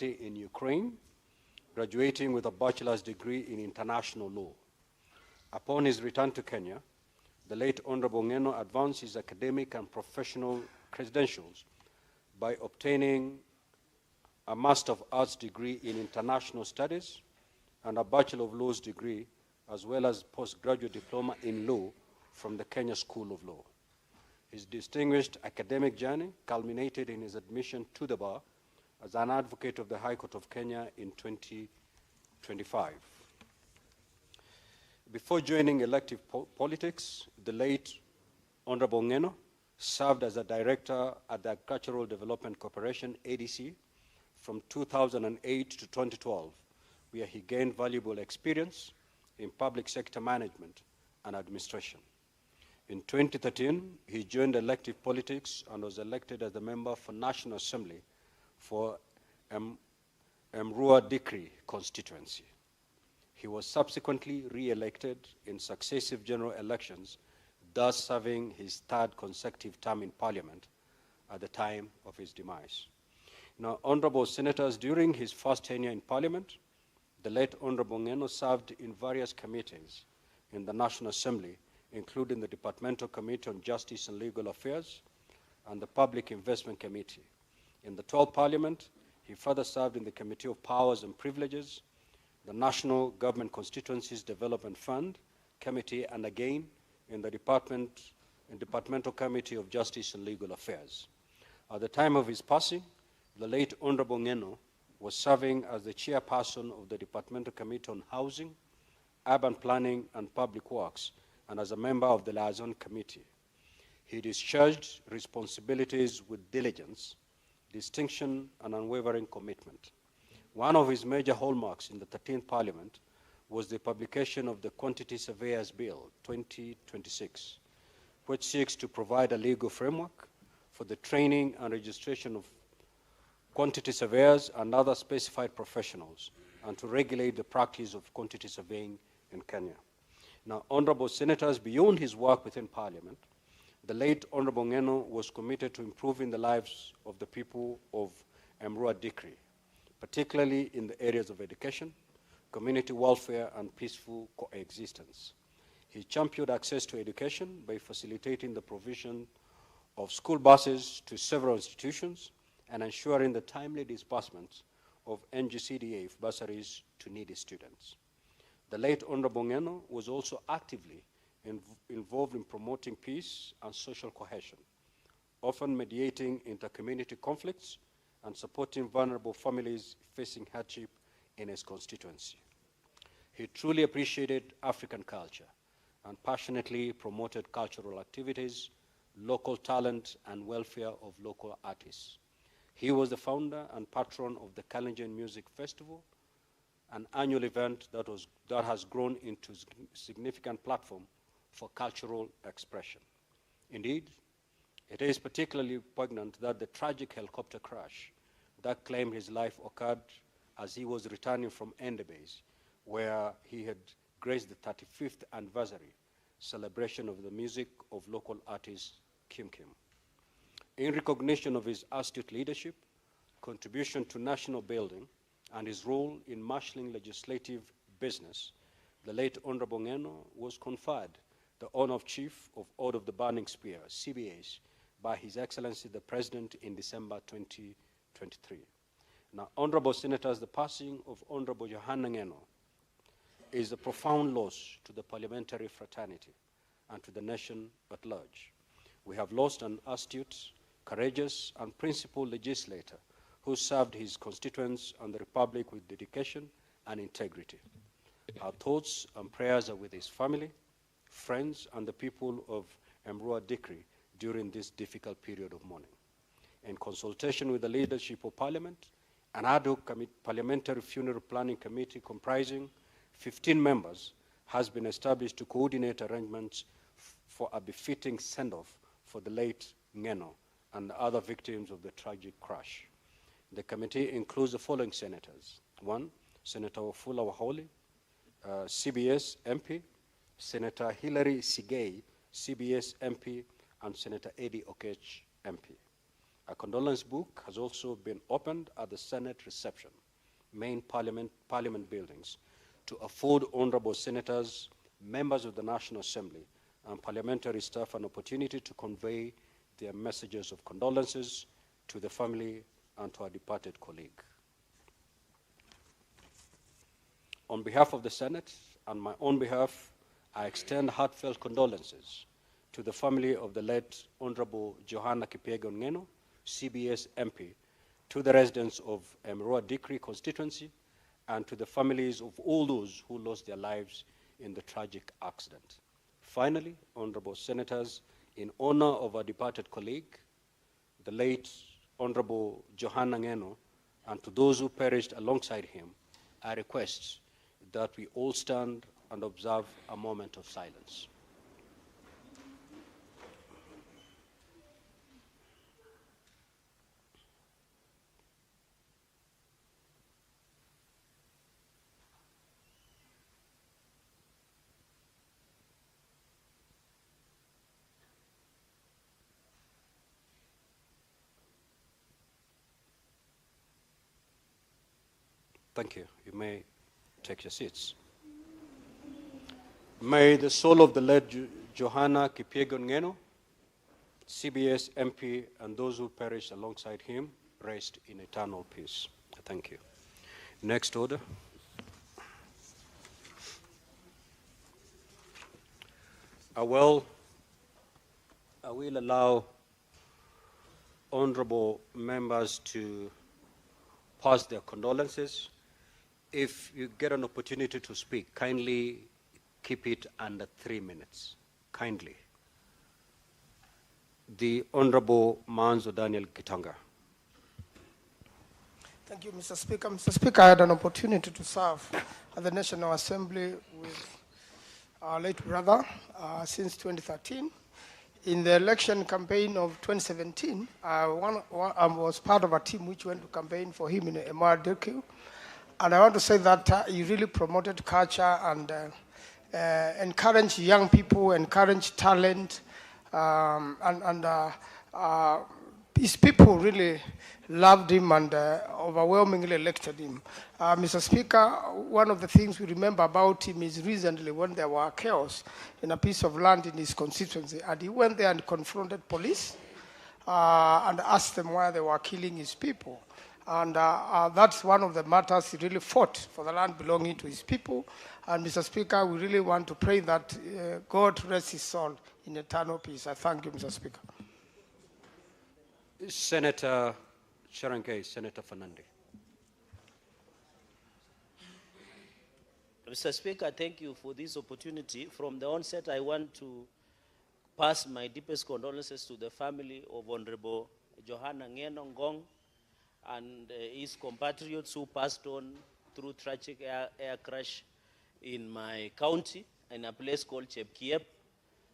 University in Ukraine, graduating with a bachelor's degree in international law. Upon his return to Kenya, the late Honorable Ngeno advanced his academic and professional credentials by obtaining a Master of Arts degree in International Studies and a Bachelor of Laws degree, as well as postgraduate diploma in law from the Kenya School of Law. His distinguished academic journey culminated in his admission to the bar as an advocate of the High Court of Kenya in 2025. Before joining elective politics, the late Honorable Ngeno served as a director at the Agricultural Development Corporation, ADC, from 2008 to 2012, where he gained valuable experience in public sector management and administration. In 2013, he joined elective politics and was elected as a member for National Assembly for Emrua Dikri constituency. He was subsequently re-elected in successive general elections, thus serving his third consecutive term in Parliament at the time of his demise. Now, Honorable Senators, during his first tenure in Parliament, the late Honorable Ngeno served in various committees in the National Assembly, including the Departmental Committee on Justice and Legal Affairs and the Public Investment Committee. In the 12th Parliament, he further served in the Committee of Powers and Privileges, the National Government Constituencies Development Fund Committee, and again in the Departmental Committee of Justice and Legal Affairs. At the time of his passing, the late Honorable Ngeno was serving as the chairperson of the Departmental Committee on Housing, Urban Planning and Public Works, and as a member of the Liaison Committee. He discharged responsibilities with diligence, distinction, and unwavering commitment. One of his major hallmarks in the 13th Parliament was the publication of the Quantity Surveyors Bill 2026, which seeks to provide a legal framework for the training and registration of quantity surveyors and other specified professionals, and to regulate the practice of quantity surveying in Kenya. Now, Honorable Senators, beyond his work within Parliament, the late Honorable Ngeno was committed to improving the lives of the people of Emrua Dikri, particularly in the areas of education, community welfare, and peaceful coexistence. He championed access to education by facilitating the provision of school buses to several institutions and ensuring the timely disbursement of NGCDA bursaries to needy students. The late Honorable Ngeno was also actively involved in promoting peace and social cohesion, often mediating inter-community conflicts and supporting vulnerable families facing hardship in his constituency. He truly appreciated African culture and passionately promoted cultural activities, local talent, and welfare of local artists. He was the founder and patron of the Kalenjin Music Festival, an annual event that has grown into a significant platform for cultural expression. Indeed, it is particularly poignant that the tragic helicopter crash that claimed his life occurred as he was returning from Endebase, where he had graced the 35th anniversary celebration of the music of local artist Kim Kim. In recognition of his astute leadership, contribution to national building, and his role in marshalling legislative business, the late Honorable Ngeno was conferred the honor of Chief of Order of the Burning Spear, CBAs, by His Excellency the President in December 2023. Now, Honorable Senators, the passing of Honorable Johanna Ngeno is a profound loss to the parliamentary fraternity and to the nation at large. We have lost an astute, courageous, and principled legislator who served his constituents and the Republic with dedication and integrity. Our thoughts and prayers are with his family, friends, and the people of Emrua Dikri during this difficult period of mourning. In consultation with the leadership of Parliament, an ad hoc parliamentary funeral planning committee comprising 15 members has been established to coordinate arrangements for a befitting send-off for the late Ngeno and other victims of the tragic crash. The committee includes the following senators. 1, Senator Wafula Waholi, CBS MP, Senator Hilary Sigei, CBS MP, and Senator Eddie Okech, MP. A condolence book has also been opened at the Senate reception, main parliament buildings, to afford honorable senators, members of the National Assembly, and parliamentary staff an opportunity to convey their messages of condolences to the family and to our departed colleague. On behalf of the Senate and my own behalf, I extend heartfelt condolences to the family of the late Honorable Johanna Kipyegon Ngeno, CBS MP, to the residents of Emroa Dikri constituency, and to the families of all those who lost their lives in the tragic accident. Finally, Honorable Senators, in honor of our departed colleague, the late Honorable Johanna Ngeno, and to those who perished alongside him, I request that we all stand and observe a moment of silence. Thank you. You may take your seats. May the soul of the late Johanna Kipyegon Ngeno, CBS MP, and those who perished alongside him rest in eternal peace. Thank you. Next order. I will allow honorable members to pass their condolences. If you get an opportunity to speak, kindly keep it under 3 minutes. Kindly. The Honorable Manzo Daniel Kitanga. Thank you, Mr. Speaker. Mr. Speaker, I had an opportunity to serve at the National Assembly with our late brother since 2013. In the election campaign of 2017, I was part of a team which went to campaign for him in Emar. And I want to say that he really promoted culture and encouraged young people, encouraged talent, his people really loved him and overwhelmingly elected him. Mr. Speaker, one of the things we remember about him is recently when there were chaos in a piece of land in his constituency, and he went there and confronted police and asked them why they were killing his people. And that's one of the matters he really fought for the land belonging to his people. And Mr. Speaker, we really want to pray that God rest his soul in eternal peace. I thank you, Mr. Speaker. Senator Charankei, Senator Fernandi. Mr. Speaker, thank you for this opportunity. From the onset, I want to pass my deepest condolences to the family of Honorable Johanna Ngeno Ngong and his compatriots who passed on through tragic air crash in my county in a place called Chepkiep,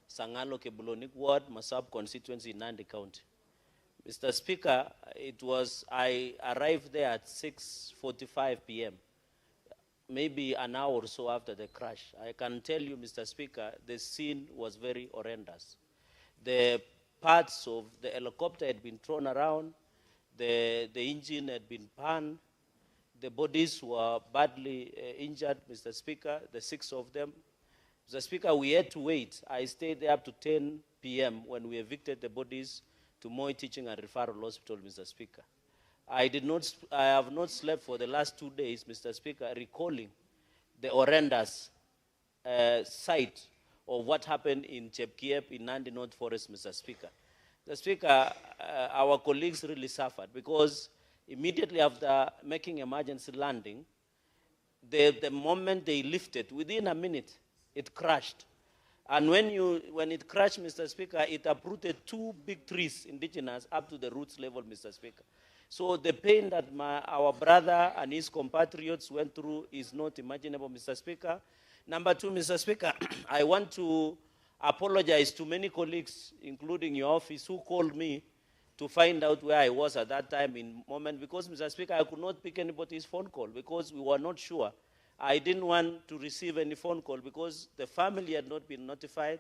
Sangalo Kebulonik Ward, Masab constituency in Nandi County. Mr. Speaker, I arrived there at 6:45 p.m., maybe an hour or so after the crash. I can tell you, Mr. Speaker, the scene was very horrendous. The parts of the helicopter had been thrown around, the engine had been burned, the bodies were badly injured, Mr. Speaker, the 6 of them. Mr. Speaker, we had to wait. I stayed there up to 10 p.m. when we evicted the bodies to Moi Teaching and Referral Hospital, Mr. Speaker. I have not slept for the last 2 days, Mr. Speaker, recalling the horrendous sight of what happened in Chepkiep in Nandi North Forest, Mr. Speaker. Mr. Speaker, our colleagues really suffered because immediately after making emergency landing, the moment they lifted, within a minute, it crashed. And when it crashed, Mr. Speaker, it uprooted 2 big trees, indigenous, up to the roots level, Mr. Speaker. So the pain that our brother and his compatriots went through is not imaginable, Mr. Speaker. Number 2, Mr. Speaker, I want to apologize to many colleagues, including your office, who called me to find out where I was at that time in moment, because, Mr. Speaker, I could not pick anybody's phone call because we were not sure. I didn't want to receive any phone call because the family had not been notified.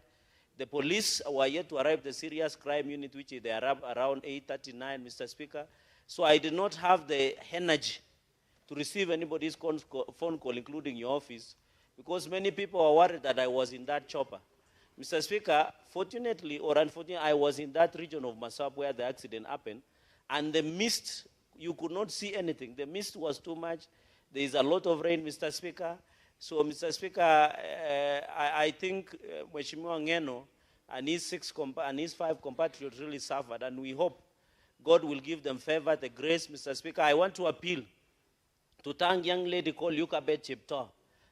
The police were yet to arrive, the serious crime unit, which they arrived around 8:39, Mr. Speaker. So I did not have the energy to receive anybody's phone call, including your office, because many people were worried that I was in that chopper. Mr. Speaker, fortunately or unfortunately, I was in that region of Masab where the accident happened, and the mist, you could not see anything. The mist was too much. There is a lot of rain, Mr. Speaker. So, Mr. Speaker, I think Mheshimiwa Ngeno and his 5 compatriots really suffered, and we hope God will give them favor, the grace. Mr. Speaker, I want to appeal to thank young lady called Yukabet Chepto,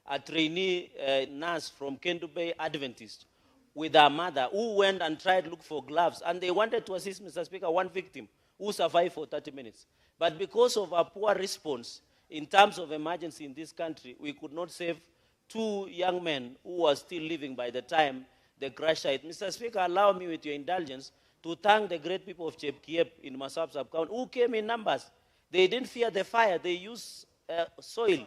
a trainee nurse from Kendu Bay Adventist, with her mother, who went and tried to look for gloves, and they wanted to assist, Mr. Speaker, one victim who survived for 30 minutes. But because of our poor response in terms of emergency in this country, we could not save 2 young men who were still living by the time the crash site. Mr. Speaker, allow me, with your indulgence, to thank the great people of Chepkiep in Masab sub-county who came in numbers. They didn't fear the fire. They used soil,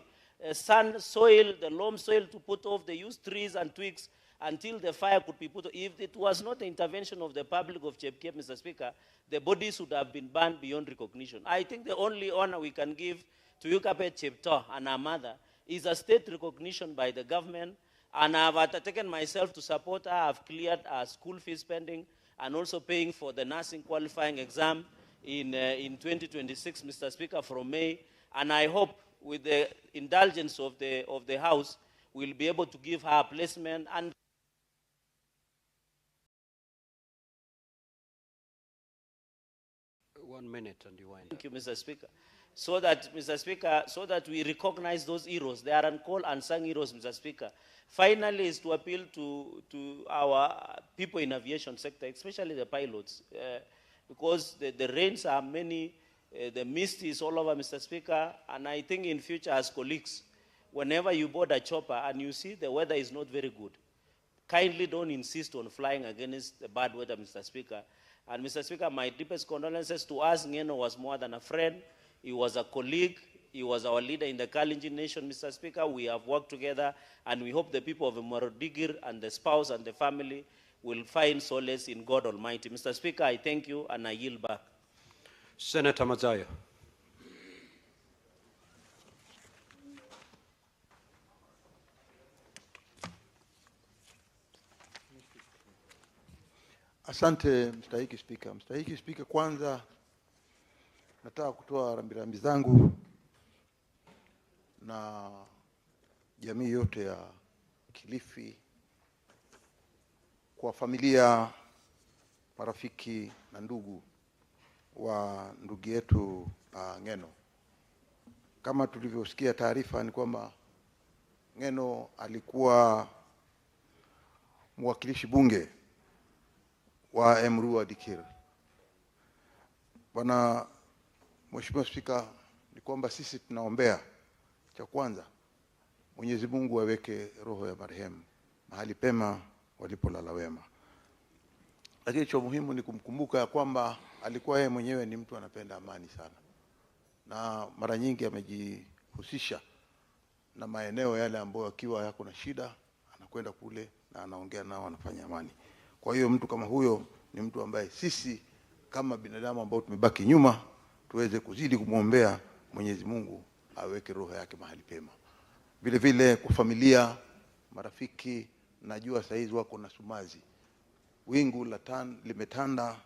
sand soil, the loam soil to put off. They used trees and twigs until the fire could be put off. If it was not the intervention of the public of Chepkiep, Mr. Speaker, the bodies would have been burned beyond recognition. I think the only honor we can give to Yukabet Chepto and her mother is a state recognition by the government, and I have undertaken myself to support her. I have cleared her school fees spending and also paying for the nursing qualifying exam in 2026, Mr. Speaker, from May. And I hope, with the indulgence of the House, we'll be able to give her a placement. And One minute and you wind up. thank you, Mr. Speaker. So that, Mr. Speaker, so that we recognize those heroes. They are uncalled, unsung heroes, Mr. Speaker. Finally, is to appeal to our people in aviation sector, especially the pilots, because the rains are many, the mist is all over, Mr. Speaker, and I think in future, as colleagues, whenever you board a chopper and you see the weather is not very good, kindly don't insist on flying against the bad weather, Mr. Speaker. And Mr. Speaker, my deepest condolences to us. Ngeno was more than a friend. He was a colleague. He was our leader in the Kalenjin nation, Mr. Speaker. We have worked together, and we hope the people of Moradigir and the spouse and the family will find solace in God Almighty. Mr. Speaker, I thank you, and I yield back. Senator Mazaya. Asante Mstahiki Spika. Mstahiki Spika, kwanza nataka kutoa rambirambi zangu na jamii yote ya Kilifi kwa familia, marafiki na ndugu wa ndugu yetu Ngeno. Kama tulivyosikia taarifa ni kwamba Ngeno alikuwa mwakilishi bunge wa Emurua Dikir. Bwana Mheshimiwa Spika, ni kwamba sisi tunaombea, cha kwanza, Mwenyezi Mungu aweke roho ya marehemu mahali pema walipolala wema. Lakini cha muhimu ni kumkumbuka ya kwamba alikuwa yeye mwenyewe ni mtu anapenda amani sana, na mara nyingi amejihusisha na maeneo yale ambayo akiwa yako na shida anakwenda kule na anaongea nao, anafanya amani. Kwa hiyo mtu kama huyo ni mtu ambaye sisi kama binadamu ambao tumebaki nyuma tuweze kuzidi kumwombea Mwenyezi Mungu aweke roho yake mahali pema. Vile vile kwa familia, marafiki, najua saizi wako na sumazi. Wingu limetanda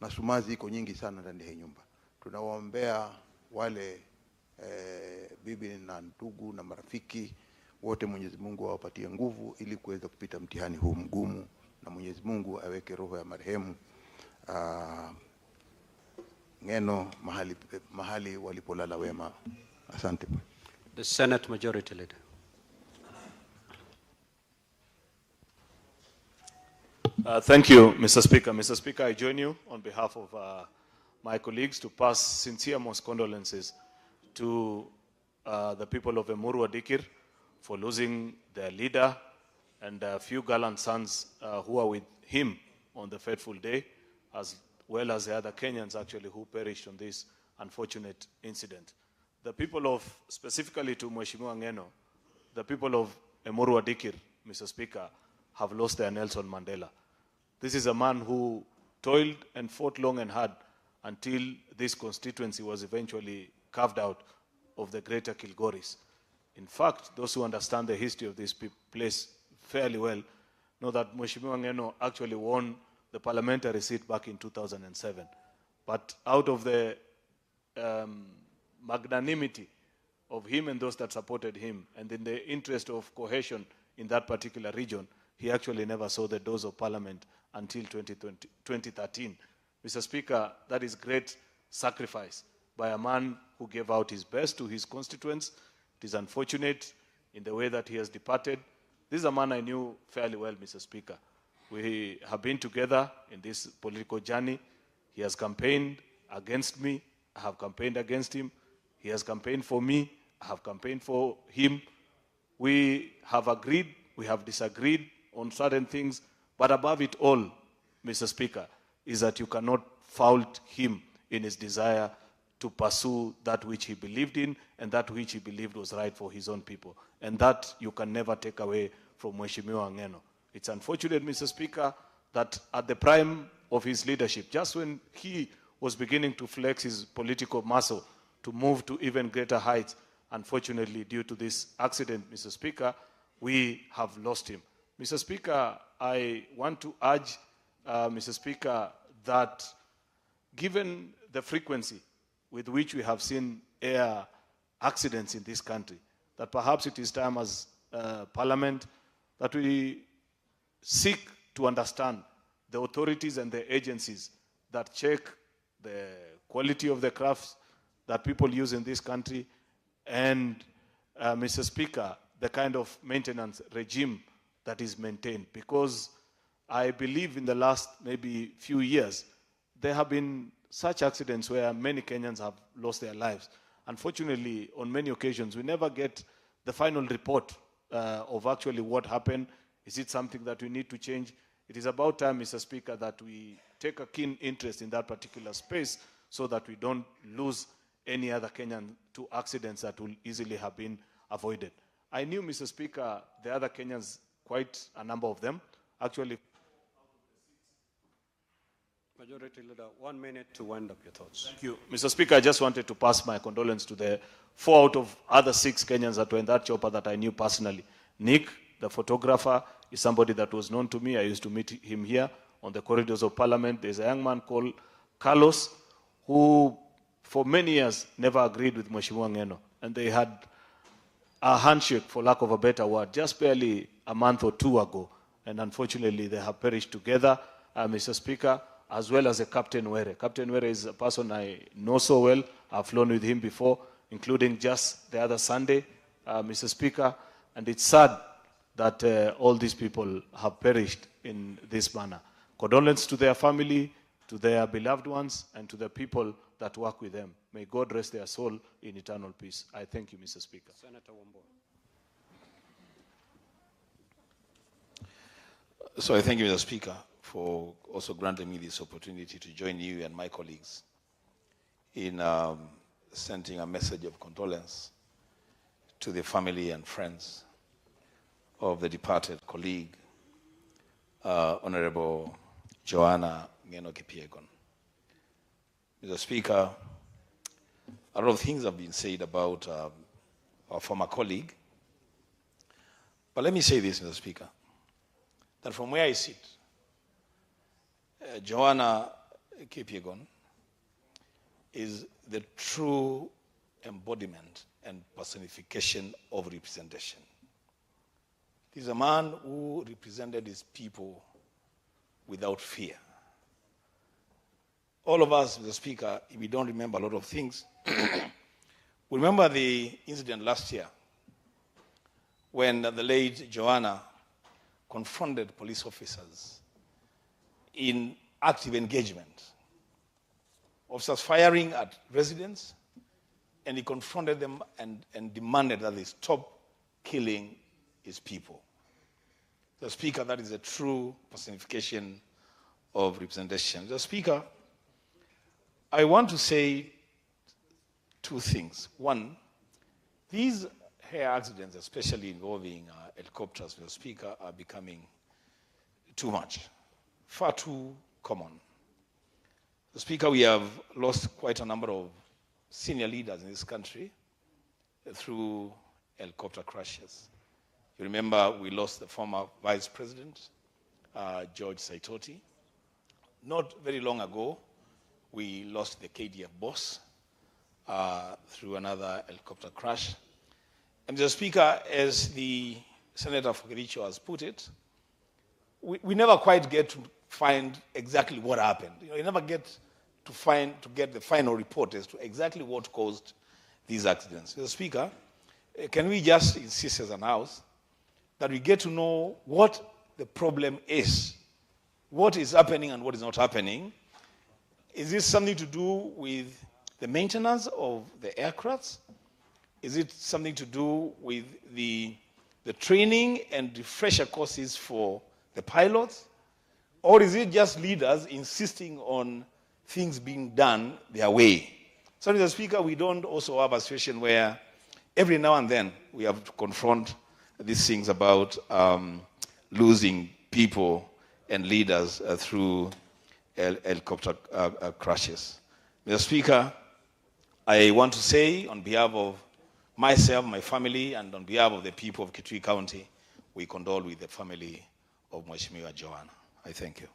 na sumazi iko nyingi sana ndani ya nyumba. Tunawaombea wale bibi na ndugu na marafiki wote, Mwenyezi Mungu awapatie nguvu ili kuweza kupita mtihani huu mgumu, na Mwenyezi Mungu aweke roho ya marehemu Ngeno mahali walipolala wema. Asante. The Senate Majority Leader. Thank you, Mr. Speaker. Mr. Speaker, I join you on behalf of my colleagues to pass sincere most condolences to the people of Emurua Dikir for losing their leader and a few gallant sons who are with him on the fateful day, as well as the other Kenyans actually who perished on this unfortunate incident. The people of, specifically to Mheshimiwa Ngeno, the people of Emurua Dikir, Mr. Speaker, have lost their Nelson Mandela. This is a man who toiled and fought long and hard until this constituency was eventually carved out of the greater Kilgoris. In fact, those who understand the history of this place fairly well know that Mheshimiwa Ngeno actually won the parliamentary seat back in 2007. But out of the magnanimity of him and those that supported him, and in the interest of cohesion in that particular region, he actually never saw the doors of parliament until 2013. Mr. Speaker, that is great sacrifice by a man who gave out his best to his constituents. It is unfortunate in the way that he has departed. This is a man I knew fairly well, Mr. Speaker. We have been together in this political journey. He has campaigned against me. I have campaigned against him. He has campaigned for me. I have campaigned for him. We have agreed. We have disagreed on certain things. But above it all, Mr. Speaker, is that you cannot fault him in his desire to pursue that which he believed in and that which he believed was right for his own people. And that you can never take away from Mheshimiwa Ngeno. It's unfortunate, Mr. Speaker, that at the prime of his leadership, just when he was beginning to flex his political muscle to move to even greater heights, unfortunately, due to this accident, Mr. Speaker, we have lost him. Mr. Speaker, I want to urge, Mr. Speaker, that given the frequency with which we have seen air accidents in this country, that perhaps it is time as Parliament that we seek to understand the authorities and the agencies that check the quality of the crafts that people use in this country, and, Mr. Speaker, the kind of maintenance regime that is maintained. Because I believe in the last maybe few years, there have been such accidents where many Kenyans have lost their lives. Unfortunately, on many occasions, we never get the final report of actually what happened. Is it something that we need to change? It is about time, Mr. Speaker, that we take a keen interest in that particular space so that we don't lose any other Kenyan to accidents that will easily have been avoided. I knew, Mr. Speaker, the other Kenyans, quite a number of them, actually. Majority Leader, 1 minute to wind up your thoughts. Thank you. Mr. Speaker, I just wanted to pass my condolence to the 4 out of other 6 Kenyans that were in that chopper that I knew personally. Nick, the photographer, is somebody that was known to me. I used to meet him here on the corridors of Parliament. There's a young man called Carlos, who for many years never agreed with Mheshimiwa Ngeno. And they had a handshake, for lack of a better word, just barely a month or 2 ago. And unfortunately, they have perished together, Mr. Speaker, as well as a Captain Were. Captain Were is a person I know so well. I've flown with him before, including just the other Sunday, Mr. Speaker. And it's sad that all these people have perished in this manner. Condolence to their family, to their beloved ones, and to the people that work with them. May God rest their soul in eternal peace. I thank you, Mr. Speaker. Senator Wambua. So I thank you, Mr. Speaker, for also granting me this opportunity to join you and my colleagues in sending a message of condolence to the family and friends of the departed colleague, Honorable Joanna Ngeno Kipyegon. Mr. Speaker, a lot of things have been said about our former colleague, but let me say this, Mr. Speaker, that from where I sit, Joanna Kipyegon is the true embodiment and personification of representation. He's a man who represented his people without fear. All of us, Mr. Speaker, if we don't remember a lot of things, we remember the incident last year when the late Joanna confronted police officers in active engagement. Officers firing at residents, and he confronted them and demanded that they stop killing his people. The Speaker, that is a true personification of representation. The Speaker, I want to say 2 things. One, these air accidents, especially involving helicopters, Mr. Speaker, are becoming too much. far too common. Mr. Speaker, we have lost quite a number of senior leaders in this country through helicopter crashes. You remember we lost the former Vice President, George Saitoti. Not very long ago, we lost the KDF boss through another helicopter crash. And Mr. Speaker, as the Senator Fokericho has put it, we never quite get to find exactly what happened. You never get to get the final report as to exactly what caused these accidents. Mr. Speaker, can we just insist as an House that we get to know what the problem is, what is happening and what is not happening? Is this something to do with the maintenance of the aircrafts? Is it something to do with the training and refresher courses for the pilots? Or is it just leaders insisting on things being done their way? So, Mr. Speaker, we don't also have a situation where every now and then we have to confront these things about losing people and leaders through helicopter crashes. Mr. Speaker, I want to say on behalf of myself, my family, and on behalf of the people of Kitui County, we condole with the family of Mheshimiwa Johanna. I thank you.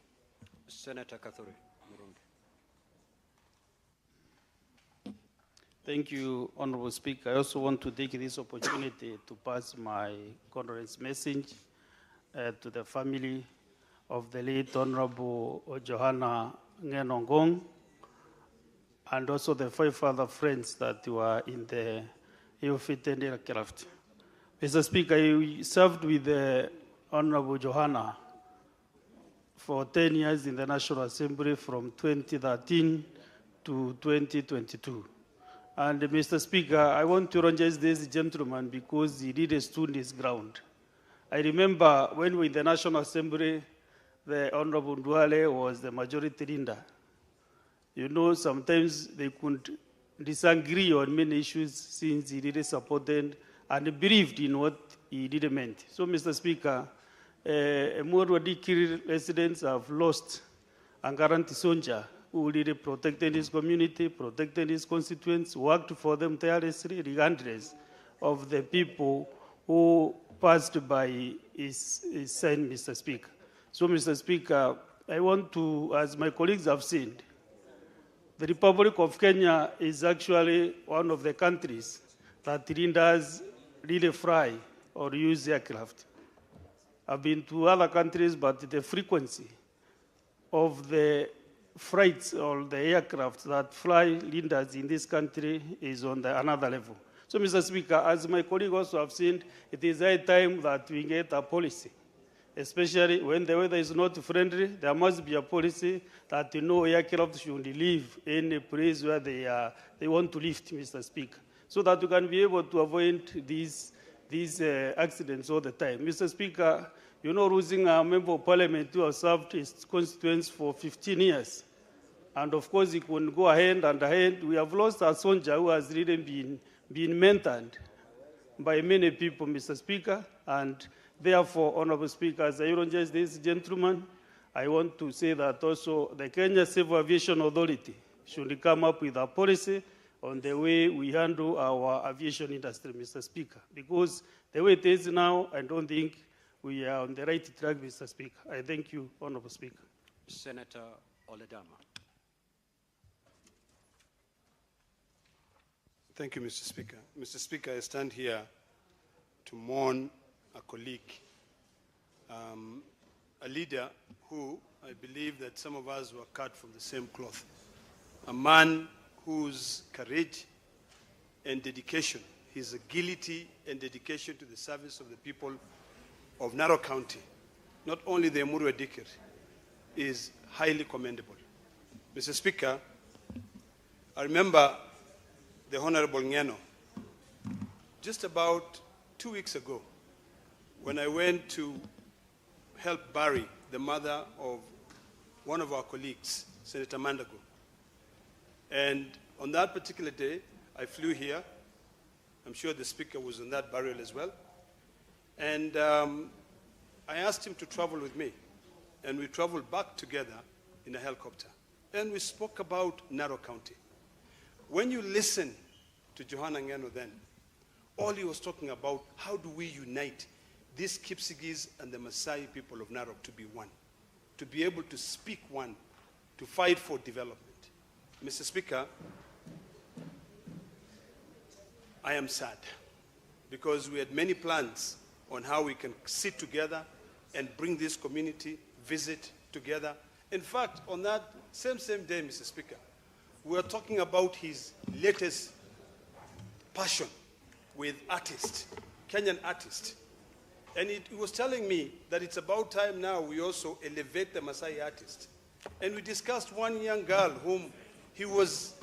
Senator Kathuri. Thank you, Honorable Speaker. I also want to take this opportunity to pass my condolence message to the family of the late Honorable Johanna Ng'eno, and also the 5 other friends that were in the ill-fated aircraft. Mr. Speaker, I served with the Honorable Johanna for 10 years in the National Assembly from 2013 to 2022. And Mr. Speaker, I want to recognize this gentleman because he really stood his ground. I remember when we were in the National Assembly, the Honorable Nduale was the majority leader. You know, sometimes they could disagree on many issues since he really supported and believed in what he really meant. So, Mr. Speaker, Emurua Dikir residents have lost Angaranti Sonja, who really protected his community, protected his constituents, worked for them tirelessly, regardless of the people who passed by his side, Mr. Speaker. So, Mr. Speaker, I want to, as my colleagues have said, the Republic of Kenya is actually one of the countries that does really fly or use aircraft. I've been to other countries, but the frequency of the freights or the aircraft that fly leaders in this country is on another level. So, Mr. Speaker, as my colleague also have seen, it is high time that we get a policy, especially when the weather is not friendly. There must be a policy that no aircraft should leave any place where they want to lift, Mr. Speaker, so that we can be able to avoid these accidents all the time. Mr. Speaker, you know, losing a member of parliament who has served his constituents for 15 years. And of course, he can go ahead and ahead. We have lost a soldier who has really been mentored by many people, Mr. Speaker. And therefore, Honorable Speaker, as I eulogize this gentleman, I want to say that also the Kenya Civil Aviation Authority should come up with a policy on the way we handle our aviation industry, Mr. Speaker. Because the way it is now, I don't think we are on the right track, Mr. Speaker. I thank you, Honorable Speaker. Senator Oledama. Thank you, Mr. Speaker. Mr. Speaker, I stand here to mourn a colleague, a leader who I believe that some of us were cut from the same cloth, a man whose courage and dedication, his agility and dedication to the service of the people of Narok County, not only the Emurua Dikir, is highly commendable. Mr. Speaker, I remember the Honorable Ng'eno just about 2 weeks ago when I went to help bury the mother of one of our colleagues, Senator Mandago. And on that particular day, I flew here. I'm sure the Speaker was on that burial as well. And I asked him to travel with me and we traveled back together in a helicopter. And we spoke about Narok County. When you listen to Johanna Ngeno then, all he was talking about, how do we unite these Kipsigis and the Maasai people of Narok to be one, to be able to speak one, to fight for development. Mr. Speaker, I am sad because we had many plans on how we can sit together and bring this community, visit together. In fact, on that same day, Mr. Speaker, we were talking about his latest passion with artists, Kenyan artists. And he was telling me that it's about time now we also elevate the Maasai artist. And we discussed one young girl whom he was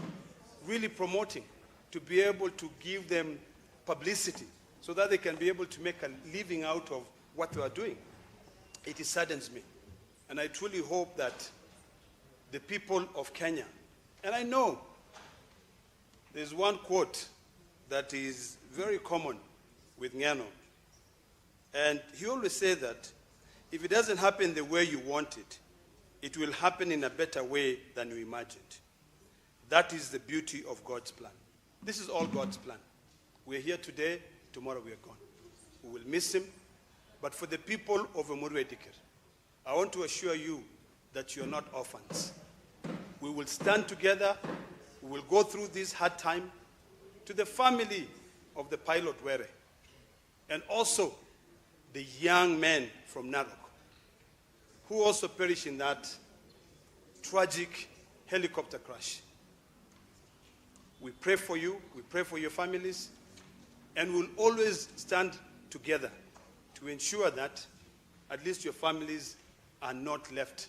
really promoting to be able to give them publicity so that they can be able to make a living out of what they are doing. It saddens me. And I truly hope that the people of Kenya, and I know there's one quote that is very common with Ngeno, and he always says that if it doesn't happen the way you want it, it will happen in a better way than you imagined. That is the beauty of God's plan. This is all God's plan. We're here today, tomorrow we are gone. We will miss him, but for the people of Emurua Dikir, I want to assure you that you're not orphans. We will stand together, we will go through this hard time. To the family of the pilot Were, and also the young men from Narok, who also perished in that tragic helicopter crash. We pray for you, we pray for your families, and we'll always stand together to ensure that at least your families are not left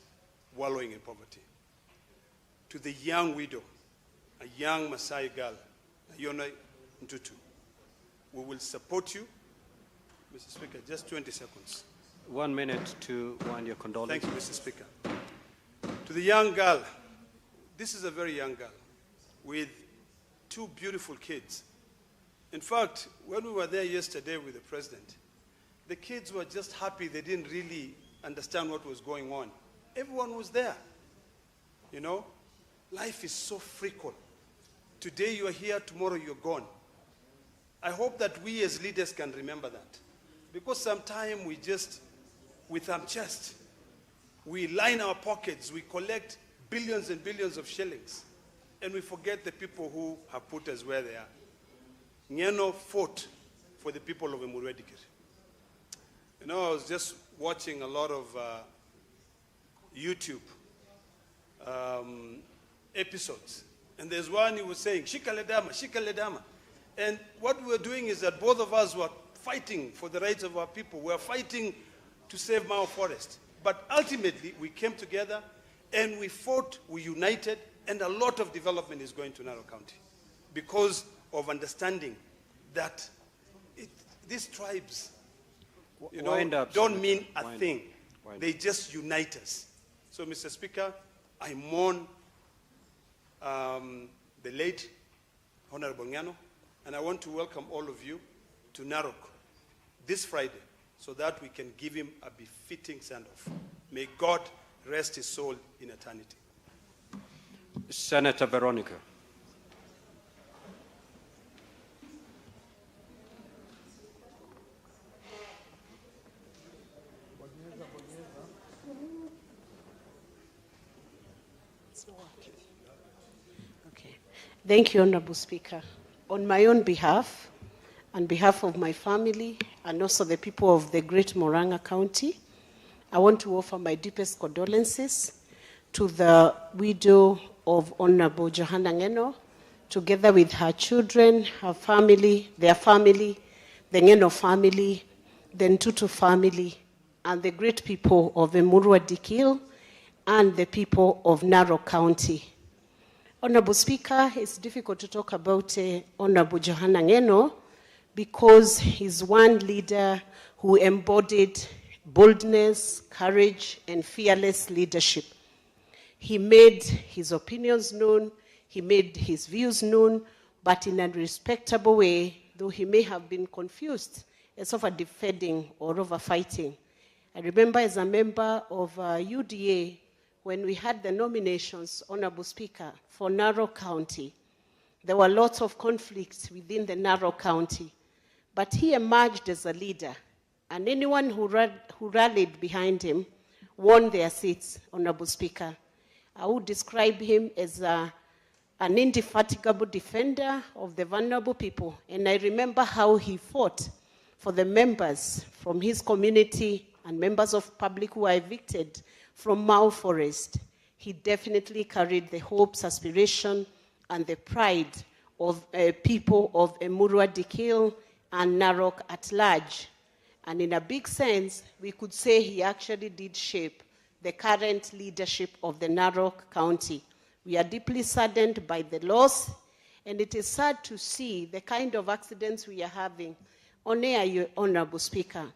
wallowing in poverty. To the young widow, a young Maasai girl, Yona Ntutu, we will support you. Mr. Speaker, just 20 seconds. 1 minute to wind your condolences. Thank you, Mr. Speaker. To the young girl, this is a very young girl with 2 beautiful kids. In fact, when we were there yesterday with the president, the kids were just happy. They didn't really understand what was going on. Everyone was there. You know, life is so frequent. Today you are here, tomorrow you're gone. I hope that we as leaders can remember that. Because sometimes we just, with our chest, we line our pockets, we collect billions and billions of shillings, and we forget the people who have put us where they are. Ngeno fought for the people of Emurua Dikir. You know, I was just watching a lot of YouTube episodes, and there's one he was saying, Shika Ledama, Shika Ledama. And what we were doing is that both of us were fighting for the rights of our people. We were fighting to save Mao Forest. But ultimately, we came together and we fought, we united, and a lot of development is going to Narok County because of understanding that these tribes, you know, don't mean a thing. They just unite us. So, Mr. Speaker, I mourn the late Honorable Ngeno, and I want to welcome all of you to Narok this Friday so that we can give him a befitting send-off. May God rest his soul in eternity. Senator Veronica. Okay. Thank you, Honorable Speaker. On my own behalf, on behalf of my family, and also the people of the Great Murang'a County, I want to offer my deepest condolences to the widow of Honorable Johanna Ngeno, together with her children, her family, their family, the Ngeno family, the Ntutu family, and the great people of Emurua Dikir, and the people of Narok County. Honorable Speaker, it's difficult to talk about Honorable Johanna Ngeno because he's one leader who embodied boldness, courage, and fearless leadership. He made his opinions known, he made his views known, but in a respectable way, though he may have been confused as of a defending or over fighting. I remember as a member of UDA, when we had the nominations, Honorable Speaker, for Narok County, there were lots of conflicts within the Narok County. But he emerged as a leader, and anyone who rallied behind him won their seats, Honorable Speaker. I would describe him as an indefatigable defender of the vulnerable people. And I remember how he fought for the members from his community and members of public who were evicted from Mau Forest. He definitely carried the hopes, aspiration, and the pride of people of Emurua Dikil and Narok at large. And in a big sense, we could say he actually did shape the current leadership of the Narok County. We are deeply saddened by the loss, and it is sad to see the kind of accidents we are having on air, Honorable Speaker,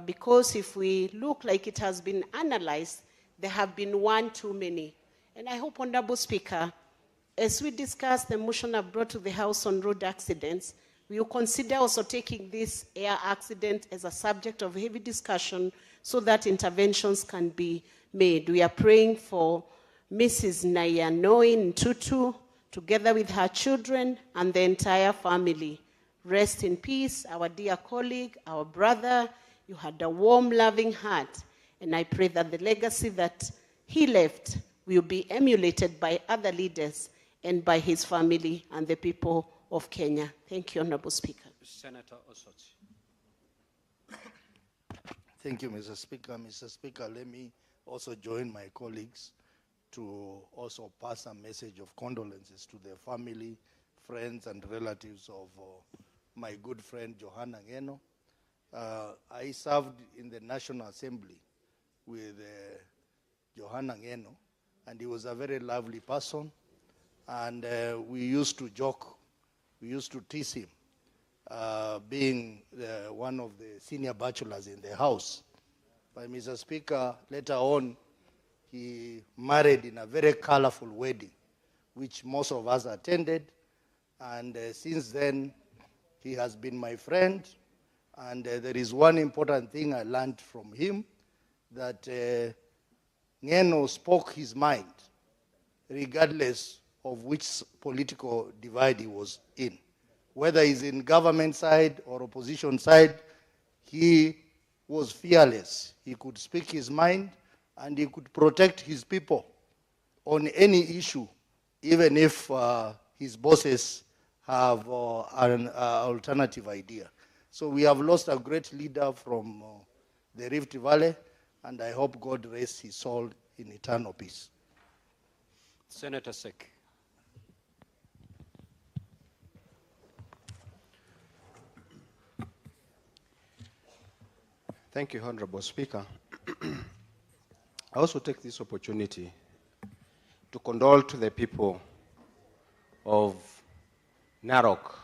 because if we look like it has been analyzed, there have been one too many. And I hope, Honorable Speaker, as we discuss the motion I've brought to the House on road accidents, we will consider also taking this air accident as a subject of heavy discussion so that interventions can be made. We are praying for Mrs. Nayanoin Tutu, together with her children and the entire family. Rest in peace, our dear colleague, our brother. You had a warm, loving heart. And I pray that the legacy that he left will be emulated by other leaders and by his family and the people of Kenya. Thank you, Honorable Speaker. Senator Osot. Thank you, Mr. Speaker. Mr. Speaker, let me also join my colleagues to also pass a message of condolences to the family, friends, and relatives of my good friend Johanna Ngeno. I served in the National Assembly with Johanna Ngeno, and he was a very lovely person. And we used to joke, we used to tease him, being one of the senior bachelors in the House. But Mr. Speaker, later on, he married in a very colorful wedding, which most of us attended. And since then, he has been my friend. And there is one important thing I learned from him, that Ngeno spoke his mind, regardless of which political divide he was in. Whether he's in government side or opposition side, he was fearless. He could speak his mind, and he could protect his people on any issue, even if his bosses have an alternative idea. So we have lost a great leader from the Rift Valley, and I hope God rests his soul in eternal peace. Senator Sek. Thank you, Honorable Speaker. I also take this opportunity to condole to the people of Narok,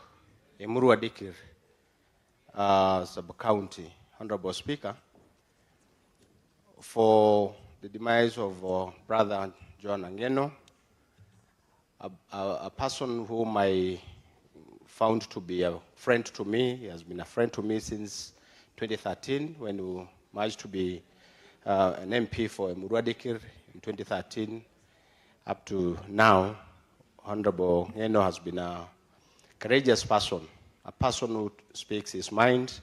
Emurua Dikir, sub-county, Honorable Speaker, for the demise of Brother John Ngeno, a person whom I found to be a friend to me. He has been a friend to me since 2013, when we managed to be an MP for Emurua Dikir in 2013. Up to now, Honorable Ngeno has been a courageous person, a person who speaks his mind,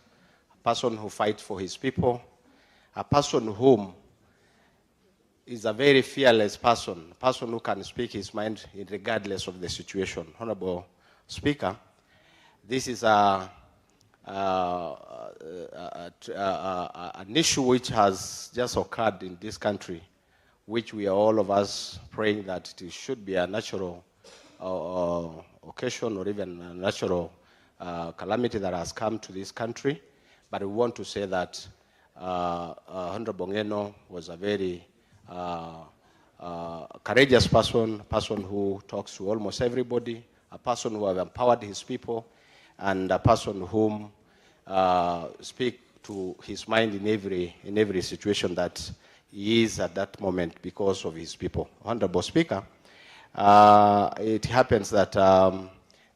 a person who fights for his people, a person whom is a very fearless person, a person who can speak his mind regardless of the situation. Honorable Speaker, this is an issue which has just occurred in this country, which we are all of us praying that it should be a natural occasion or even a natural calamity that has come to this country. But we want to say that Honorable Ngeno was a very courageous person, a person who talks to almost everybody, a person who has empowered his people, and a person whom speak to his mind in every situation that he is at that moment because of his people. Honorable Speaker, it happens that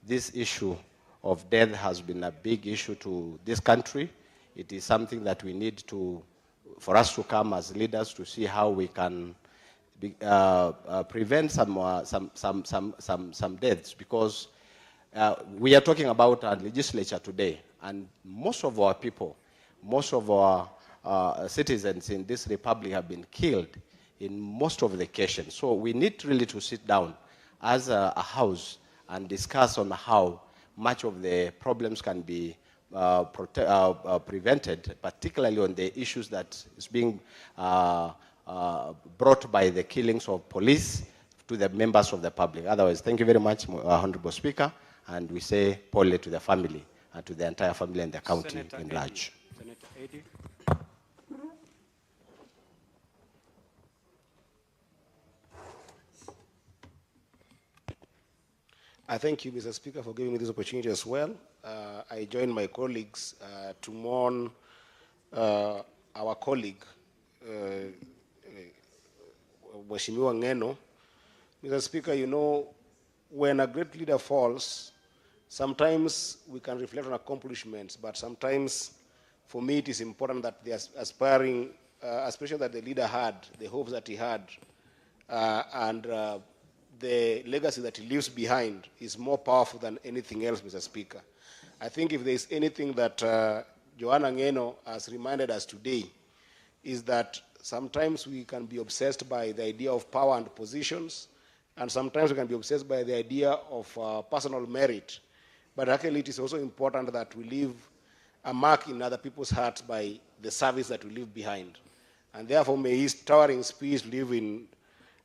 this issue of death has been a big issue to this country. It is something that we need to for us to come as leaders to see how we can prevent some deaths, because we are talking about our legislature today, and most of our people, most of our citizens in this republic have been killed in most of the occasions. So we need really to sit down as a house and discuss on how much of the problems can be prevented, particularly on the issues that is being brought by the killings of police to the members of the public. Otherwise, thank you very much, Honorable Speaker, and we say pole to the family and to the entire family and the county Senator in Eddy. large. Senator Eddy. I thank you, Mr. Speaker, for giving me this opportunity as well. I join my colleagues to mourn our colleague, Mheshimiwa Ngeno. Mr. Speaker, you know, when a great leader falls, sometimes we can reflect on accomplishments, but sometimes, for me, it is important that the aspiring, especially that the leader had, the hopes that he had, and the legacy that he leaves behind is more powerful than anything else, Mr. Speaker. I think if there is anything that Johanna Ngeno has reminded us today, is that sometimes we can be obsessed by the idea of power and positions, and sometimes we can be obsessed by the idea of personal merit. But actually, it is also important that we leave a mark in other people's hearts by the service that we leave behind. And therefore, may his towering speech live in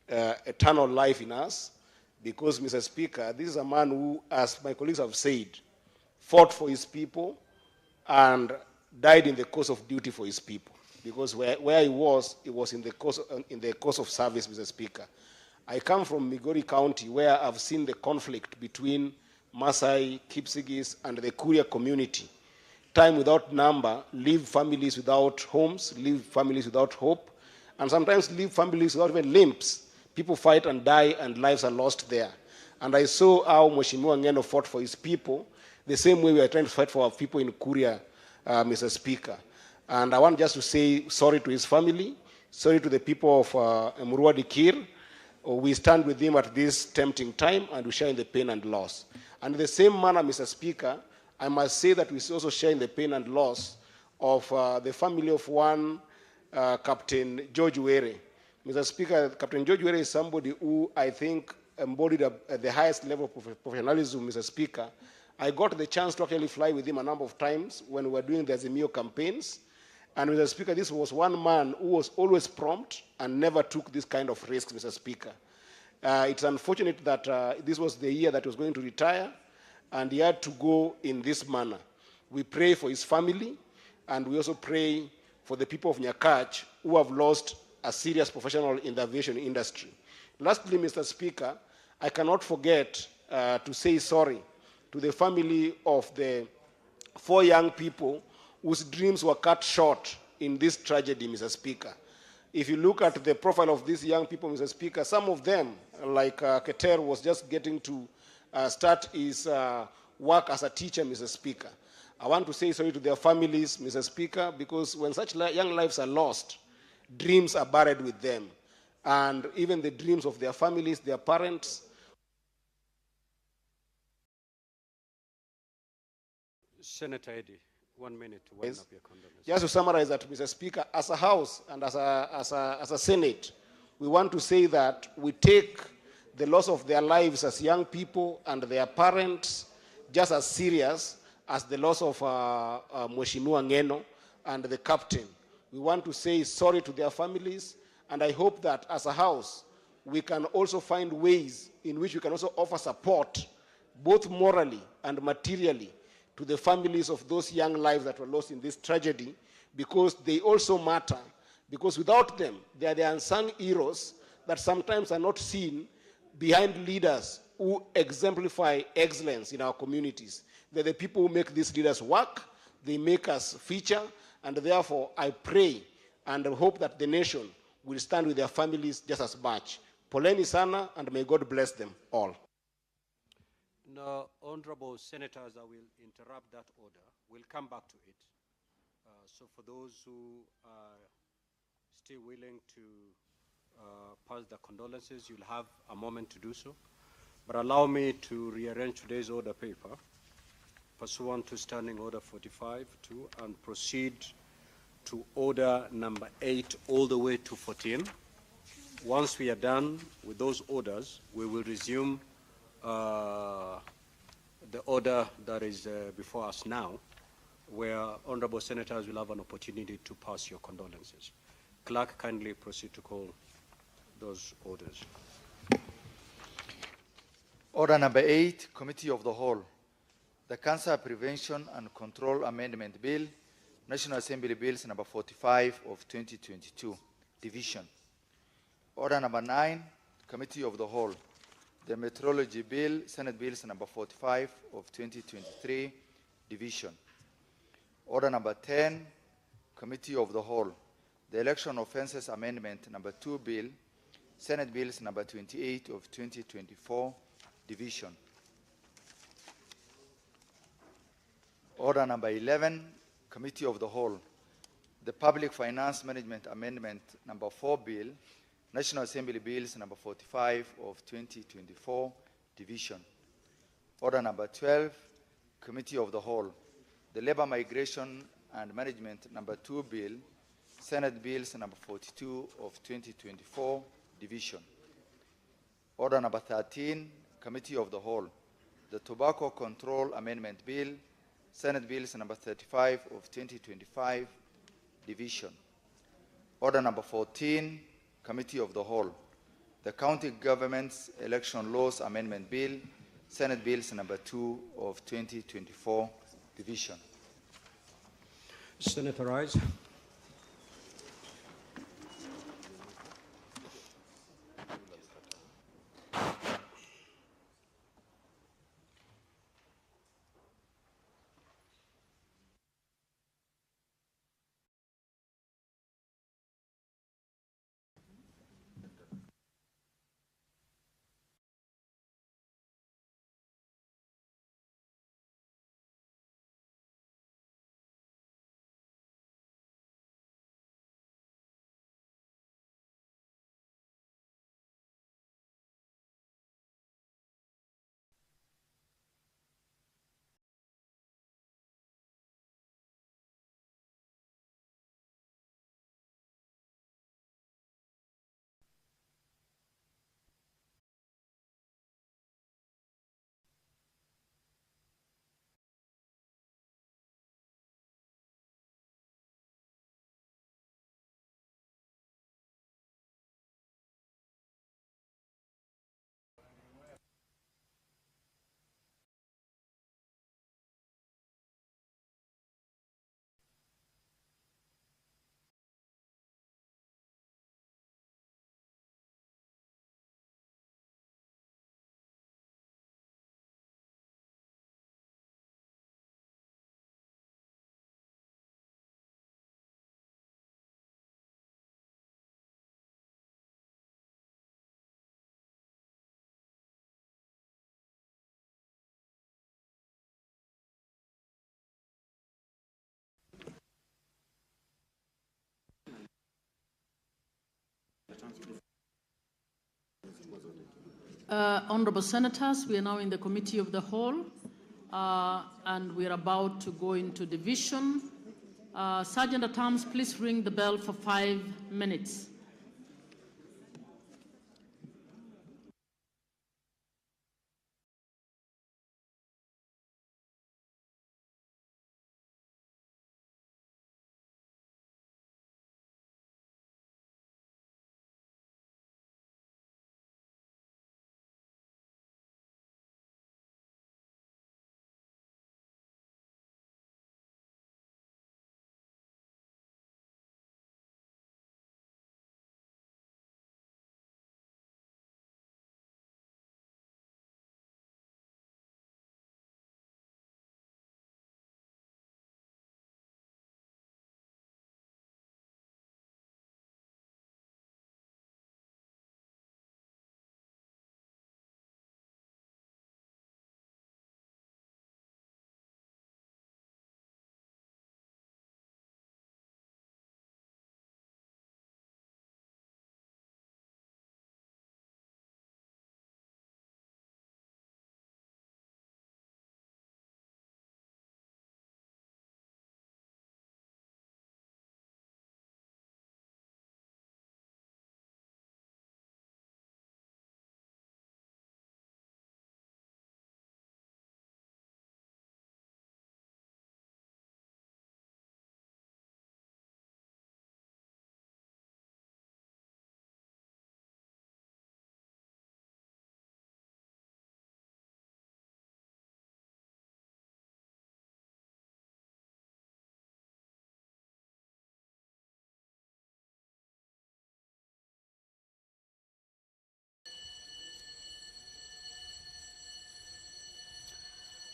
eternal life in us, because, Mr. Speaker, this is a man who, as my colleagues have said, fought for his people and died in the course of duty for his people. Because where he was in the course of service, Mr. Speaker. I come from Migori County, where I've seen the conflict between Maasai, Kipsigis, and the Kuria community. Time without number, leave families without homes, leave families without hope, and sometimes leave families without even limbs. People fight and die, and lives are lost there. And I saw how Mheshimiwa Ngeno fought for his people, the same way we are trying to fight for our people in Kuria, Mr. Speaker. And I want just to say sorry to his family, sorry to the people of Emurua Dikir. We stand with him at this tempting time, and we share in the pain and loss. And in the same manner, Mr. Speaker, I must say that we also share in the pain and loss of the family of one Captain George Were. Mr. Speaker, Captain George Were is somebody who I think embodied at the highest level of professionalism, Mr. Speaker. I got the chance to actually fly with him a number of times when we were doing the Azimio campaigns. And Mr. Speaker, this was one man who was always prompt and never took this kind of risks, Mr. Speaker. It's unfortunate that this was the year that he was going to retire, and he had to go in this manner. We pray for his family, and we also pray for the people of Nyakach who have lost a serious professional in the aviation industry. Lastly, Mr. Speaker, I cannot forget to say sorry to the family of the 4 young people whose dreams were cut short in this tragedy, Mr. Speaker. If you look at the profile of these young people, Mr. Speaker, some of them, like Keter, was just getting to start his work as a teacher, Mr. Speaker. I want to say sorry to their families, Mr. Speaker, because when such young lives are lost, dreams are buried with them. And even the dreams of their families, their parents. Senator Eddy, 1 minute to wind up your condolences. Just to summarize that, Mr. Speaker, as a House and as a Senate, we want to say that we take the loss of their lives as young people and their parents just as serious as the loss of Mheshimiwa Ngeno and the captain. We want to say sorry to their families, and I hope that as a House, we can also find ways in which we can also offer support, both morally and materially, to the families of those young lives that were lost in this tragedy, because they also matter. Because without them, they are the unsung heroes that sometimes are not seen behind leaders who exemplify excellence in our communities. They're the people who make these leaders work, they make us feature, and therefore I pray and hope that the nation will stand with their families just as much. Poleni sana, and may God bless them all. Now, honorable senators, I will interrupt that order. We'll come back to it. So for those who are still willing to pass the condolences, you'll have a moment to do so. But allow me to rearrange today's order paper pursuant to Standing Order 45 and proceed to order number 8 all the way to 14. Once we are done with those orders, we will resume the order that is before us now, where honorable senators will have an opportunity to pass your condolences. Clerk, kindly proceed to call those orders. Order number 8, Committee of the Whole. The Cancer Prevention and Control Amendment Bill, National Assembly Bills number 45 of 2022, Division. Order number 9, Committee of the Whole. The Metrology Bill, Senate Bills number 45 of 2023, Division. Order number 10, Committee of the Whole. The Election Offences Amendment number 2 Bill, Senate Bills number 28 of 2024, Division. Order number 11, Committee of the Whole. The Public Finance Management Amendment number 4 Bill, National Assembly Bills number 45 of 2024, Division. Order number 12, Committee of the Whole. The Labor Migration and Management number 2 Bill, Senate Bills number 42 of 2024, Division. Order number 13, Committee of the Whole. The Tobacco Control Amendment Bill, Senate Bills number 35 of 2025, Division. Order number 14, Committee of the Whole. The County Government's Election Laws Amendment Bill, Senate Bills number 2 of 2024, Division. Senator Rice. Honorable Senators, we are now in the Committee of the Whole, and we are about to go into division. Sergeant at Arms, please ring the bell for 5 minutes.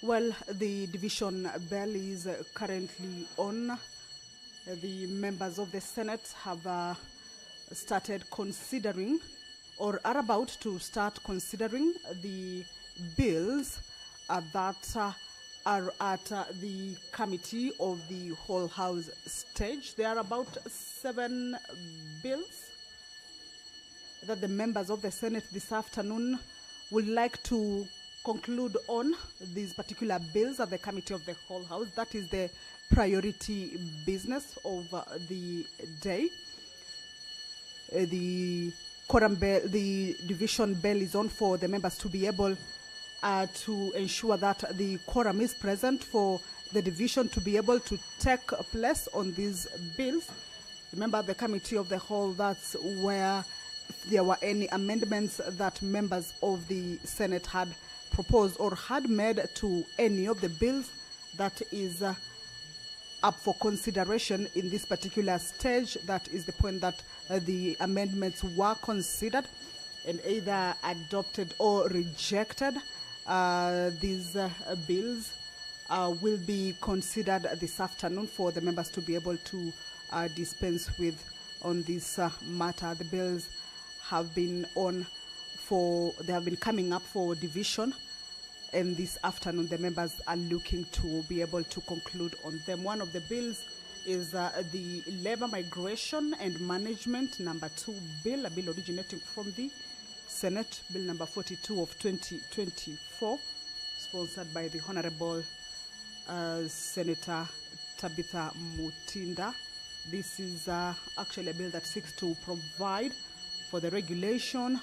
Well, the division bell is currently on. The members of the Senate have started considering or are about to start considering the bills that are at the committee of the whole house stage. There are about 7 bills that the members of the Senate this afternoon would like to conclude on these particular bills at the committee of the whole house. That is the priority business of the day. The quorum bell, the division bell is on for the members to be able to ensure that the quorum is present for the division to be able to take place on these bills. Remember, the committee of the whole, that's where if there were any amendments that members of the Senate had proposed or had made to any of the bills, that is up for consideration in this particular stage. That is the point that the amendments were considered and either adopted or rejected. These bills will be considered this afternoon for the members to be able to dispense with on this matter. The bills have been they have been coming up for division, and this afternoon the members are looking to be able to conclude on them. One of the bills is the Labor Migration and Management number 2 bill, a bill originating from the Senate, Bill number 42 of 2024, sponsored by the Honorable Senator Tabitha Mutinda. This is actually a bill that seeks to provide for the regulation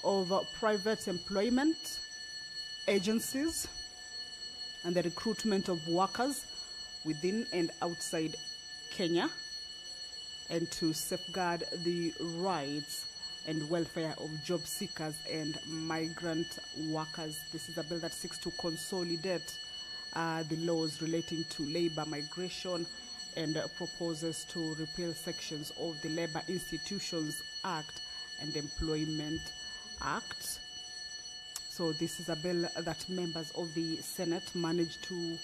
of private employment agencies and the recruitment of workers within and outside Kenya, and to safeguard the rights and welfare of job seekers and migrant workers. This is a bill that seeks to consolidate the laws relating to labor migration and proposes to repeal sections of the Labor Institutions Act and Employment Act. So this is a bill that members of the Senate managed to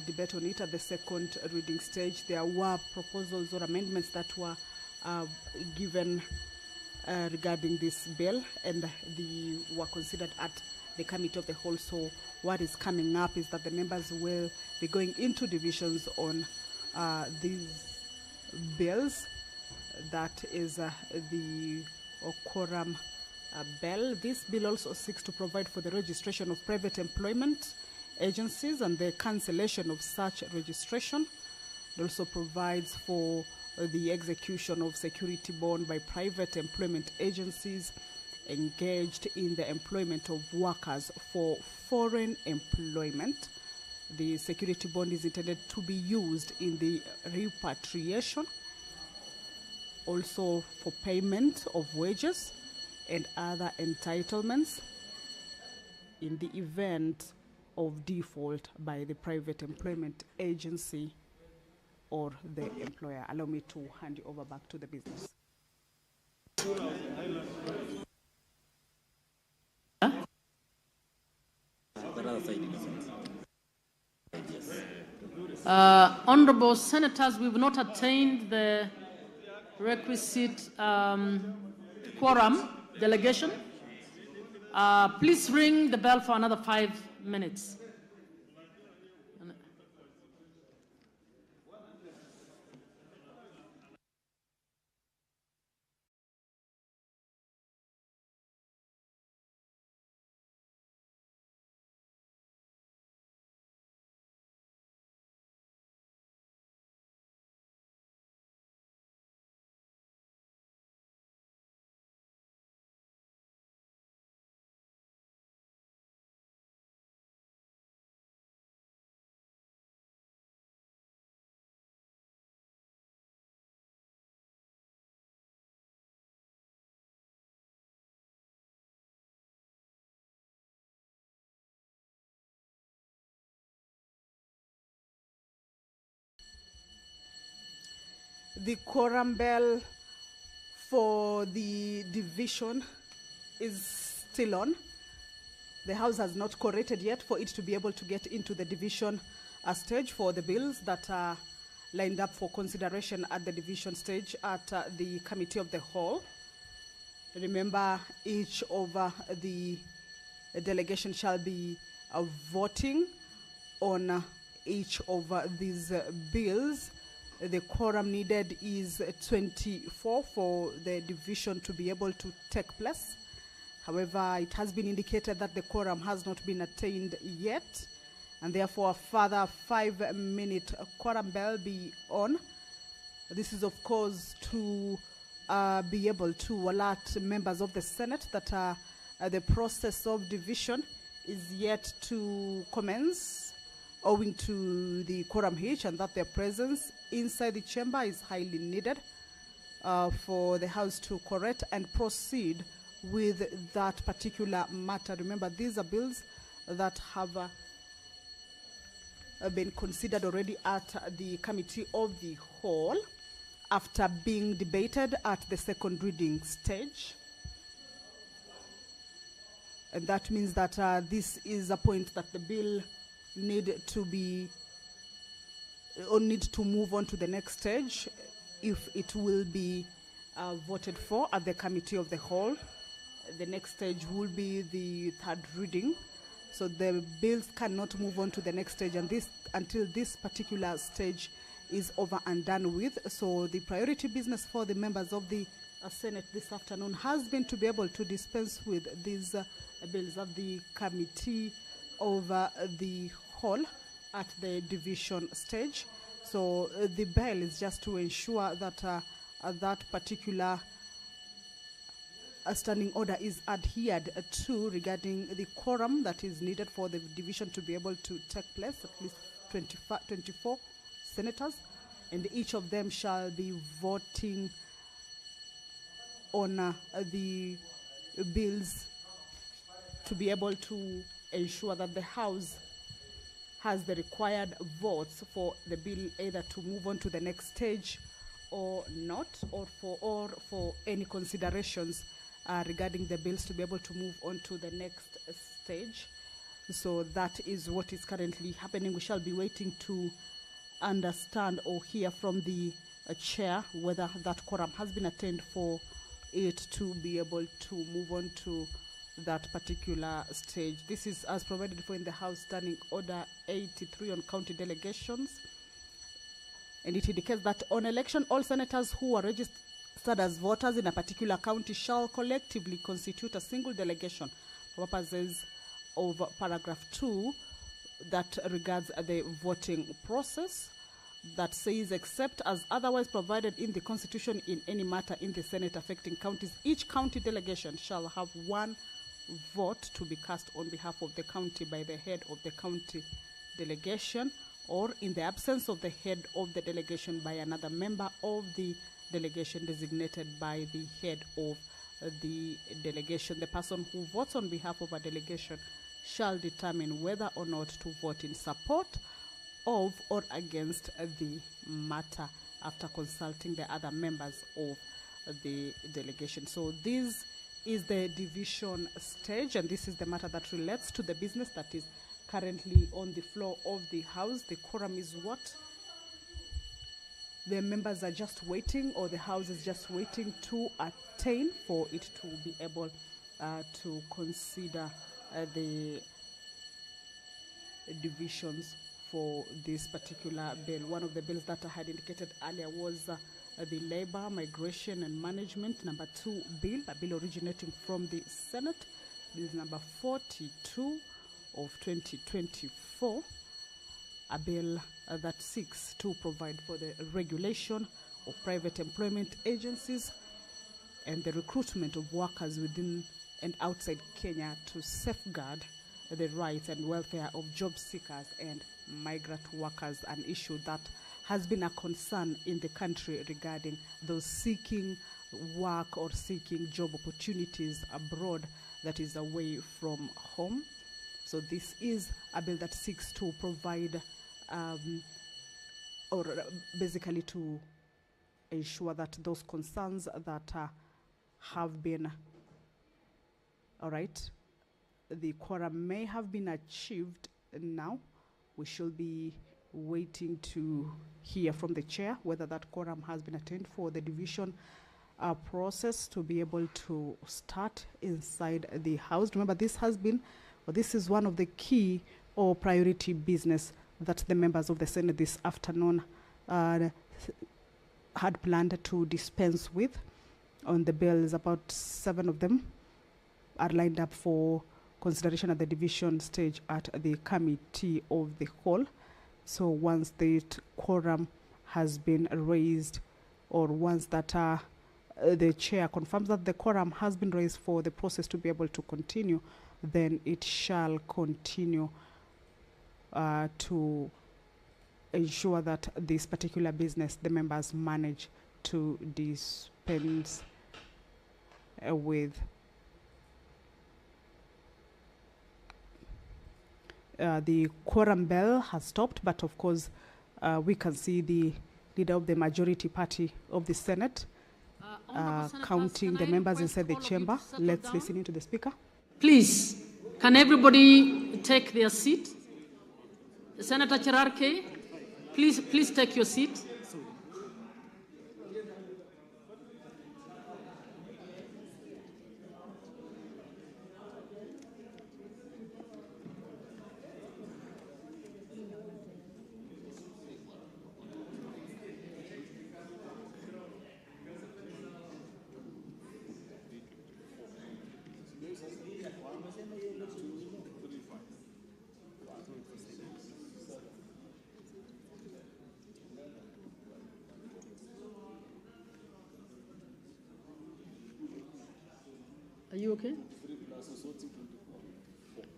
debate on it at the second reading stage. There were proposals or amendments that were given regarding this bill, and they were considered at the committee of the whole. So what is coming up is that the members will be going into divisions on these bills. That is the quorum bill. This bill also seeks to provide for the registration of private employment agencies and the cancellation of such registration. It also provides for the execution of security bond by private employment agencies engaged in the employment of workers for foreign employment. The security bond is intended to be used in the repatriation, also for payment of wages and other entitlements in the event of default by the private employment agency or the employer. Allow me to hand you over back to the business. Honorable Senators, we've not attained the requisite quorum delegation. Please ring the bell for another 5 minutes. The quorum bell for the division is still on. the House has not corrected yet for it to be able to get into the division stage for the bills that are lined up for consideration at the division stage at the Committee of the Whole. Remember, each of the delegation shall be voting on each of these bills. The quorum needed is 24 for the division to be able to take place. However, it has been indicated that the quorum has not been attained yet, and therefore a further 5-minute quorum bell be on. This is, of course, to be able to alert members of the Senate that the process of division is yet to commence, owing to the quorum hitch, and that their presence inside the chamber is highly needed for the House to correct and proceed with that particular matter. Remember, these are bills that have been considered already at the Committee of the Whole after being debated at the second reading stage. And that means that this is a point that the bill need to move on to the next stage if it will be voted for at the Committee of the Whole. The next stage will be the third reading. So the bills cannot move on to the next stage until this particular stage is over and done with. So the priority business for the members of the Senate this afternoon has been to be able to dispense with these bills at the Committee of the Whole at the division stage. So the bell is just to ensure that that particular standing order is adhered to regarding the quorum that is needed for the division to be able to take place, at least 24 senators, and each of them shall be voting on the bills to be able to ensure that the House has the required votes for the bill either to move on to the next stage or not, or for any considerations regarding the bills to be able to move on to the next stage. So that is what is currently happening. We shall be waiting to understand or hear from the chair whether that quorum has been attained for it to be able to move on to that particular stage. This is as provided for in the House Standing Order 83 on county delegations. And it indicates that on election, all senators who are registered as voters in a particular county shall collectively constitute a single delegation for purposes of paragraph 2 that regards the voting process, that says, except as otherwise provided in the Constitution in any matter in the Senate affecting counties, each county delegation shall have one vote to be cast on behalf of the county by the head of the county delegation, or in the absence of the head of the delegation by another member of the delegation designated by the head of the delegation. The person who votes on behalf of a delegation shall determine whether or not to vote in support of or against the matter after consulting the other members of the delegation. So this is the division stage, and this is the matter that relates to the business that is currently on the floor of the House. The quorum is what the members are just waiting, or the House is just waiting to attain for it to be able to consider the divisions for this particular bill. One of the bills that I had indicated earlier was the Labor, Migration and Management number 2 bill, a bill originating from the Senate. Bill is number 42 of 2024, a bill that seeks to provide for the regulation of private employment agencies and the recruitment of workers within and outside Kenya to safeguard the rights and welfare of job seekers and migrant workers, an issue that has been a concern in the country regarding those seeking work or seeking job opportunities abroad that is away from home. So this is a bill that seeks to provide or basically to ensure that those concerns that have been the quorum may have been achieved now. We should be waiting to hear from the chair whether that quorum has been attained for the division process to be able to start inside the House. Remember, this is one of the key or priority business that the members of the Senate this afternoon had planned to dispense with. On the bills, about 7 of them are lined up for consideration at the division stage at the committee of the whole. So once the quorum has been raised, or once that the chair confirms that the quorum has been raised for the process to be able to continue, then it shall continue to ensure that this particular business, the members manage to dispense with. The quorum bell has stopped, but of course we can see the leader of the majority party of the Senate counting the members inside the chamber. Let's listen in to the speaker. Please, can everybody take their seat? Senator Cherarke, please take your seat. Are you okay?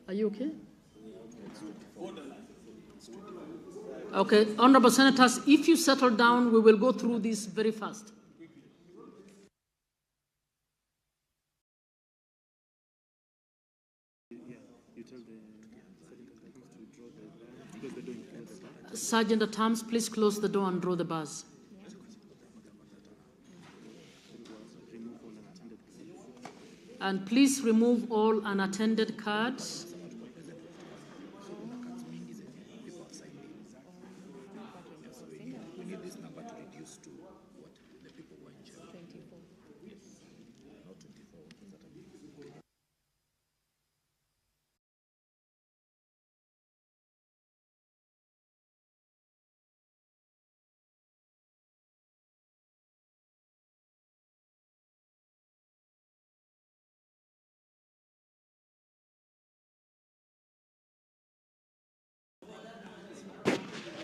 Are you okay? Okay, honorable senators, if you settle down, we will go through this very fast. Sergeant at Arms, please close the door and draw the bars. And please remove all unattended cards.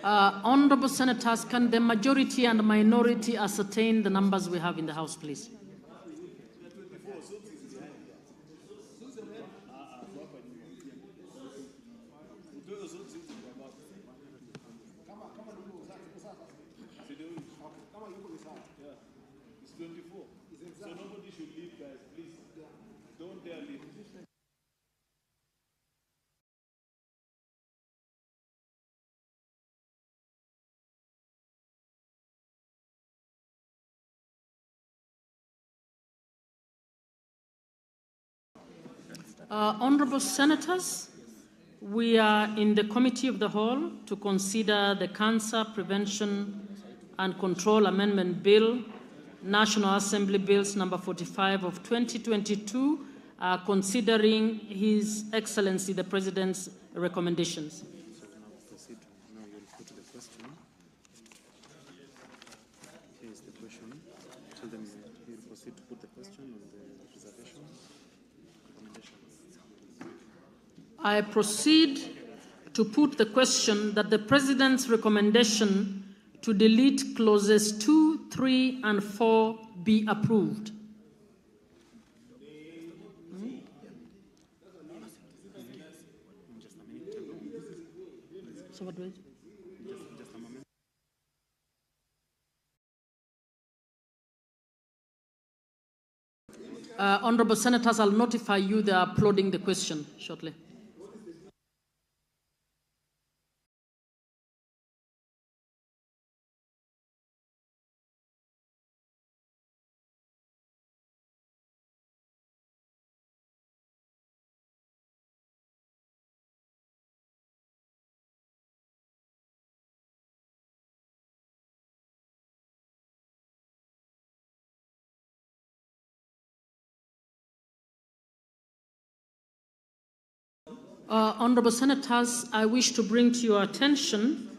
Honorable senators, can the majority and minority ascertain the numbers we have in the House, please? Honorable senators, we are in the Committee of the Whole to consider the Cancer Prevention and Control Amendment Bill, National Assembly Bills number 45 of 2022, considering His Excellency the President's recommendations. I proceed to put the question that the President's recommendation to delete clauses 2, 3, and 4 be approved. So what do I do? Honorable senators, I'll notify you they are uploading the question shortly. Honorable Senators, I wish to bring to your attention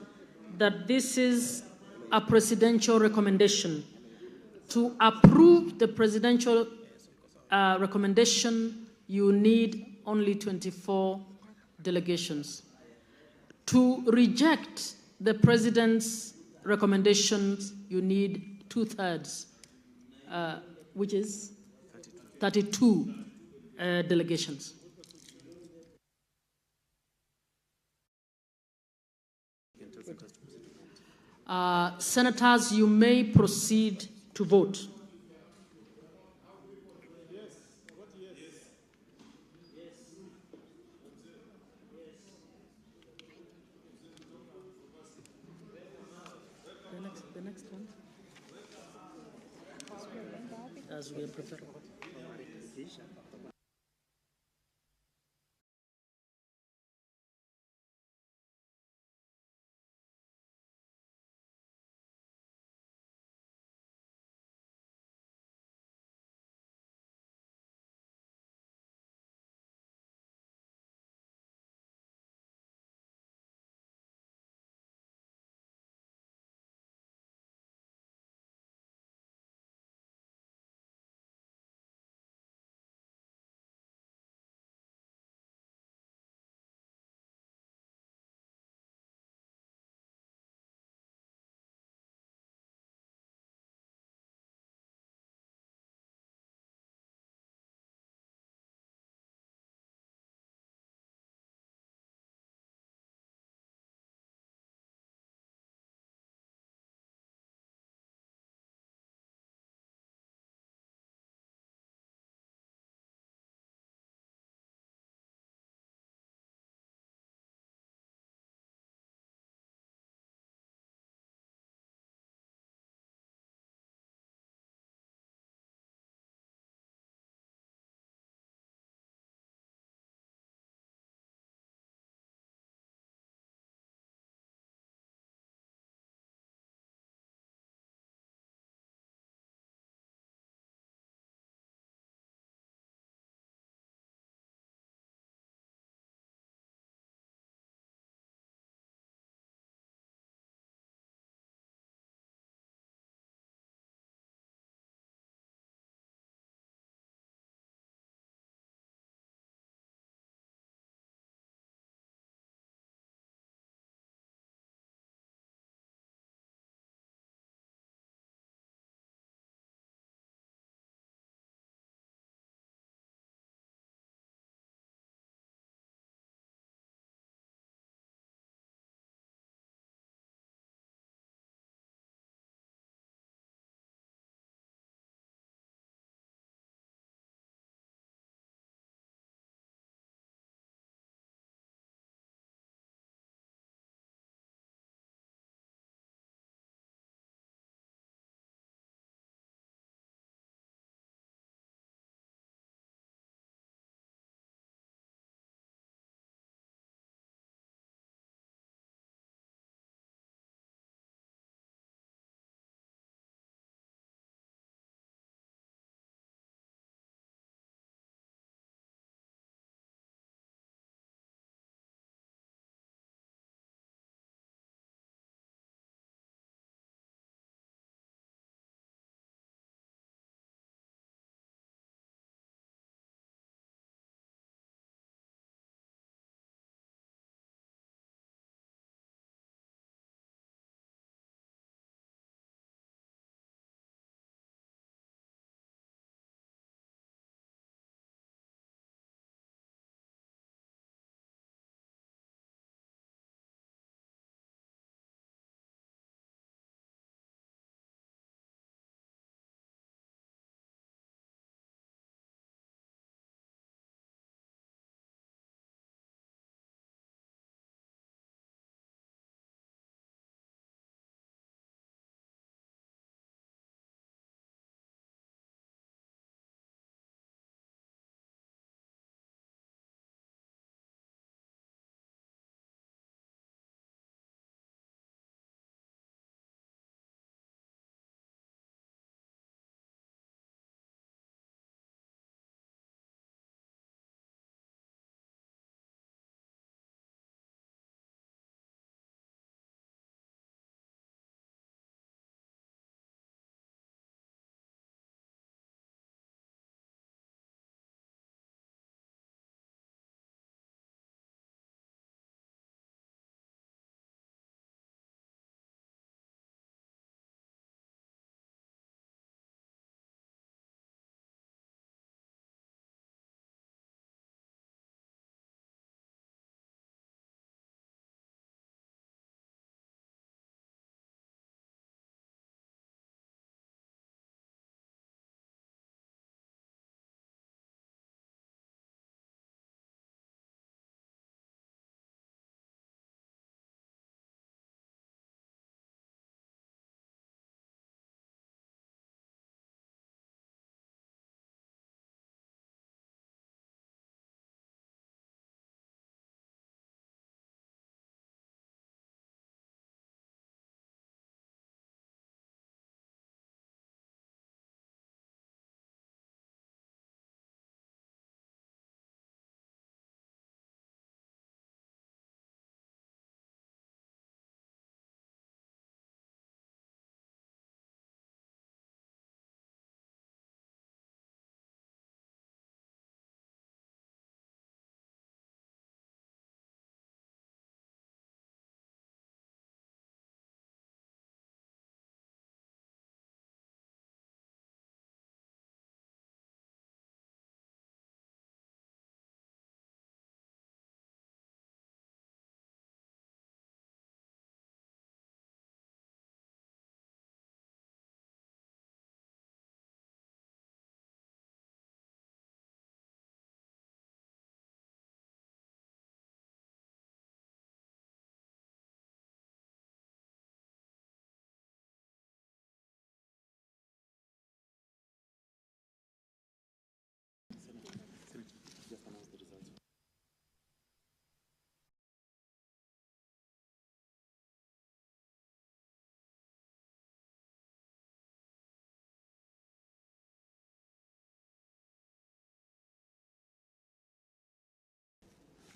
that this is a presidential recommendation. To approve the presidential recommendation, you need only 24 delegations. To reject the president's recommendations, you need 2/3, which is 32 delegations. Senators, you may proceed to vote. The next one. As we are preparing.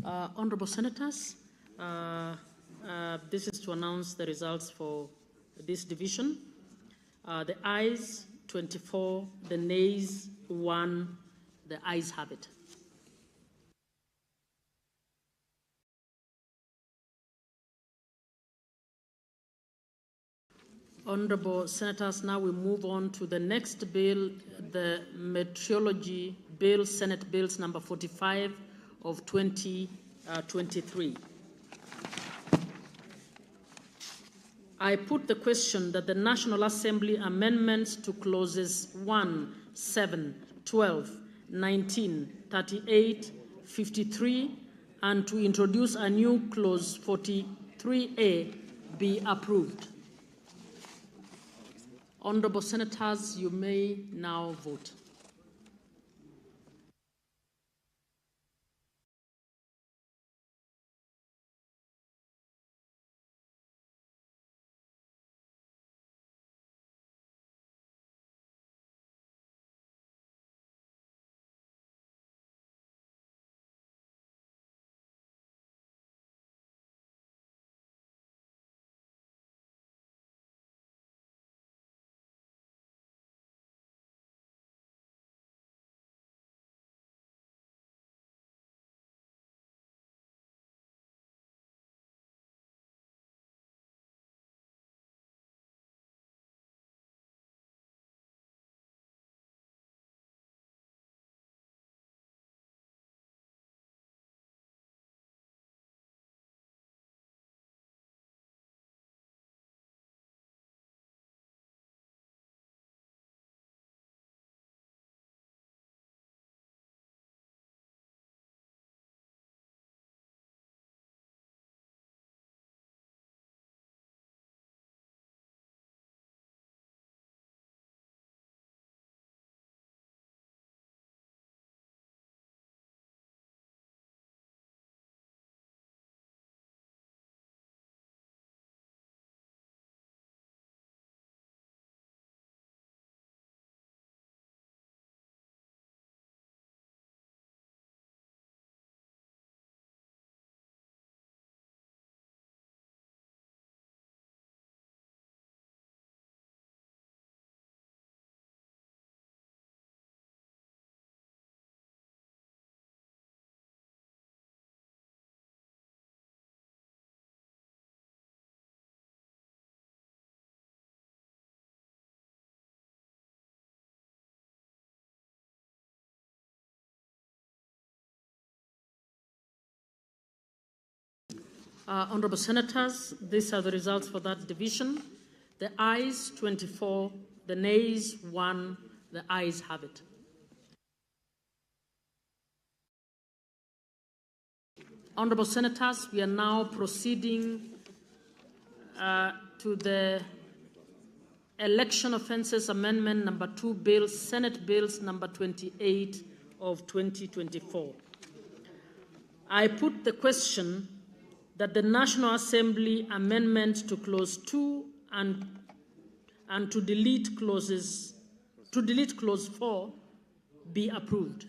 Honorable Senators, this is to announce the results for this division. The ayes, 24, the nays, 1, the ayes have it. Honorable Senators, now we move on to the next bill, the Meteorology Bill, Senate Bills number 45 of 2023. I put the question that the National Assembly amendments to clauses 1, 7, 12, 19, 38, 53, and to introduce a new clause 43A be approved. Honorable Senators, you may now vote. Honorable Senators, these are the results for that division. The ayes, 24, the nays, 1, the ayes have it. Honorable Senators, we are now proceeding to the Election Offences Amendment number 2 Bill, Senate Bills number 28 of 2024. I put the question that the National Assembly amendment to clause 2 and to delete clause 4 be approved.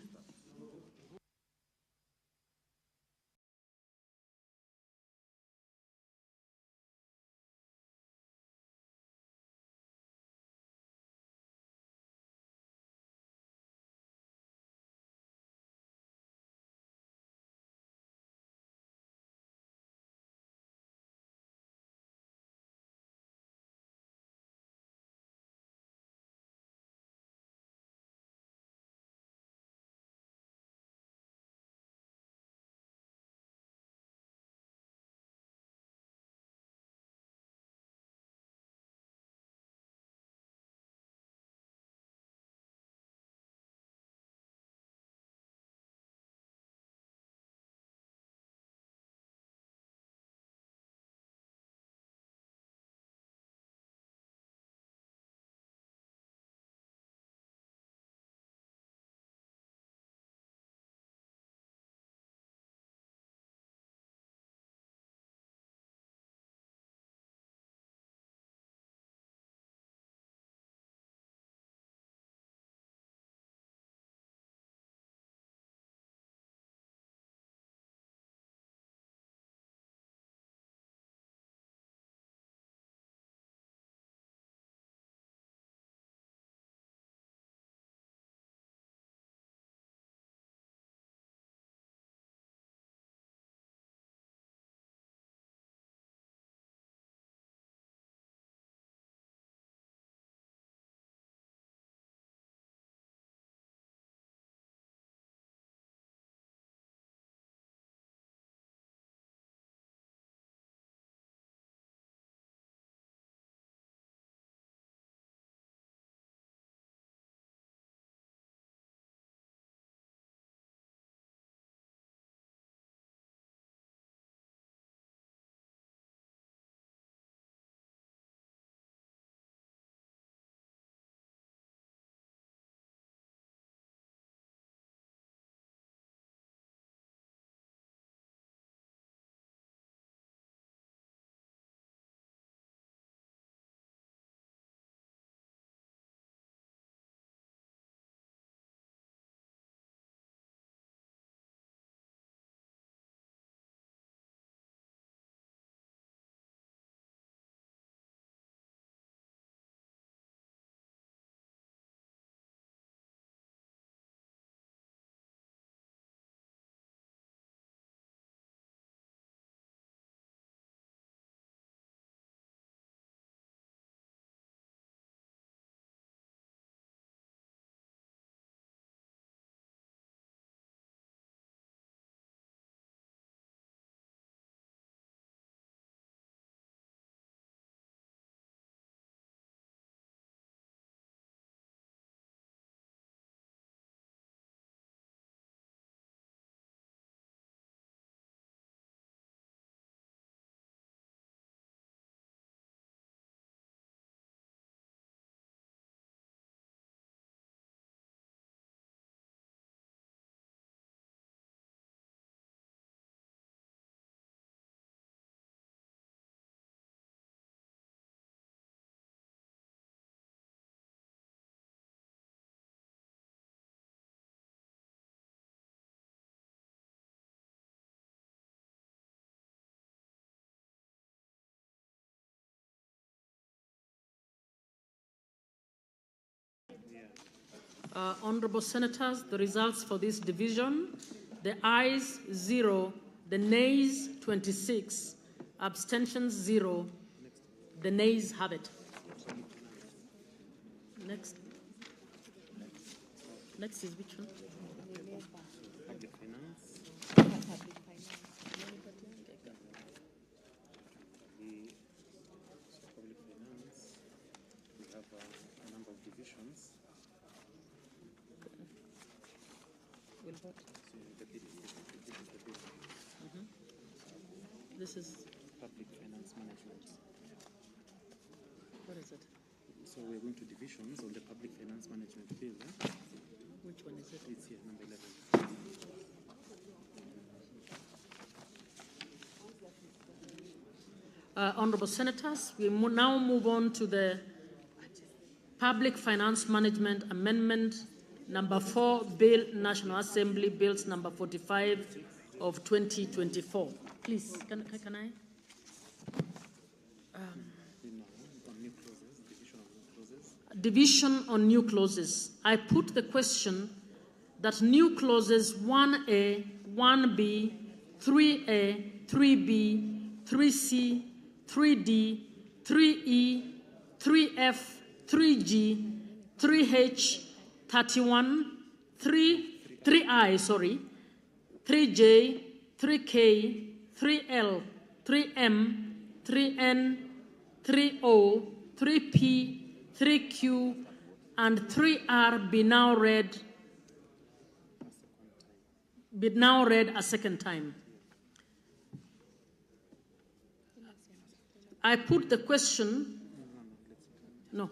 Honorable Senators, the results for this division, the ayes 0, the nays 26, abstentions 0, the nays have it. Next. Next is which one? Public finance. Public finance, we have a number of divisions. Will vote. So This is public finance management. what is it? So we're going to divisions on the public finance management bill. Eh? Which one is it? It's here, number 11. Honorable Senators, we now move on to the Public Finance Management Amendment number 4, Bill, National Assembly Bills number 45 of 2024. Please, can I? Division on new clauses. I put the question that new clauses 1A, 1B, 3A, 3B, 3C, 3D, 3E, 3F, 3G, 3H, 31, 3I, 3J, 3K, 3L, 3M, 3N, 3O, 3P, 3Q, and 3R be now read a second time. I put the question, no.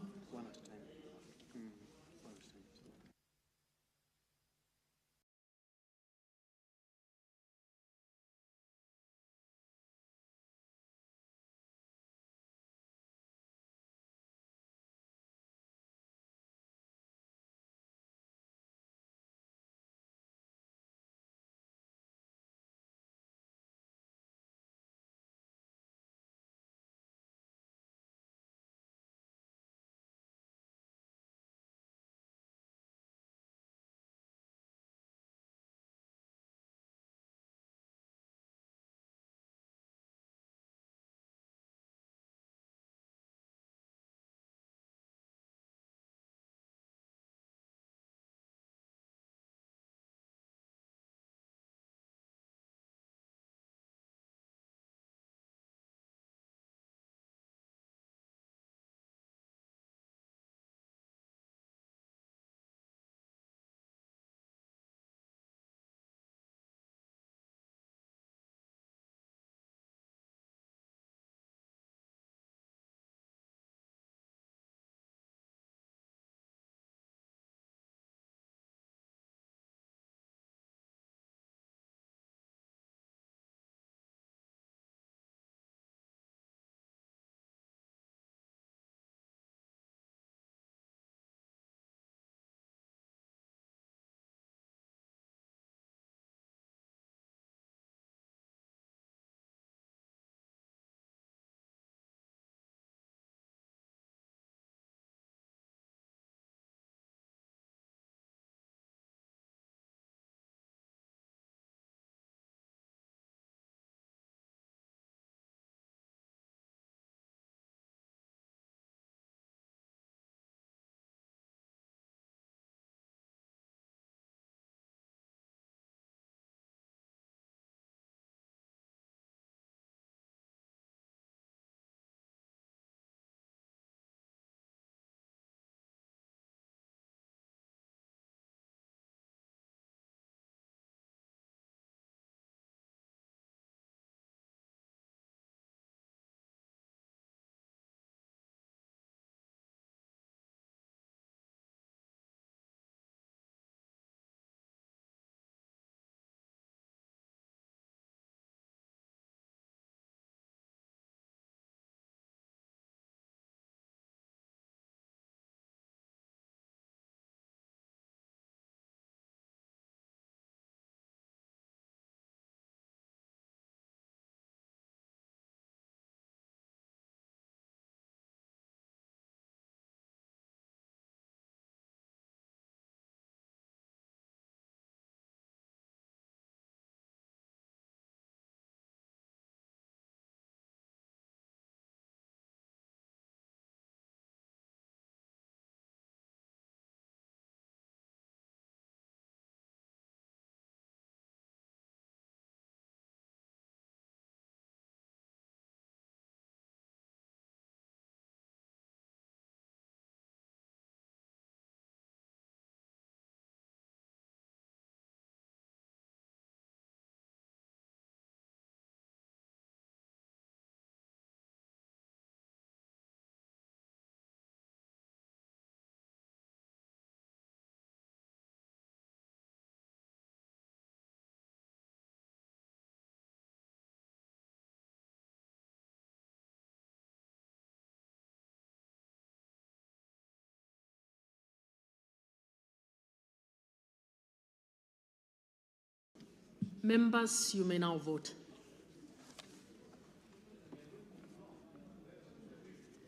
Members, you may now vote.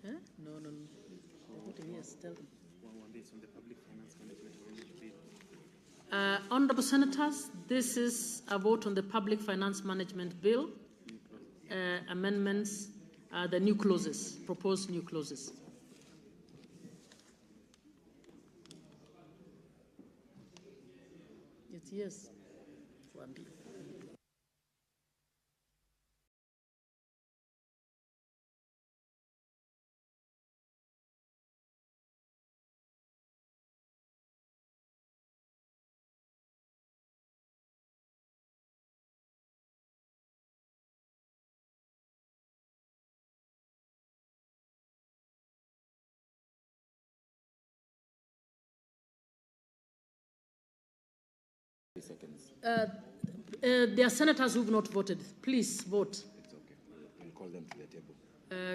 Huh? No. They're voting yes, tell them. Honorable Senators, this is a vote on the Public Finance Management Bill, amendments, the new clauses, proposed new clauses. It's yes. Seconds. There are senators who have not voted. Please vote. It's okay. We'll call them to the table.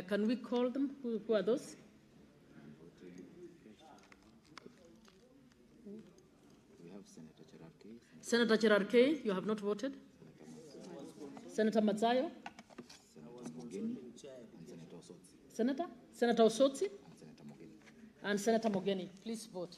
Can we call them? Who are those? We have Senator Cherarkey. Senator Cherarkey, you have not voted. Senator Mazzayo. Senator Mogeni and Senator Osotsi. Senator Osotsi. And Senator Mogeni. And Senator Mogeni. Please vote.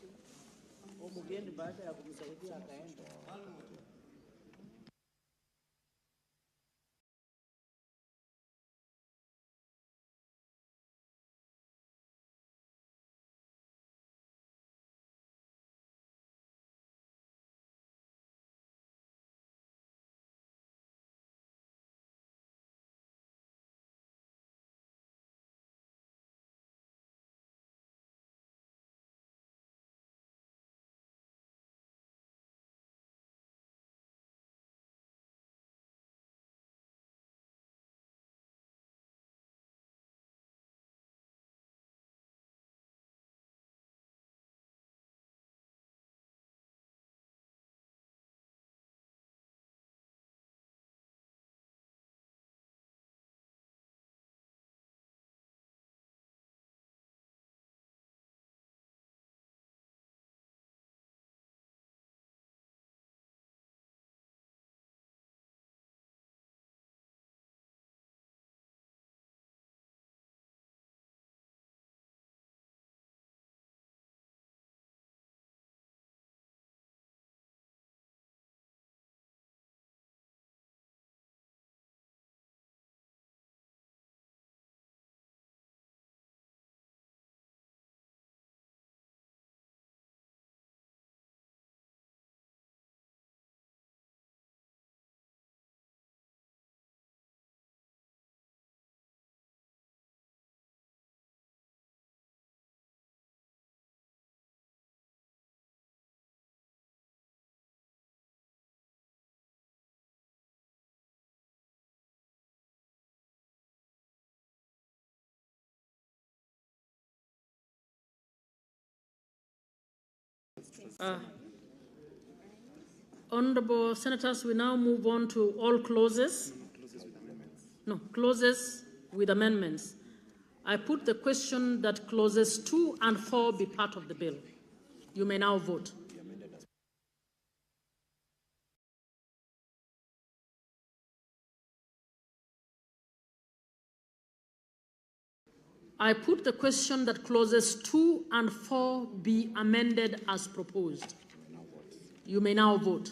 Honorable Senators, we now move on to all clauses. No, clauses with amendments. I put the question that clauses 2 and 4 be part of the bill. You may now vote. I put the question that clauses 2 and 4 be amended as proposed. You may now vote.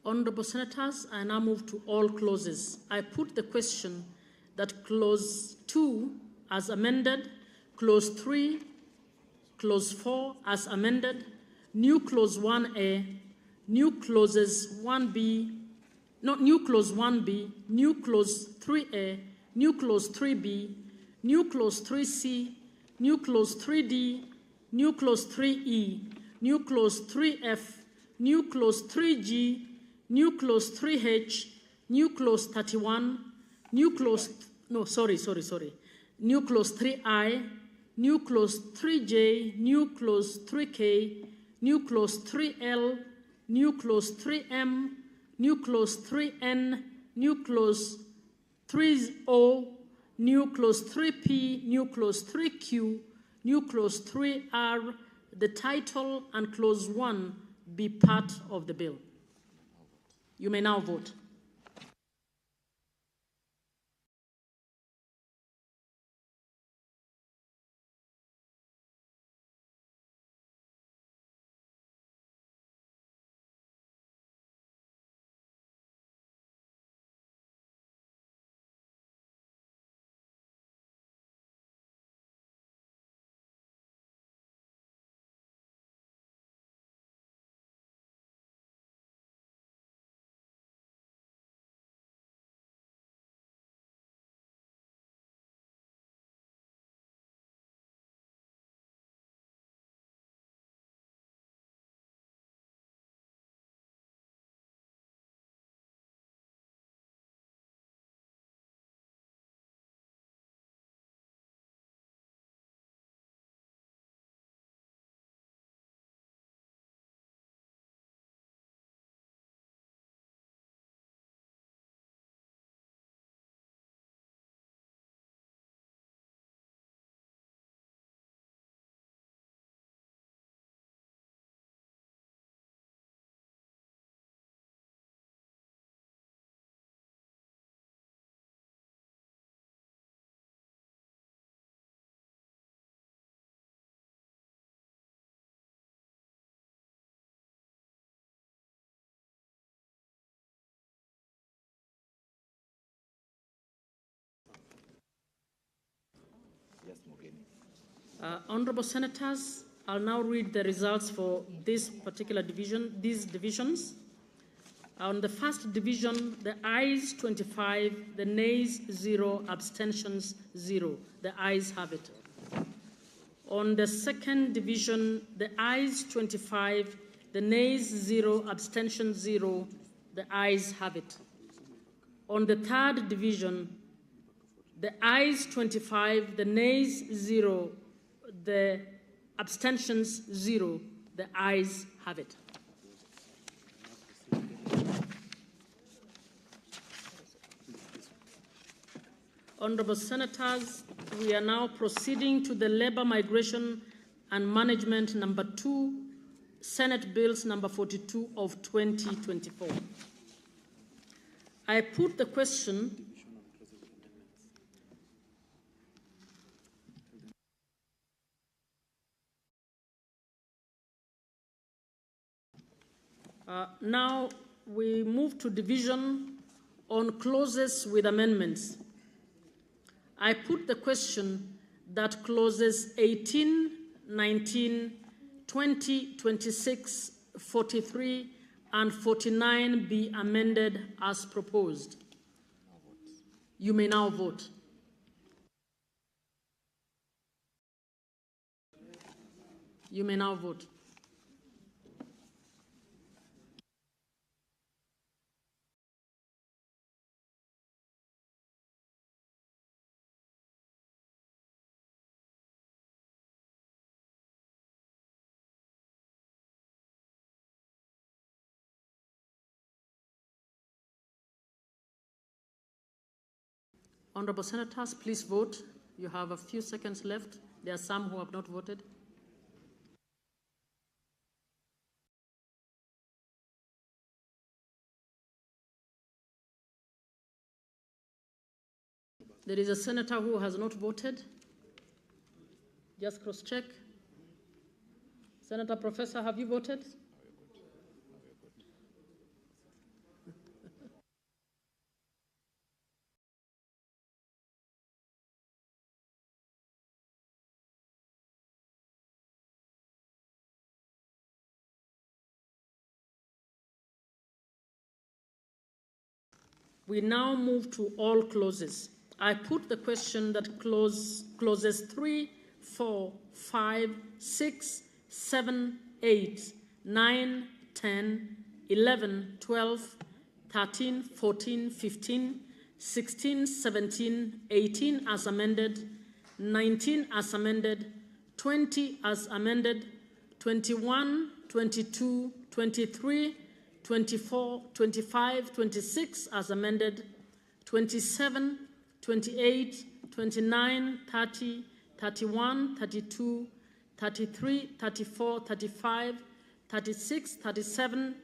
Honorable Senators, I now move to all clauses. I put the question that Clause 2 as amended, Clause 3, Clause 4 as amended, new Clause 1A, new Clauses 1B, not new Clause 1B, new Clause 3A, new Clause 3B, new Clause 3C, new Clause 3D, new Clause 3E, new Clause 3F, new Clause 3G, new Clause 3H, new Clause 31, new Clause, no, sorry. New Clause 3I, new Clause 3J, new Clause 3K, new Clause 3L, new Clause 3M, new Clause 3N, new Clause 3O, new Clause 3P, new Clause 3Q, new Clause 3R, the title and Clause 1 be part of the bill. You may now vote. Honorable Senators, I'll now read the results for this particular division, these divisions. On the first division, the ayes 25, the nays 0, abstentions 0. The ayes have it. On the second division, the ayes 25, the nays 0, abstentions 0. The ayes have it. On the third division, the ayes 25, the nays 0, the abstentions 0. The ayes have it. Honorable Senators, we are now proceeding to the Labor, Migration and Management number 2, Senate Bills number 42 of 2024. I put the question now we move to division on clauses with amendments. I put the question that clauses 18, 19, 20, 26, 43, and 49 be amended as proposed. You may now vote. You may now vote. Honorable Senators, please vote. You have a few seconds left. There are some who have not voted. There is a senator who has not voted. Just cross-check. Senator Professor, have you voted? We now move to all clauses. I put the question that clauses 3, 4, 5, 6, 7, 8, 9, 10, 11, 12, 13, 14, 15, 16, 17, 18 as amended, 19 as amended, 20 as amended, 21, 22, 23, 24, 25, 26 as amended, 27, 28, 29, 30, 31, 32, 33, 34, 35, 36, 37,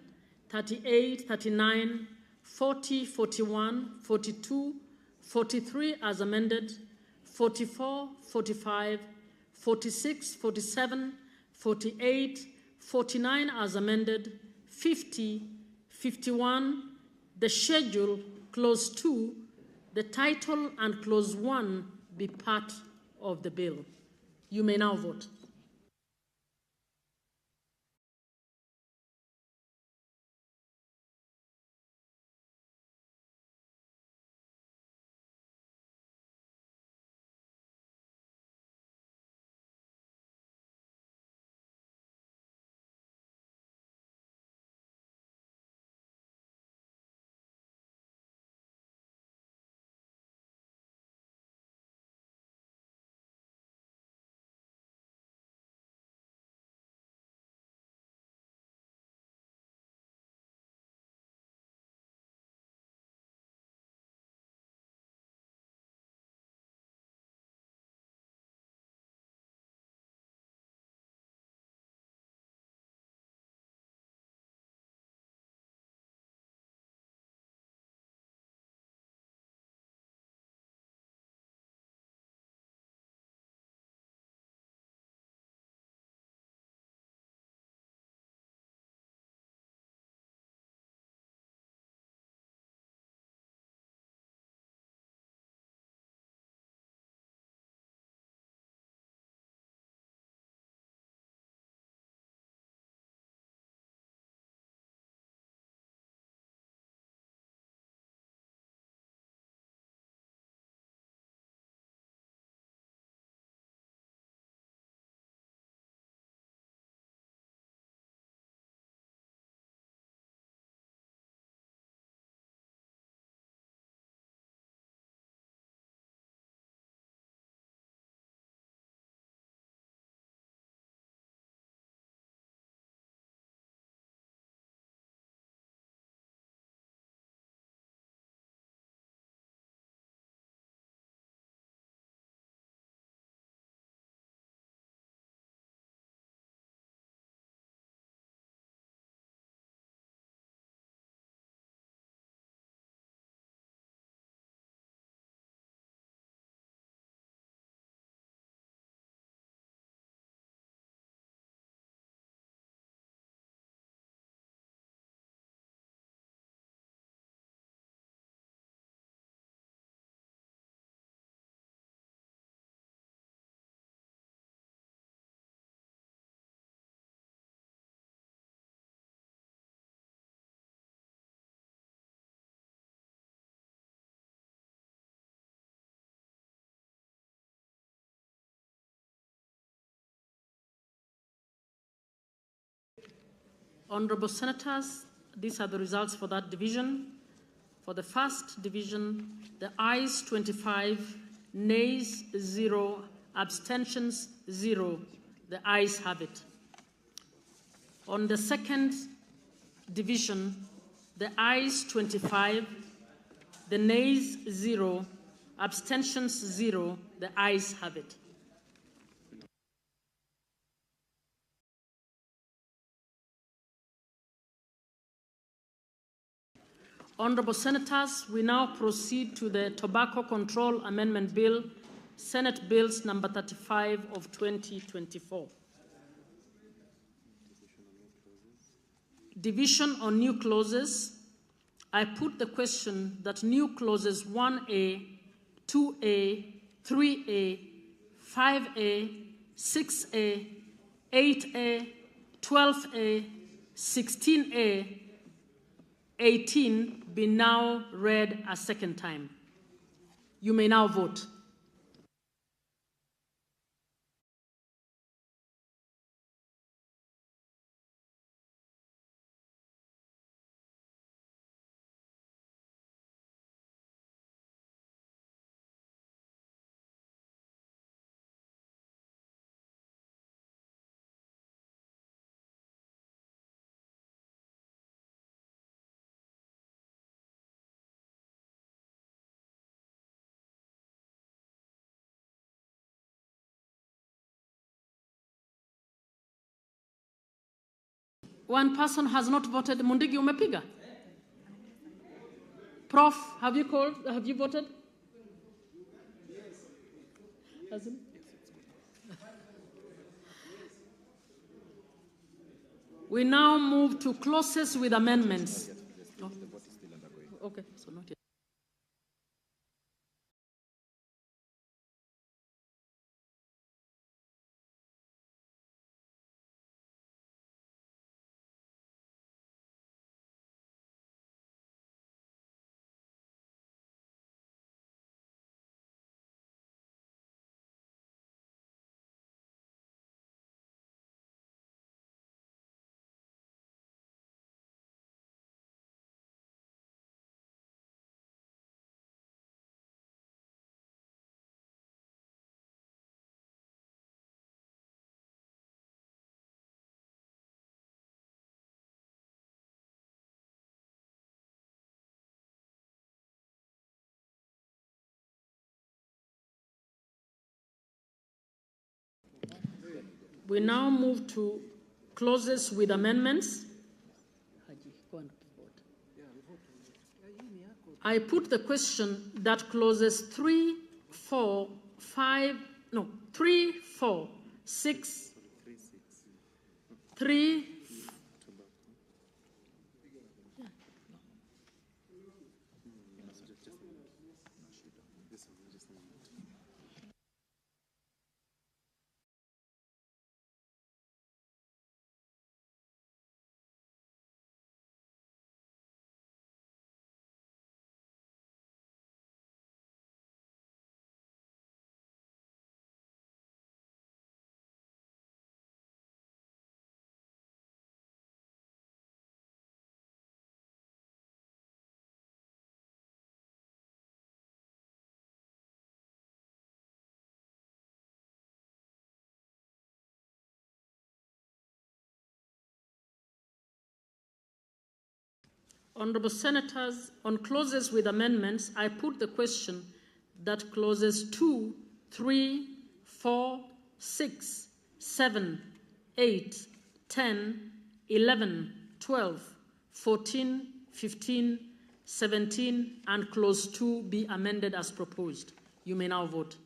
38, 39, 40, 41, 42, 43 as amended, 44, 45, 46, 47, 48, 49 as amended, 50, 51, the schedule, clause 2, the title and clause 1 be part of the bill. You may now vote. Honorable Senators, these are the results for that division. For the first division, the ayes 25, nays 0, abstentions 0. The ayes have it. On the second division, the ayes 25, the nays 0, abstentions 0. The ayes have it. Honorable Senators, we now proceed to the Tobacco Control Amendment Bill, Senate Bills number 35 of 2024. Division on new clauses. I put the question that new clauses 1A, 2A, 3A, 5A, 6A, 8A, 12A, 16A, 18 be now read a second time. You may now vote. One person has not voted. Mundigi, umepiga? Prof, have you called? Have you voted? Hasn't? We now move to clauses with amendments. Oh. Okay, so not yet. We now move to clauses with amendments. I put the question that clauses 3, 4, 5, no, 3, 4, 6, 3, Honorable Senators, on clauses with amendments, I put the question that clauses 2, 3, 4, 6, 7, 8, 10, 11, 12, 14, 15, 17, and clause 2 be amended as proposed. You may now vote.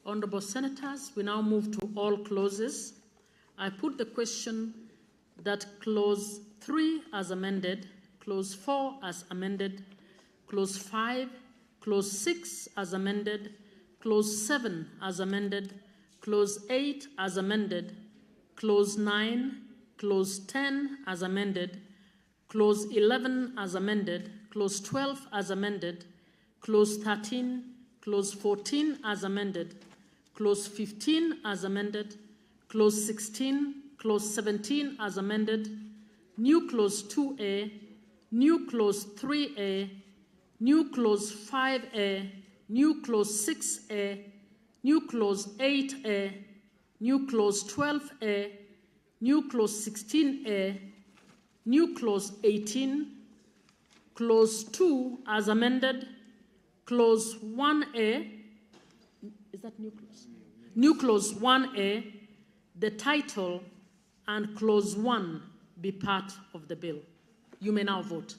Honorable Senators, we now move to all clauses. I put the question that clause 3 as amended, clause 4 as amended, clause 5, clause 6 as amended, clause 7 as amended, clause 8 as amended, clause 9, clause 10 as amended, clause 11 as amended, clause 12 as amended, clause 13, clause 14 as amended, clause 15 as amended, clause 16, clause 17 as amended, new clause 2A, new clause 3A, new clause 5A, new clause 6A, new clause 8A, new clause 12A, new clause 16A, new clause 18, clause 2 as amended, clause 1A, is that new clause? New clause 1A, the title, and clause 1 be part of the bill. You may now vote.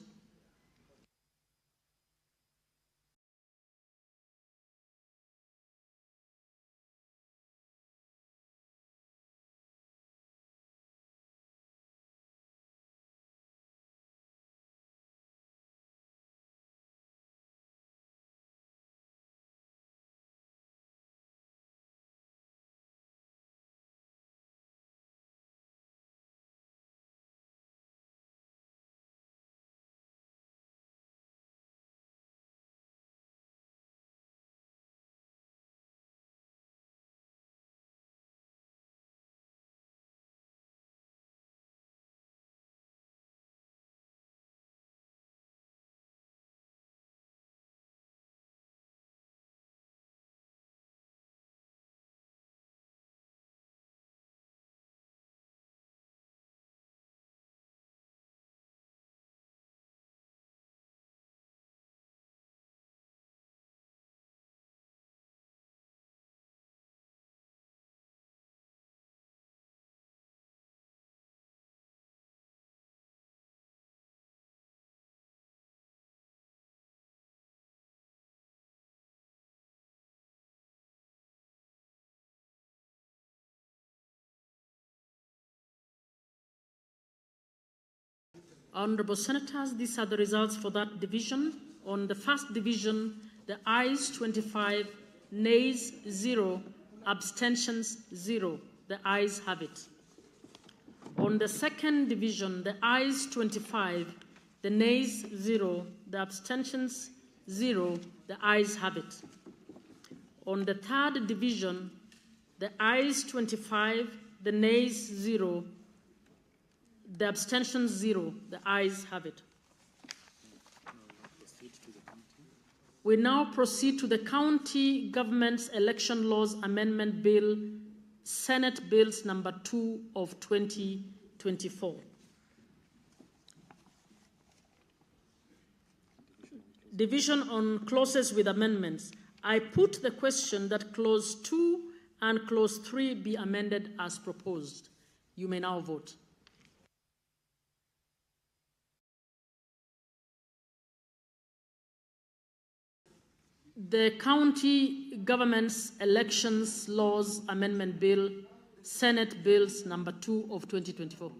Honorable Senators, these are the results for that division. On the first division, the ayes 25, nays 0, abstentions 0. The ayes have it. On the second division, the ayes 25, the nays 0, the abstentions 0. The ayes have it. On the third division, the ayes 25, the nays 0, the abstentions 0. The ayes have it. We now proceed to the County Government's Election Laws Amendment Bill, Senate Bills number 2 of 2024. Division on clauses with amendments. I put the question that clause 2 and clause 3 be amended as proposed. You may now vote. The County Government's Elections Laws Amendment Bill, Senate Bills number 2 of 2024.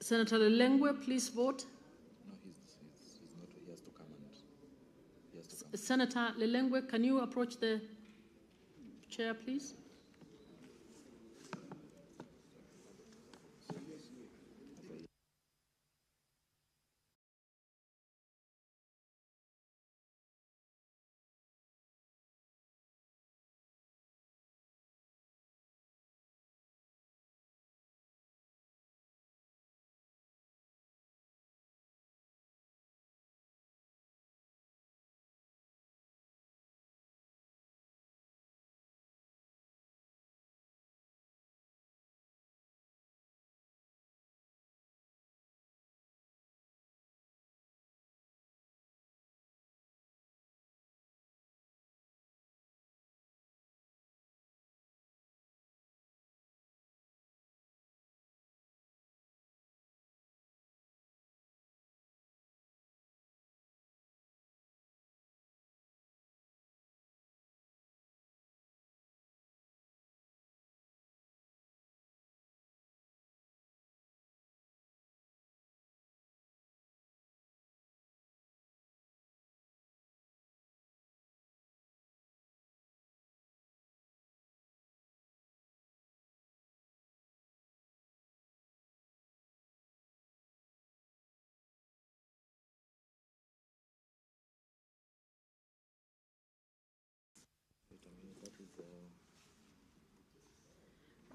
Senator Lengwe, please vote. No, he's not. He has to come and. He has to come. Senator Lelengwe, can you approach the chair, please?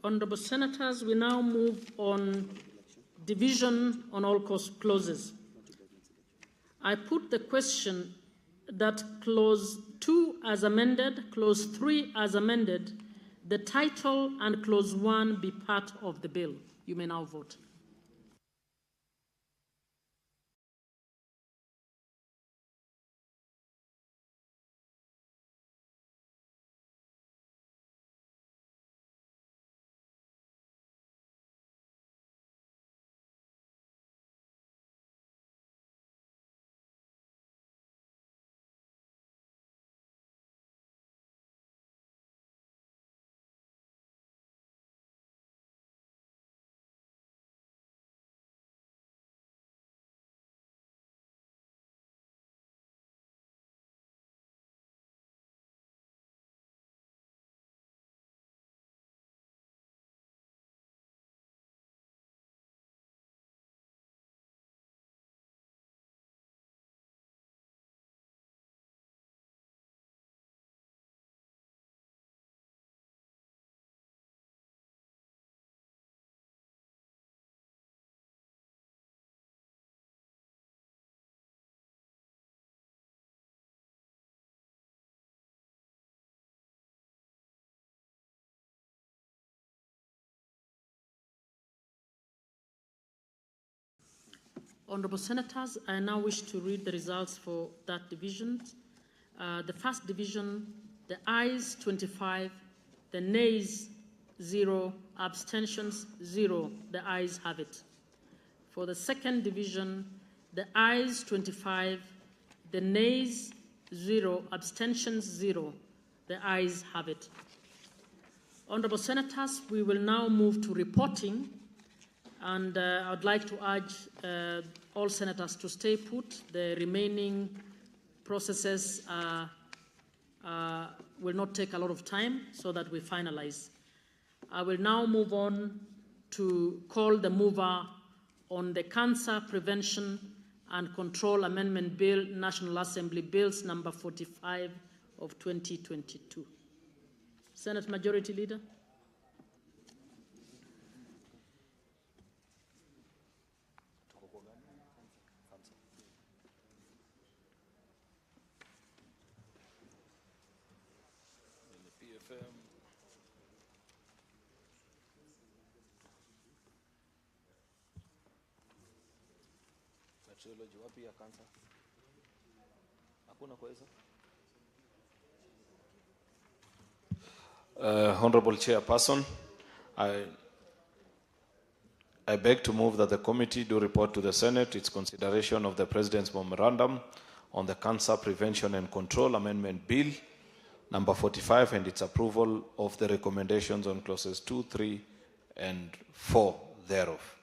Honorable Senators, we now move on division on all clauses. I put the question that clause 2 as amended, clause 3 as amended, the title and clause 1 be part of the bill. You may now vote. Honorable Senators, I now wish to read the results for that division. The first division, the ayes 25, the nays 0, abstentions 0. The ayes have it. For the second division, the ayes 25, the nays 0, abstentions 0. The ayes have it. Honorable Senators, we will now move to reporting. And I would like to urge all senators to stay put. The remaining processes will not take a lot of time so that we finalize. I will now move on to call the mover on the Cancer Prevention and Control Amendment Bill, National Assembly Bills number 45 of 2022. Senate Majority Leader. Honorable Chairperson, I beg to move that the committee do report to the Senate its consideration of the President's memorandum on the Cancer Prevention and Control Amendment Bill number 45 and its approval of the recommendations on clauses 2, 3, and 4 thereof.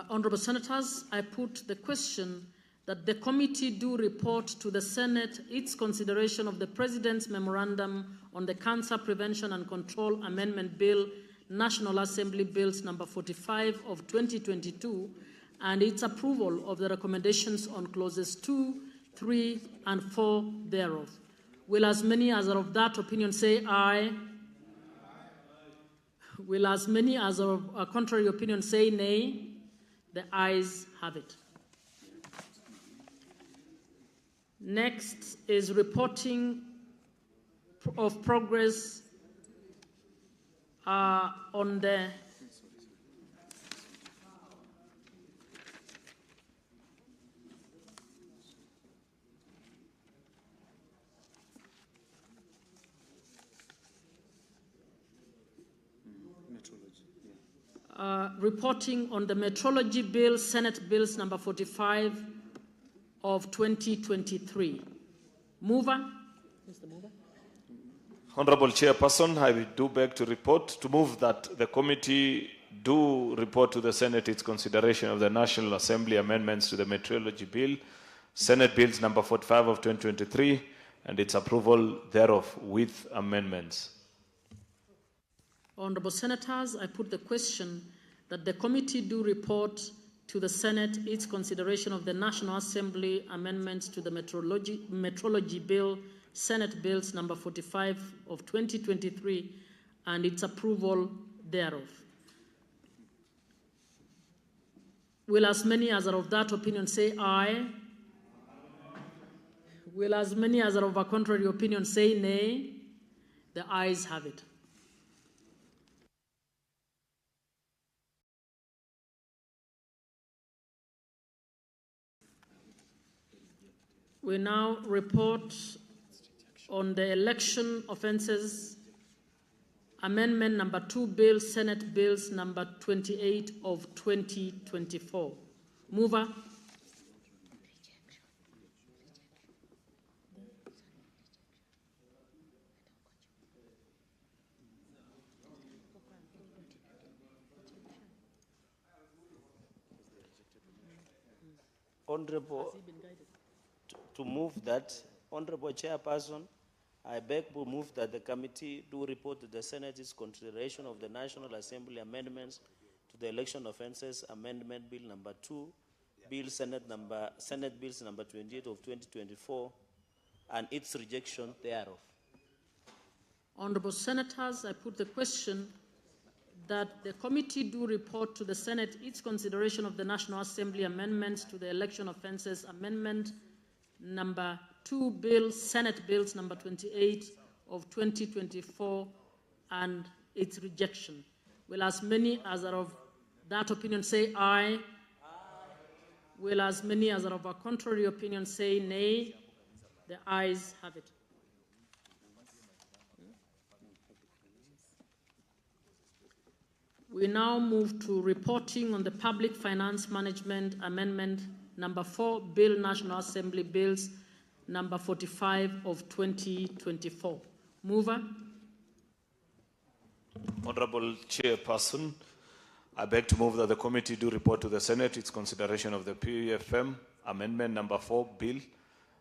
Honorable Senators, I put the question that the committee do report to the Senate its consideration of the President's Memorandum on the Cancer Prevention and Control Amendment Bill, National Assembly Bills number 45 of 2022, and its approval of the recommendations on clauses 2, 3, and 4 thereof. Will as many as are of that opinion say aye? Will as many as are of a contrary opinion say nay? The ayes have it. Next is reporting of progress on the reporting on the Metrology Bill, Senate Bills number 45 of 2023. Mover? Mr. Mover? Honorable Chairperson, I do beg to report to move that the committee do report to the Senate its consideration of the National Assembly amendments to the Metrology Bill, Senate Bills number 45 of 2023, and its approval thereof with amendments. Honorable Senators, I put the question that the committee do report to the Senate its consideration of the National Assembly amendments to the Metrology Bill, Senate Bills number 45 of 2023, and its approval thereof. Will as many as are of that opinion say aye? Will as many as are of a contrary opinion say nay? The ayes have it. We now report on the election offences amendment number 2 bill, Senate Bills number 28 of 2024. Mover? Honorable, to move that, Honorable Chairperson, I beg to move that the committee do report to the Senate its consideration of the National Assembly amendments to the election offences amendment bill number 2, bill Senate Bills number 28 of 2024, and its rejection thereof. Honorable Senators, I put the question that the committee do report to the Senate its consideration of the National Assembly amendments to the election offences amendment number 2 bill, Senate Bills number 28 of 2024, and its rejection. Will as many as are of that opinion say aye? Aye. Will as many as are of a contrary opinion say nay? The ayes have it. We now move to reporting on the Public Finance Management Amendment number 4, Bill, National Assembly Bills number 45 of 2024. Mover? Honorable Chairperson, I beg to move that the committee do report to the Senate its consideration of the PFM Amendment number 4 Bill,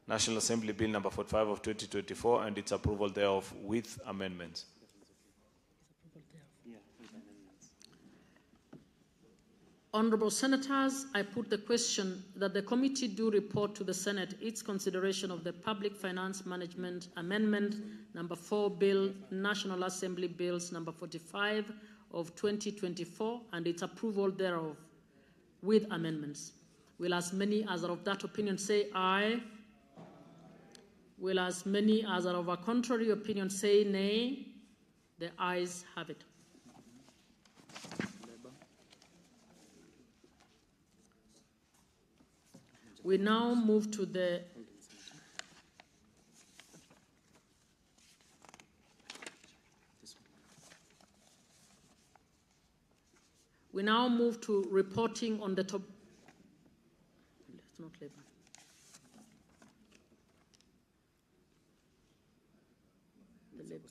National Assembly Bill number 45 of 2024, and its approval thereof with amendments. Honorable Senators, I put the question that the committee do report to the Senate its consideration of the Public Finance Management Amendment number 4 Bill, National Assembly Bills number 45 of 2024, and its approval thereof with amendments. Will as many as are of that opinion say aye? Will as many as are of a contrary opinion say nay? The ayes have it. We now move to the reporting on the top. It's not labor. The labor.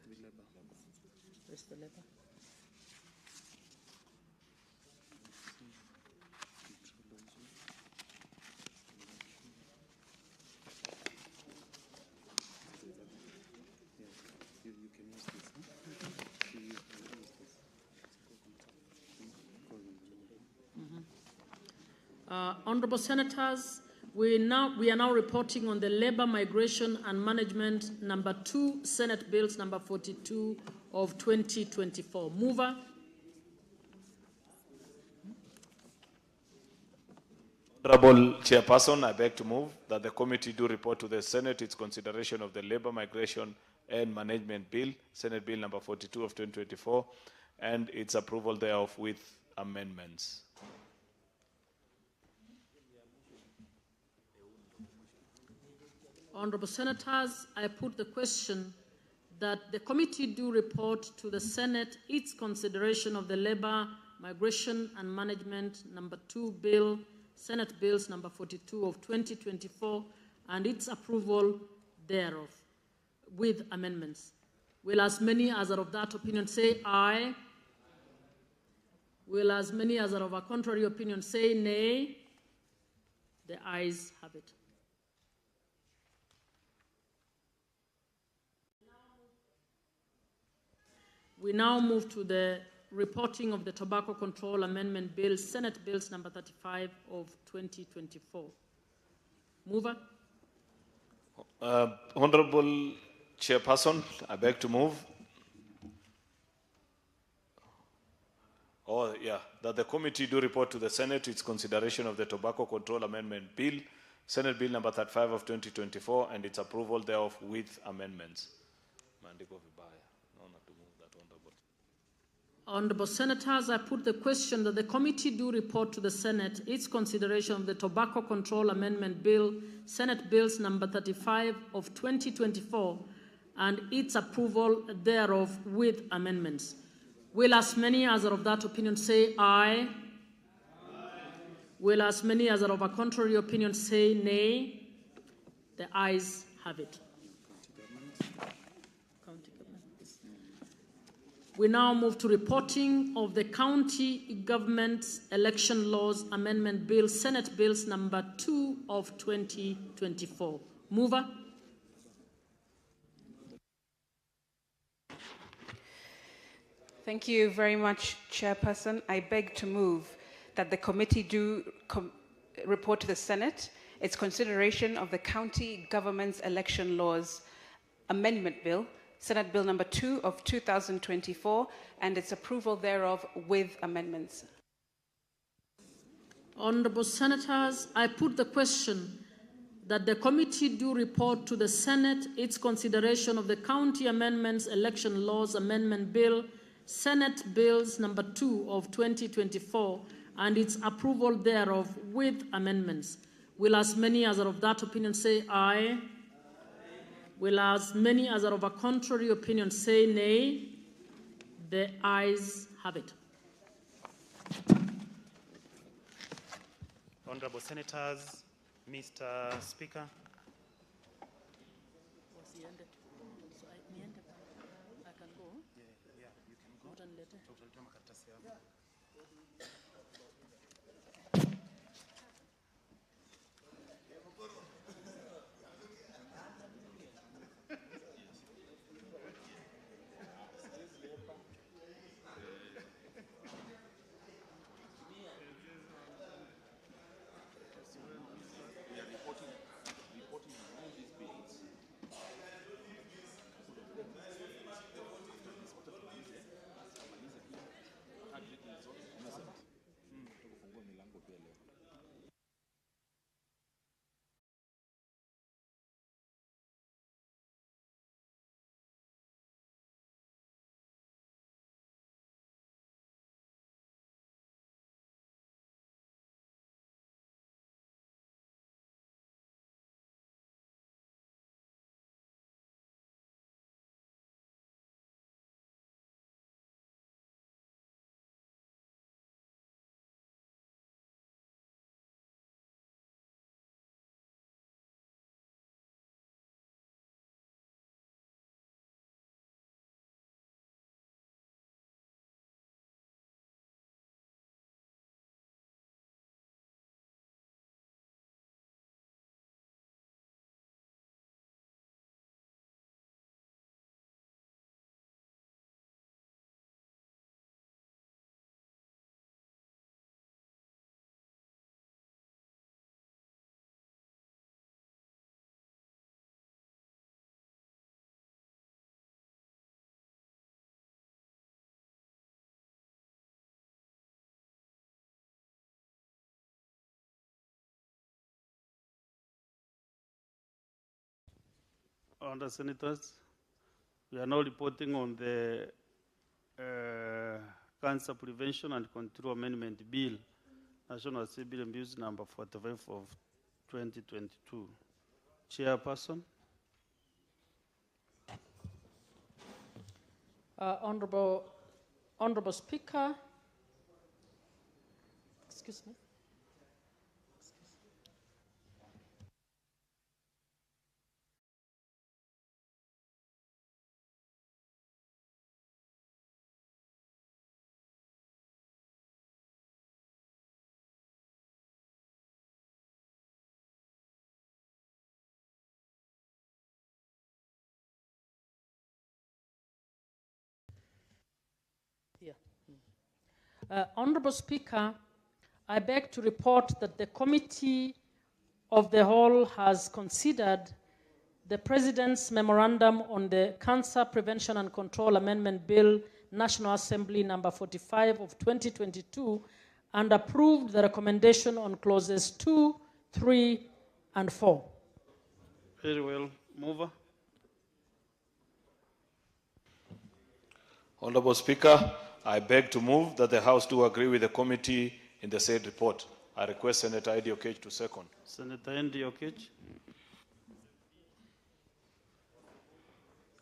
Where's the labor? Honorable Senators, we are now reporting on the Labor, Migration and Management number 2, Senate Bills number 42 of 2024. Mover. Honorable Chairperson, I beg to move that the committee do report to the Senate its consideration of the Labor, Migration and Management Bill, Senate Bill number 42 of 2024, and its approval thereof with amendments. Honorable Senators, I put the question that the committee do report to the Senate its consideration of the Labor, Migration and Management number 2 Bill, Senate Bills number 42 of 2024, and its approval thereof with amendments. Will as many as are of that opinion say aye? Will as many as are of a contrary opinion say nay? The ayes have it. We now move to the reporting of the Tobacco Control Amendment Bill, Senate Bills number 35 of 2024. Mover. Honorable Chairperson, I beg to move. That the committee do report to the Senate its consideration of the Tobacco Control Amendment Bill, Senate Bill number 35 of 2024, and its approval thereof with amendments. Honorable Senators, I put the question that the committee do report to the Senate its consideration of the Tobacco Control Amendment Bill, Senate Bills number 35 of 2024, and its approval thereof with amendments. Will as many as are of that opinion say aye? Aye. Will as many as are of a contrary opinion say nay? The ayes have it. We now move to reporting of the County Government Election Laws Amendment Bill, Senate Bills number 2 of 2024. Mover. Thank you very much, Chairperson. I beg to move that the committee do report to the Senate its consideration of the County Government Election Laws Amendment Bill, Senate Bill number 2 of 2024, and its approval thereof with amendments. Honorable Senators, I put the question that the committee do report to the Senate its consideration of the County Amendments Election Laws Amendment Bill, Senate Bills number 2 of 2024, and its approval thereof with amendments. Will as many as are of that opinion say aye? Will as many as are of a contrary opinion say nay? The ayes have it. Honorable Senators, Mr. Speaker. Honourable Senators, we are now reporting on the Cancer Prevention and Control Amendment Bill, National Assembly Bills number 45 of 2022. Chairperson. Honorable Speaker, excuse me. Honorable Speaker, I beg to report that the Committee of the Whole has considered the President's Memorandum on the Cancer Prevention and Control Amendment Bill, National Assembly number 45 of 2022, and approved the recommendation on clauses 2, 3, and 4. Very well. Mover. Honorable Speaker, I beg to move that the House do agree with the committee in the said report. I request Senator Eddie Okech to second. Senator Eddie Okech.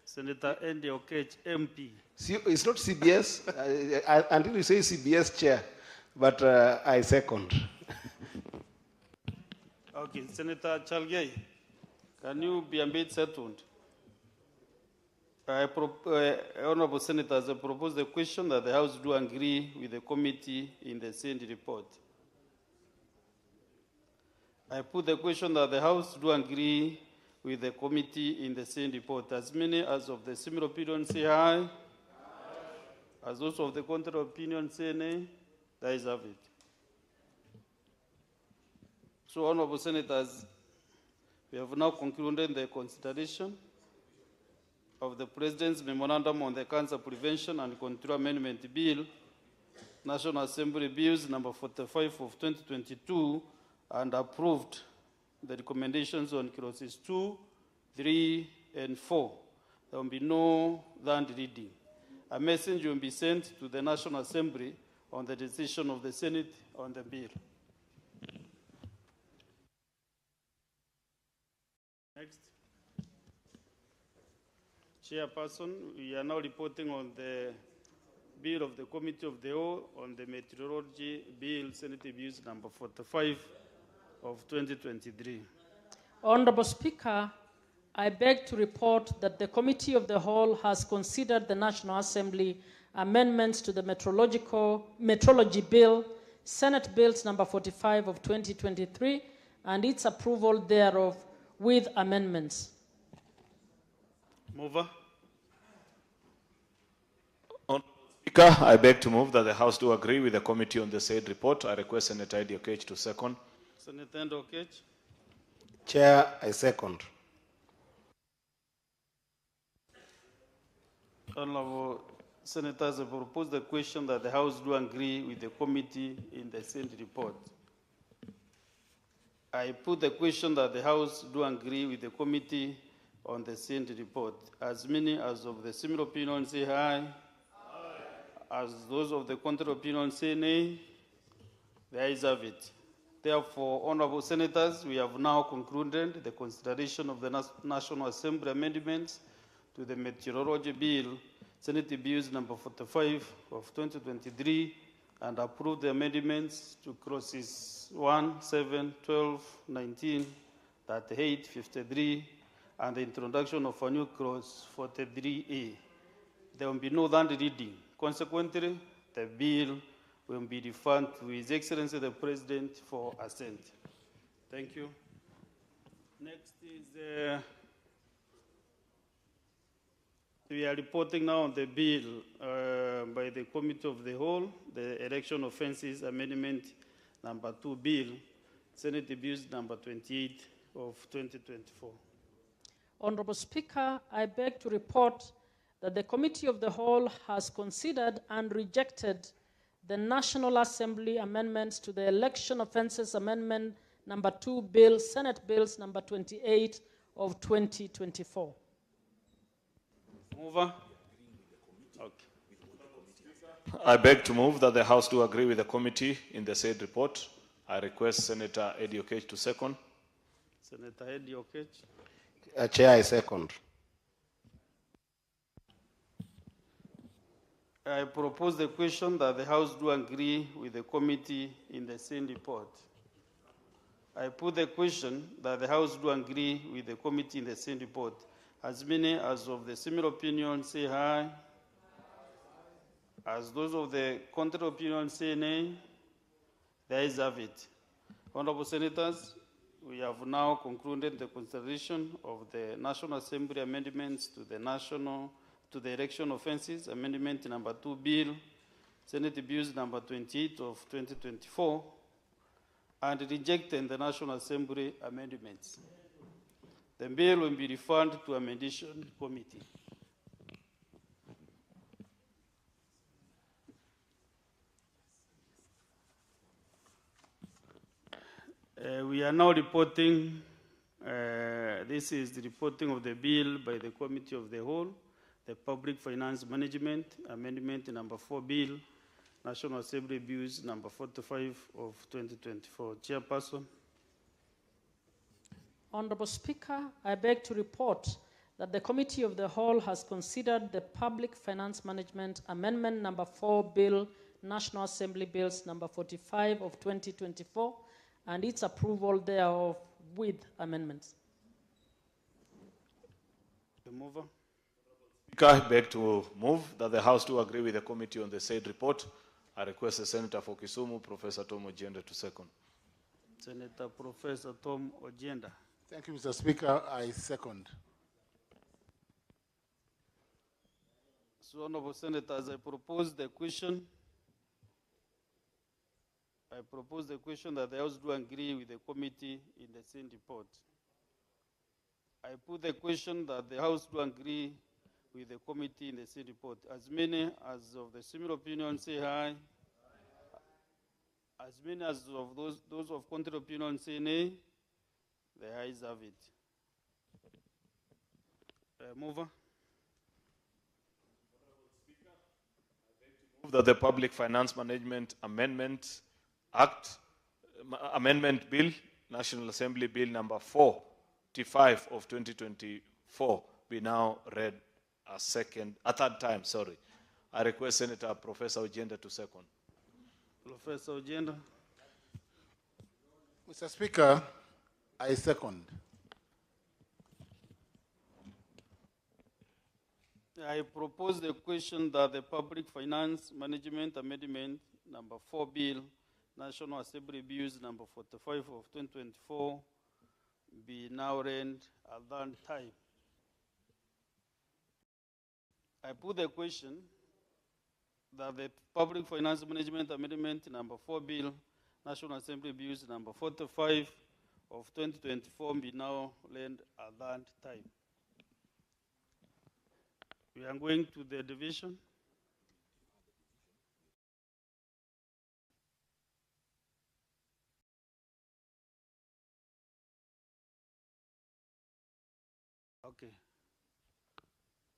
Senator Eddie Okech, MP. It's not CBS. Until you say CBS chair, but I second. Okay, Senator Chalgay, can you be a bit settled? Honorable Senators, I propose the question that the House do agree with the committee in the said report. I put the question that the House do agree with the committee in the said report. As many as of the similar opinion say aye. Aye. As those of the contrary opinion say nay. The ayes have it. So, Honorable Senators, we have now concluded the consideration of the President's Memorandum on the Cancer Prevention and Control Amendment Bill, National Assembly Bills number 45 of 2022, and approved the recommendations on clauses 2, 3, and 4. There will be no land reading. A message will be sent to the National Assembly on the decision of the Senate on the bill. Next. Chairperson, we are now reporting on the bill of the Committee of the Whole on the Meteorology Bill, Senate Bills number 45 of 2023. Honorable Speaker, I beg to report that the Committee of the Whole has considered the National Assembly amendments to the Meteorology Bill, Senate Bills number 45 of 2023, and its approval thereof with amendments. Mover. Honorable Speaker, I beg to move that the House do agree with the committee on the said report. I request Senator Eddie Okech to second. Senator Eddie Okech. Chair, I second. Honorable Senators, I propose the question that the House do agree with the committee in the said report. I put the question that the House do agree with the committee on the said report. As many as of the similar opinion say aye. Aye. As those of the contrary opinion say nay. The ayes have it. Therefore, Honorable Senators, we have now concluded the consideration of the National Assembly amendments to the Meteorology Bill, Senate Bills number 45 of 2023, and approved the amendments to clauses 1, 7, 12, 19, 38, 53, and the introduction of a new clause 43A. There will be no land reading. Consequently, the bill will be referred to His Excellency the President for assent. Thank you. Next is, we are reporting now on the bill by the Committee of the Whole, the Election Offences Amendment number 2 bill, Senate Bills number 28 of 2024. Honorable Speaker, I beg to report that the Committee of the Whole has considered and rejected the National Assembly amendments to the Election Offences Amendment number 2 bill, Senate Bills number 28 of 2024. Mover? Okay. I beg to move that the House do agree with the committee in the said report. I request Senator Eddie Okech to second. Senator Eddie Okech. Chair, I second. I propose the question that the House do agree with the committee in the same report. I put the question that the House do agree with the committee in the same report. As many as of the similar opinion say aye. As those of the contrary opinion say nay, the ayes have it. Honorable Senators, we have now concluded the consideration of the National Assembly amendments to the election offences, amendment number 2 bill, Senate Bills number 28 of 2024, and rejecting the National Assembly amendments. The bill will be referred to amendation committee. We are now reporting, this is the reporting of the bill by the Committee of the Whole, the Public Finance Management, Amendment number 4 Bill, National Assembly Bills number 45 of 2024. Chairperson. Honorable Speaker, I beg to report that the Committee of the Whole has considered the Public Finance Management Amendment number 4 Bill, National Assembly Bills number 45 of 2024, and its approval thereof with amendments. The mover. Speaker, I beg to move that the House do agree with the committee on the said report. I request the Senator for Kisumu, Professor Tom Ojienda, to second. Senator Professor Tom Ojienda. Thank you, Mr. Speaker. I second. So, Honorable Senators, I propose the question that the House do agree with the committee in the same report. I put the question that the House do agree with the committee in the same report. As many as of the similar opinion say aye. As many as of those of contrary opinion say nay. The ayes have it. Mover. Move that the Public Finance Management Amendment Act, Amendment Bill, National Assembly Bill number 45 of 2024 be now read a third time. I request Senator Professor Ojienda to second. Professor Ojienda. Mr. Speaker, I second. I propose the question that the Public Finance Management Amendment number 4 Bill, National Assembly Bills number 45 of 2024 be now read at that time. I put the question that the Public Finance Management Amendment number 4 Bill, National Assembly Bills number 45 of 2024 be now read at that time. We are going to the division. Okay.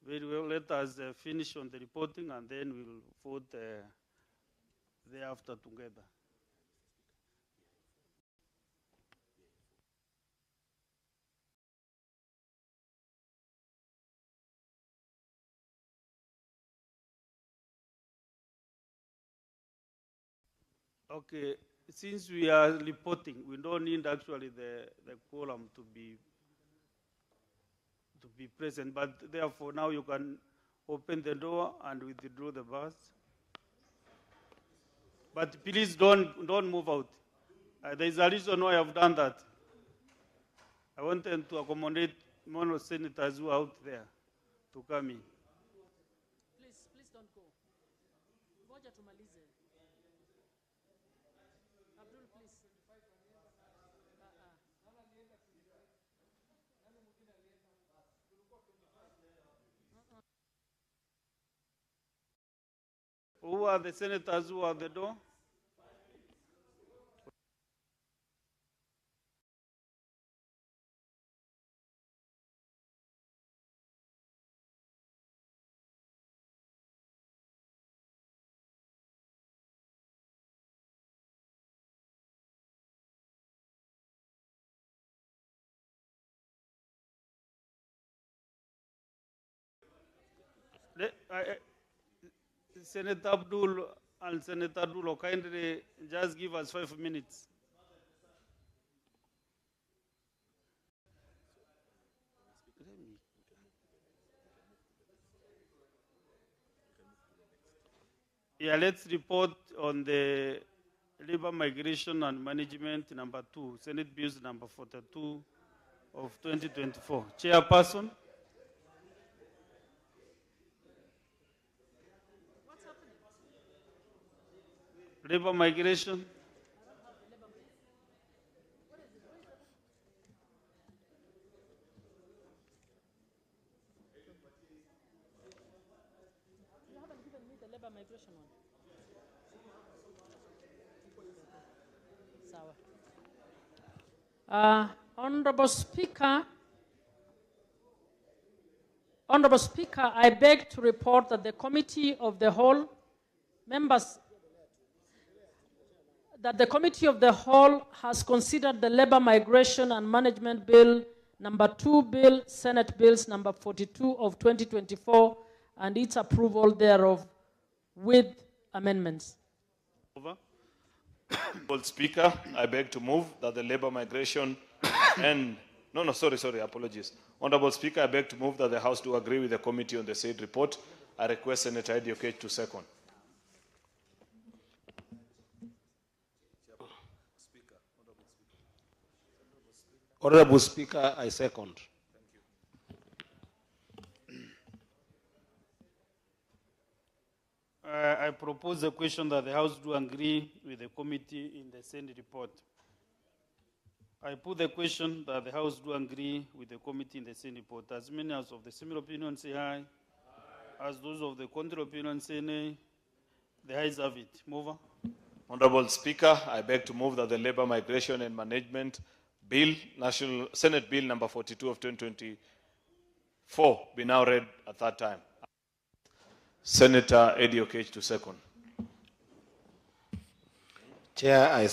Very well, let us finish on the reporting and then we'll vote thereafter together. Okay, since we are reporting, we don't need actually the quorum to be present, but therefore now you can open the door and withdraw the bus. But please don't move out. There is a reason why I've done that. I wanted to accommodate more senators who are out there to come in. Please don't go. Ngoja tumalize. Abdul, please. Who are the senators who are at the door? Senator Abdul and Senator Dulo, kindly just give us 5 minutes. Yeah, let's report on the labor migration and management number 2, Senate Bills number 42 of 2024. Chairperson. Labor migration. You haven't given me the labor migration one. Honorable Speaker, I beg to report that the Committee of the Whole has considered the Labor Migration and Management Bill number 2 Bill, Senate Bills number 42 of 2024, and its approval thereof with amendments. Honorable Speaker, I beg to move that the labor migration and apologies. Honorable Speaker, I beg to move that the House do agree with the committee on the said report. I request Senator Ediokech to second. Honorable Speaker, I second. I propose a question that the House do agree with the committee in the Senate report. I put the question that the House do agree with the committee in the Senate report. As many as of the similar opinion say aye. As those of the contrary opinion say nay. The ayes have it. Mover. Honorable Speaker, I beg to move that the Labor Migration and Management Bill, Senate Bill number 42 of 2024, be now read a third time. Senator Ediokech to second. Chair,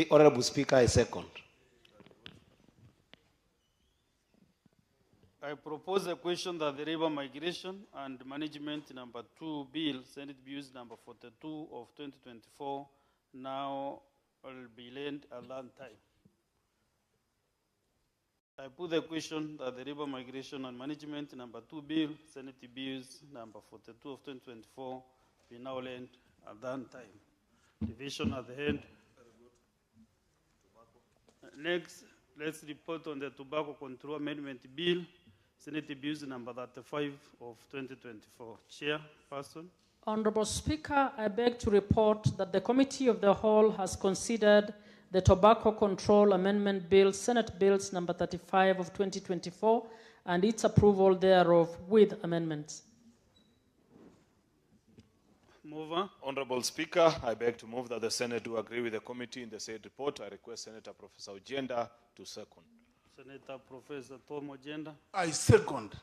Honorable Speaker, I second. I propose a question that the Labor Migration and Management number 2 Bill, Senate Bills number 42 of 2024, now will be laid at that time. I put the question that the Labor Migration and Management number 2 Bill, Senate Bills number 42 of 2024, be now laid at that time. Division at the end. Next, let's report on the Tobacco Control Amendment Bill, Senate Bills number 35 of 2024. Chairperson. Honorable Speaker, I beg to report that the Committee of the Whole has considered the Tobacco Control Amendment Bill, Senate Bills number 35 of 2024, and its approval thereof with amendments. Mover. Honorable Speaker, I beg to move that the Senate do agree with the committee in the said report. I request Senator Professor Ojenda to second. Senator Professor Tom Ojenda. I second.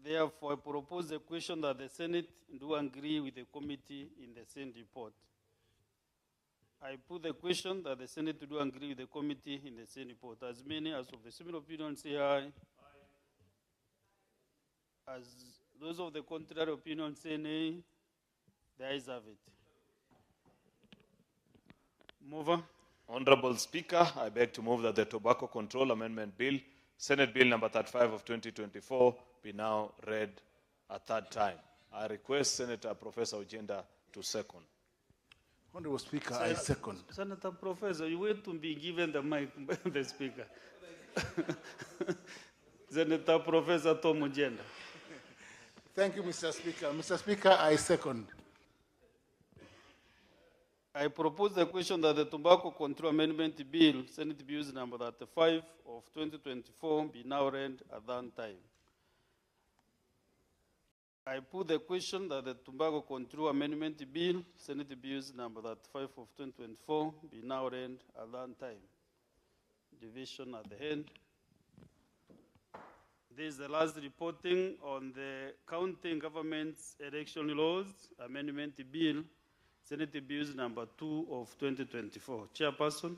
Therefore, I propose a question that the Senate do agree with the committee in the same report. I put the question that the Senate do agree with the committee in the same report. As many as of the similar opinion say aye. As those of the contrary opinion say nay, the ayes have it. Mover. Honorable Speaker, I beg to move that the Tobacco Control Amendment Bill, Senate Bill number 35 of 2024, be now read a third time. I request Senator Professor Ojenda to second. Honorable Speaker, I second. Senator Professor, you wait to be given the mic by the Speaker. Senator Professor Tom Ojenda. Thank you, Mr. Speaker. Mr. Speaker, I second. I propose the question that the Tobacco Control Amendment Bill, Senate Bills number 35 of 2024, be now read at that time. I put the question that the Tobacco Control Amendment Bill, Senate Bills number 35 of 2024, be now read at that time. Division at the end. This is the last reporting on the County Government's Election Laws Amendment Bill, Senate Bills number 2 of 2024. Chairperson.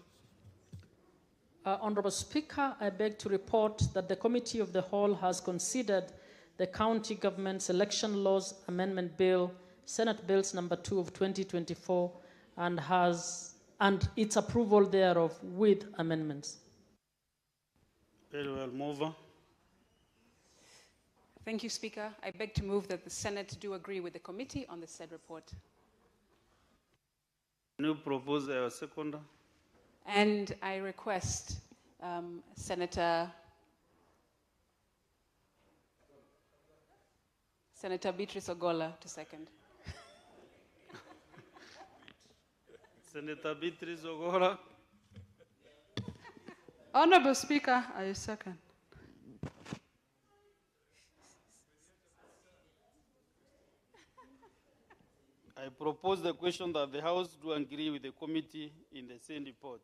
Honorable Speaker, I beg to report that the Committee of the Whole has considered the County Government's Election Laws Amendment Bill, Senate Bills number 2 of 2024, and its approval thereof with amendments. Very well, mover. Thank you, Speaker. I beg to move that the Senate do agree with the committee on the said report. Can you propose a seconder? And I request Senator Beatrice Ogola to second. Senator Beatrice Ogola. Honorable Speaker, I second. I propose the question that the House do agree with the committee in the same report.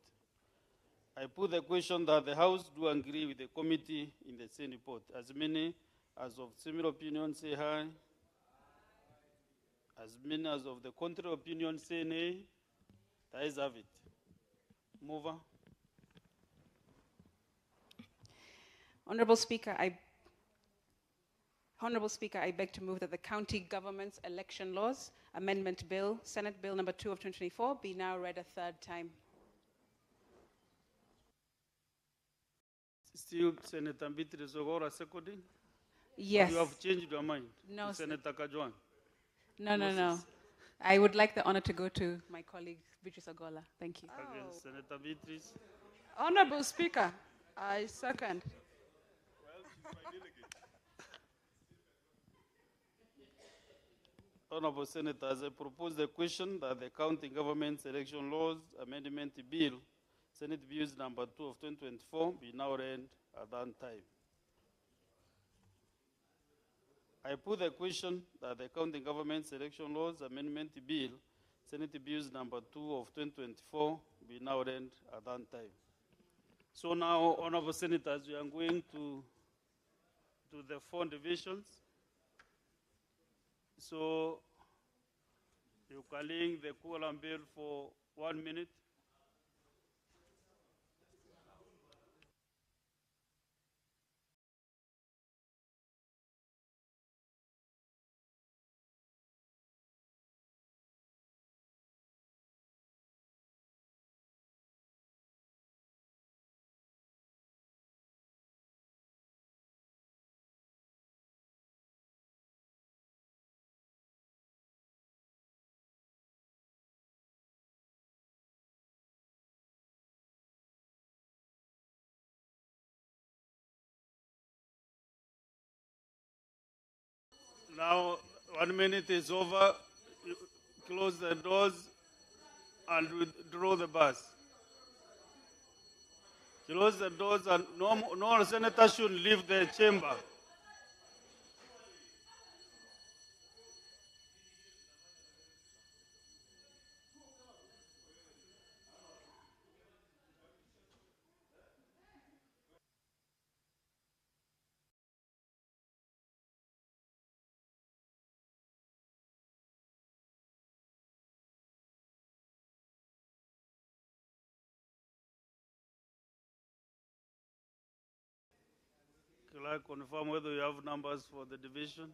I put the question that the House do agree with the committee in the same report. As many as of similar opinion say aye. As many as of the contrary opinion say nay. The ayes have it. Mover. Honorable Speaker, I beg to move that the County Government's Election Laws Amendment Bill, Senate Bill number 2 of 2024, be now read a third time. Still Senator Beatrice Ogola seconding? Yes. Or you have changed your mind? No, Senator Kajwang? No. I would like the honor to go to my colleague, Beatrice Ogola. Thank you. Okay, Senator Beatrice. Honorable Speaker, I second. Honorable Senators, I propose the question that the County Government's Election Laws Amendment Bill, Senate Bills number 2 of 2024, be now read at that time. I put the question that the County Government's Election Laws Amendment Bill, Senate Bills number 2 of 2024, be now read at that time. So now, Honorable Senators, we are going to the 4 divisions. So, you calling the quorum bill for 1 minute. Now, 1 minute is over. You close the doors and withdraw the bus. Close the doors and no senator should leave the chamber. Can I confirm whether you have numbers for the division?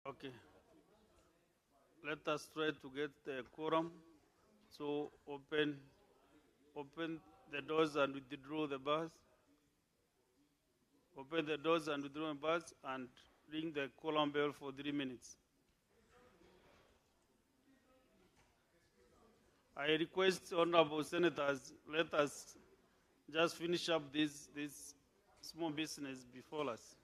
Okay. let us try to get the quorum. So open the doors and withdraw the bars. Open the doors and withdraw the bars and ring the quorum bell for 3 minutes. I request honorable senators, let us just finish up this small business before us.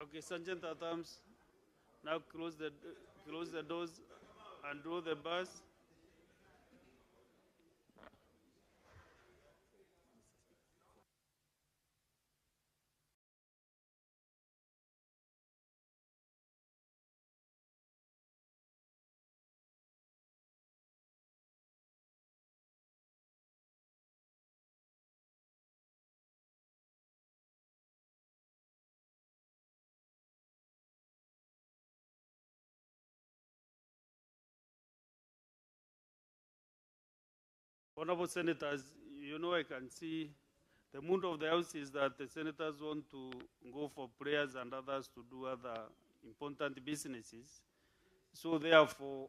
Okay, Sergeant at arms, now close the doors and draw the bars. Honorable Senators, you know I can see the mood of the House is that the Senators want to go for prayers and others to do other important businesses. So therefore,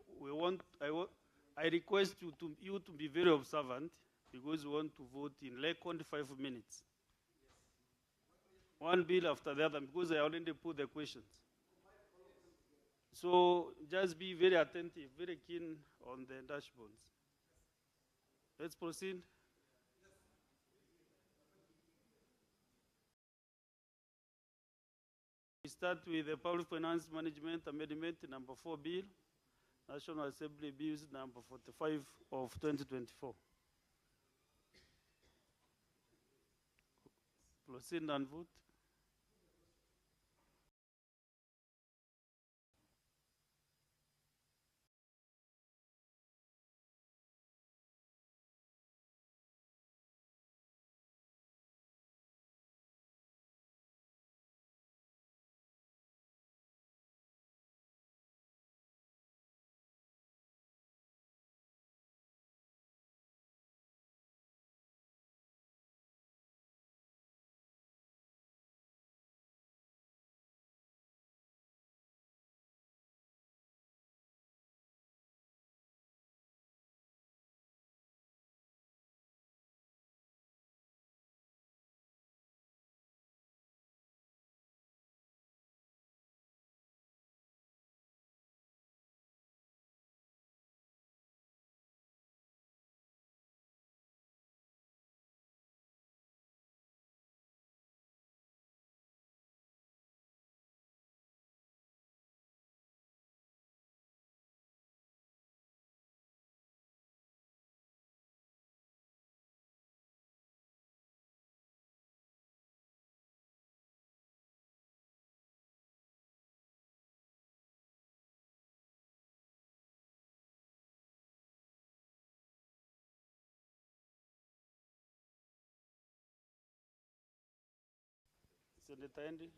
I request you to be very observant because we want to vote in less than 5 minutes. One bill after the other because I already put the questions. So just be very attentive, very keen on the dashboards. Let's proceed. We start with the Public Finance Management Amendment number 4 bill, National Assembly Bills number 45 of 2024. Proceed and vote. Senator Andy.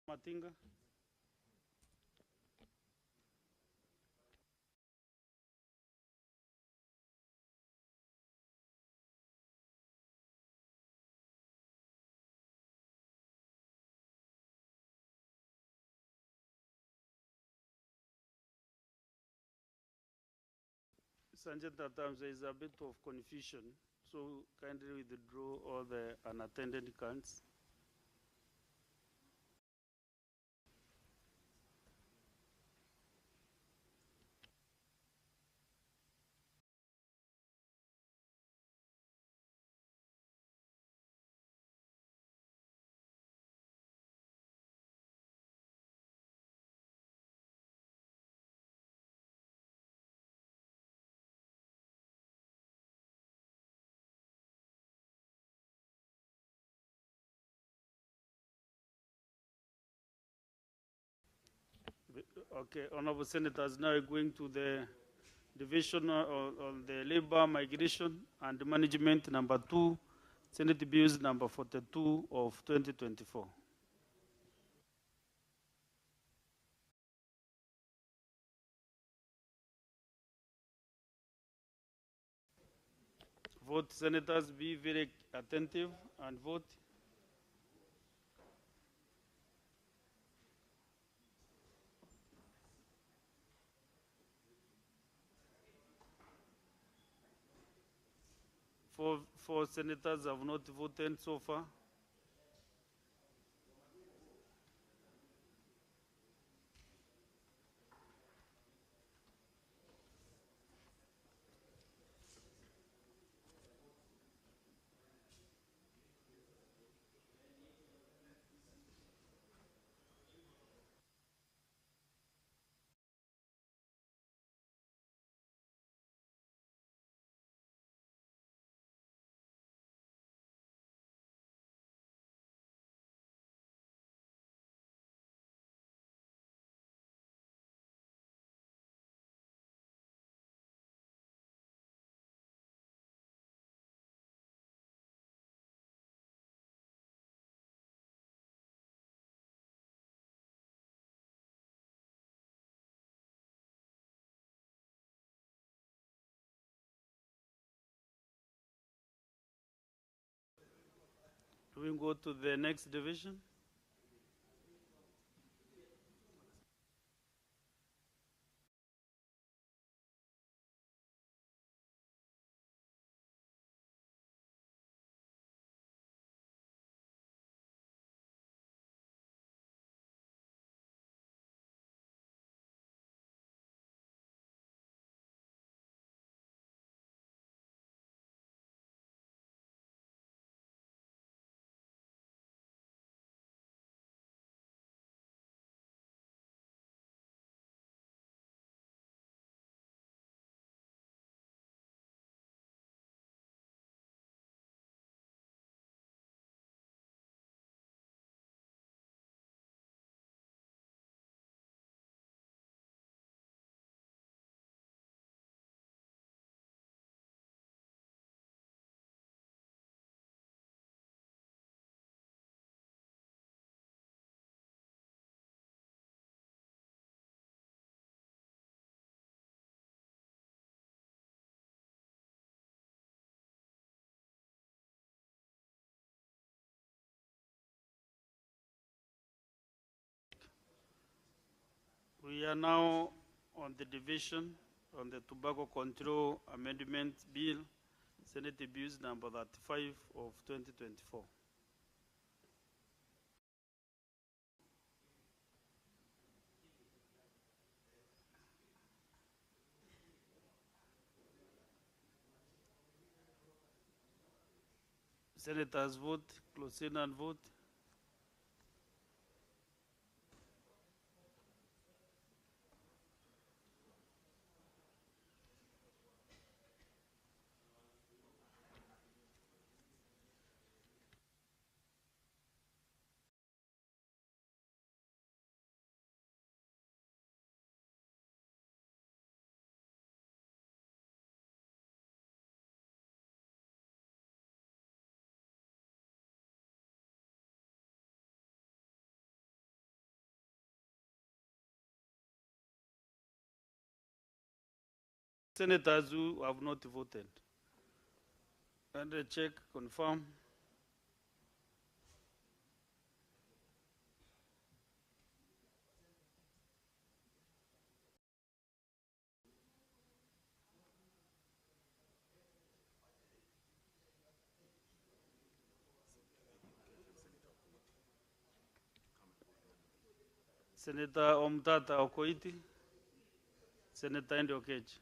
Matinga. Sergeant at arms, there is a bit of confusion, so kindly withdraw all the unattended cards. Okay, Honorable Senators, now we're going to the division on the labor, migration, and management number 2, Senate Bills number 42 of 2024. Vote, Senators, be very attentive and vote. Four senators have not voted so far. Do we go to the next division? We are now on the division on the Tobacco Control Amendment Bill, Senate Abuse number 35 of 2024. Senators vote, close in and vote. Senators who have not voted. And check, confirm. Senator Omtata Okoiti, Senator Ndiokechi.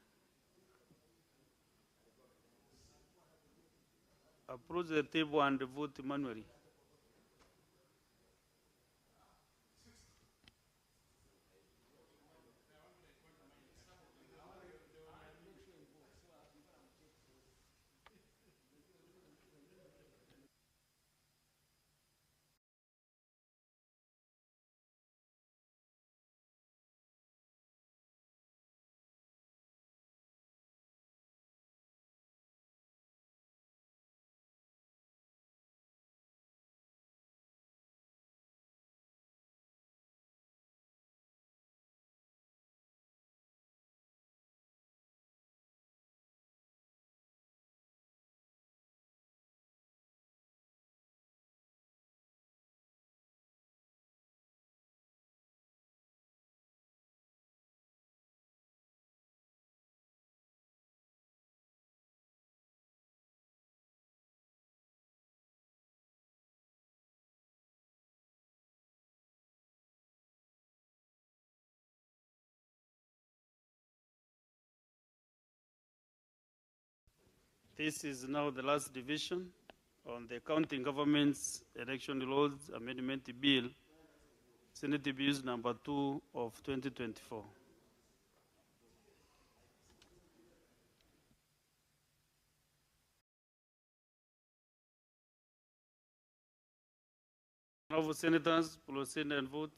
Approve the table and vote manually. This is now the last division on the County Government's Election Laws Amendment Bill, Senate Abuse number 2 of 2024. Now for senators, proceed and vote.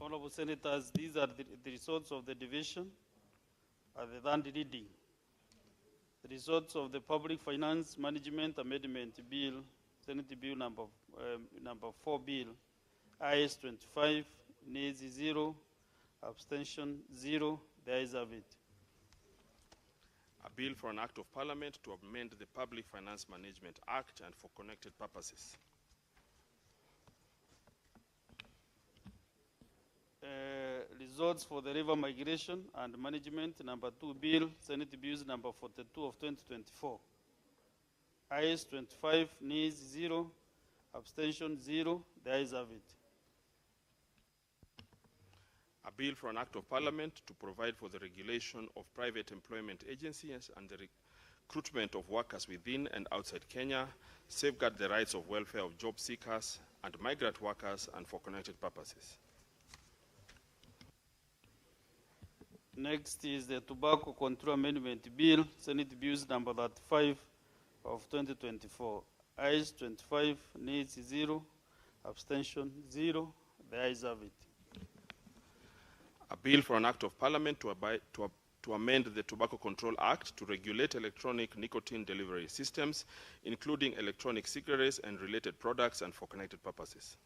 Honorable Senators, these are the results of the division at the third reading. The results of the Public Finance Management Amendment Bill, Senate Bill number 4 Bill, ayes 25, nays 0, abstention 0, the ayes have it. A bill for an act of parliament to amend the Public Finance Management Act and for connected purposes. Results for the river migration and management number 2 bill, Senate Bills number 42 of 2024. Ayes 25, nays 0, abstention 0, the ayes have it. A bill for an act of parliament to provide for the regulation of private employment agencies and the recruitment of workers within and outside Kenya, safeguard the rights of welfare of job seekers and migrant workers and for connected purposes. Next is the Tobacco Control Amendment Bill, Senate Bills number 35 of 2024. Ayes 25, nays 0, abstention 0, the ayes have it. A bill for an act of parliament to amend the Tobacco Control Act to regulate electronic nicotine delivery systems, including electronic cigarettes and related products and for connected purposes.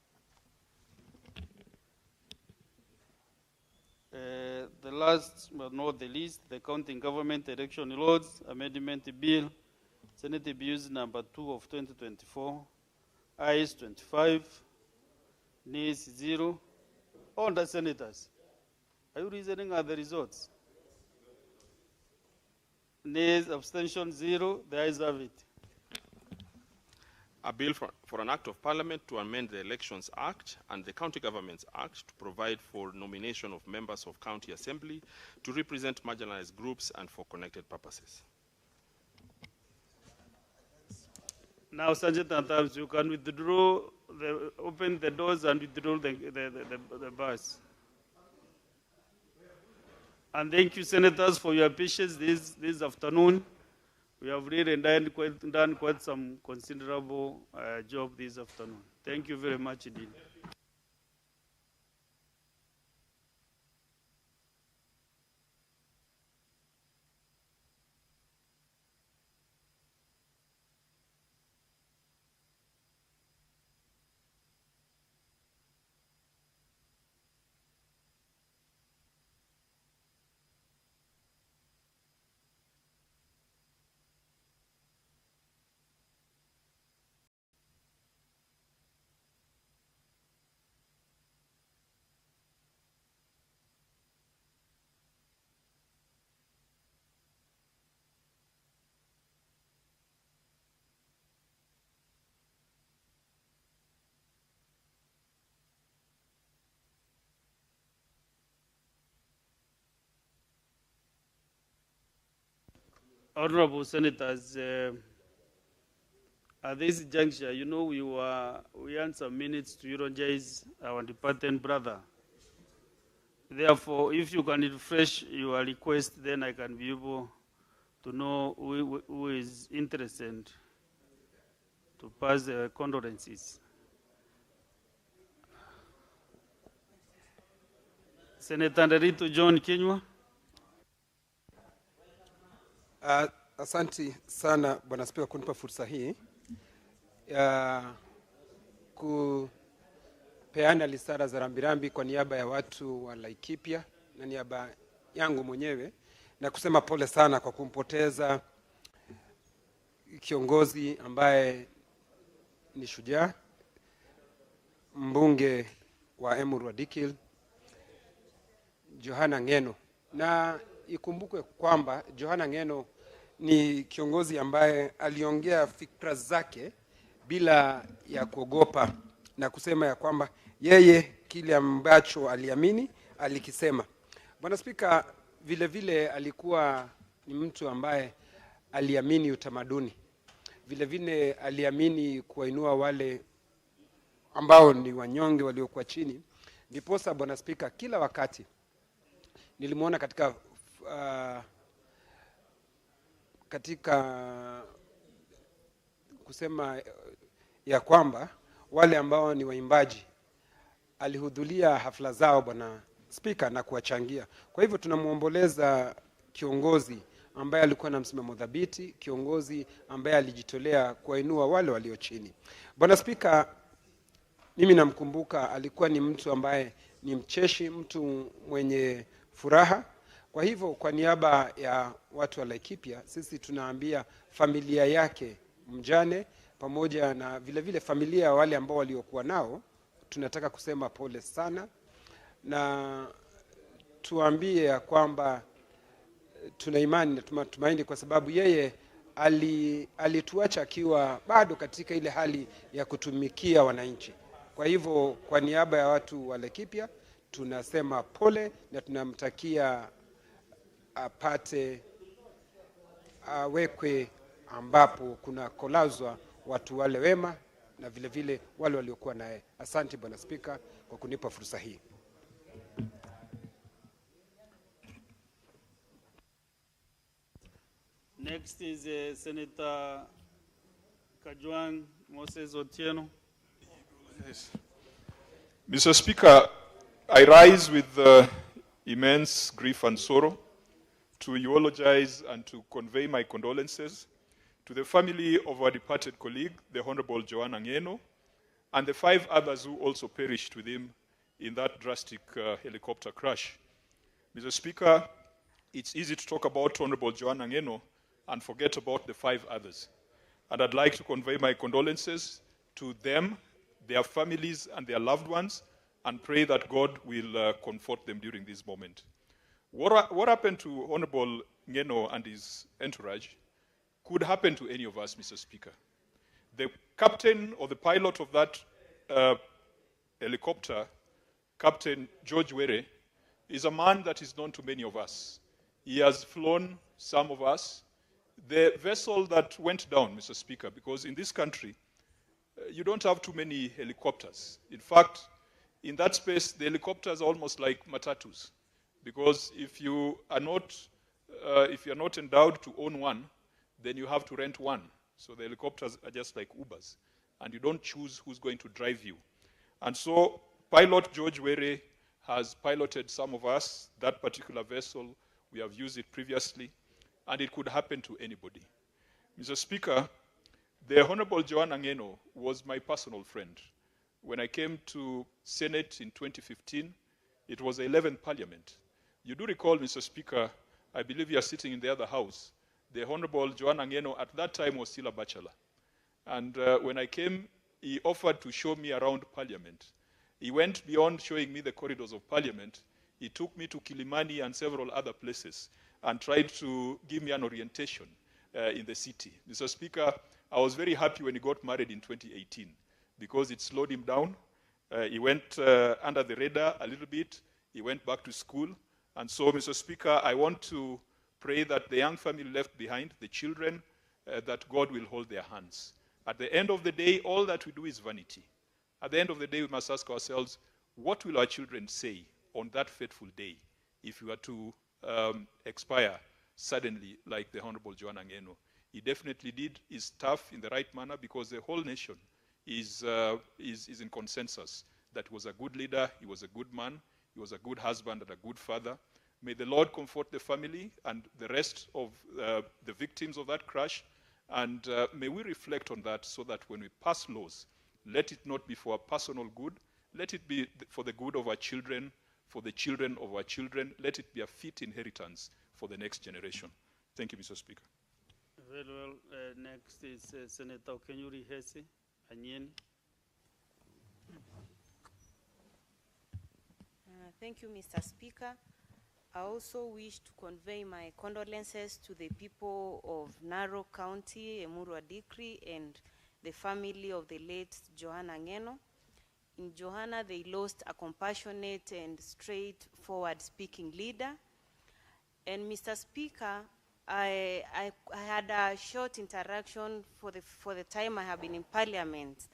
The last but not the least, the County Government Election Laws Amendment Bill, Senate Bills number 2 of 2024. Ayes 25, nays 0. All the senators, are you reasoning at the results? Nays, abstention 0, the ayes have it. A bill for an act of parliament to amend the Elections Act and the County Governments Act to provide for nomination of members of County Assembly to represent marginalized groups and for connected purposes. Now, Sergeant Antabs, you can withdraw, open the doors and withdraw the bars. And thank you, Senators, for your patience this afternoon. We have really done quite some considerable job this afternoon. Thank you very much indeed. Honorable Senators, at this juncture, you know, we earned some minutes to eulogize our departed brother. Therefore, if you can refresh your request, then I can be able to know who is interested to pass the condolences. Senator Nderitu John Kinyua. Asanti sana Bwana Spika kunipa fursa hii ya kupeana risala za rambirambi kwa niaba ya watu wa Laikipia na niaba yangu mwenyewe na kusema pole sana kwa kumpoteza kiongozi ambaye ni shujaa, mbunge wa Emuru Wadikil, Johana Ngeno. Na ikumbukwe kwamba Johana Ngeno ni kiongozi ambaye aliongea fikra zake bila ya kuogopa na kusema ya kwamba yeye kile ambacho aliamini alikisema. Bwana Spika, vile vile alikuwa ni mtu ambaye aliamini utamaduni. Vile vile aliamini kuwainua wale ambao ni wanyonge waliokuwa chini. Ndiposa Bwana Spika, kila wakati nilimuona katika kusema ya kwamba wale ambao ni waimbaji alihudhuria hafla zao, Bwana Spika, na kuwachangia. Kwa hivyo tunamwomboleza kiongozi ambaye alikuwa na msimamo dhabiti, kiongozi ambaye alijitolea kuwainua wale walio chini. Bwana Spika, mimi namkumbuka, alikuwa ni mtu ambaye ni mcheshi, mtu mwenye furaha. Kwa hivyo kwa niaba ya watu wa Laikipia, sisi tunaambia familia yake mjane pamoja na vile vile familia ya wale ambao waliokuwa nao, tunataka kusema pole sana, na tuambie ya kwamba tuna imani na tunatumaini, kwa sababu yeye alituacha akiwa bado katika ile hali ya kutumikia wananchi. Kwa hivyo kwa niaba ya watu wa Laikipia tunasema pole na tunamtakia apate awekwe ambapo kuna kolazwa watu wale wema na vile vile wale waliokuwa naye. Asante Bwana Spika kwa kunipa fursa hii. Next is Senator Kajwang Moses Otieno. Yes. Mr. Speaker, I rise with immense grief and sorrow to eulogize and to convey my condolences to the family of our departed colleague, the Honorable Joanna Ngeno, and the 5 others who also perished with him in that drastic helicopter crash. Mr. Speaker, it's easy to talk about Honorable Joanna Ngeno and forget about the 5 others. And I'd like to convey my condolences to them, their families, and their loved ones, and pray that God will comfort them during this moment. What happened to Honorable Ngeno and his entourage could happen to any of us, Mr. Speaker. The captain or the pilot of that helicopter, Captain George Were, is a man that is known to many of us. He has flown some of us. The vessel that went down, Mr. Speaker, because in this country, you don't have too many helicopters. In fact, in that space, the helicopters are almost like matatus, because if you are not endowed to own one, then you have to rent one. So the helicopters are just like Ubers, and you don't choose who's going to drive you. And so pilot George Were has piloted some of us, that particular vessel. We have used it previously, and it could happen to anybody. Mr. Speaker, the Honorable Joanna Ngeno was my personal friend. When I came to Senate in 2015, it was the 11th Parliament. You do recall, Mr. Speaker, I believe you are sitting in the other house, the Honorable Joanna Ngeno at that time was still a bachelor. And when I came, he offered to show me around Parliament. He went beyond showing me the corridors of Parliament. He took me to Kilimani and several other places and tried to give me an orientation in the city. Mr. Speaker, I was very happy when he got married in 2018 because it slowed him down. He went under the radar a little bit. He went back to school. And so, Mr. Speaker, I want to pray that the young family left behind, the children, that God will hold their hands. At the end of the day, all that we do is vanity. At the end of the day, we must ask ourselves, what will our children say on that fateful day if we were to expire suddenly like the Honorable Joanna Ngeno? He definitely did his stuff in the right manner because the whole nation is in consensus that he was a good leader, he was a good man, he was a good husband and a good father. May the Lord comfort the family and the rest of the victims of that crash. And may we reflect on that so that when we pass laws, let it not be for our personal good. Let it be for the good of our children, for the children of our children. Let it be a fit inheritance for the next generation. Thank you, Mr. Speaker. Very well. Next is Senator Kenyuri Hesse, Anyeni. Thank you, Mr. Speaker. I also wish to convey my condolences to the people of Narok County, Emurua Dikri, and the family of the late Joanna Ngeno. In Joanna, they lost a compassionate and straightforward speaking leader. And Mr. Speaker, I had a short interaction for the time I have been in Parliament.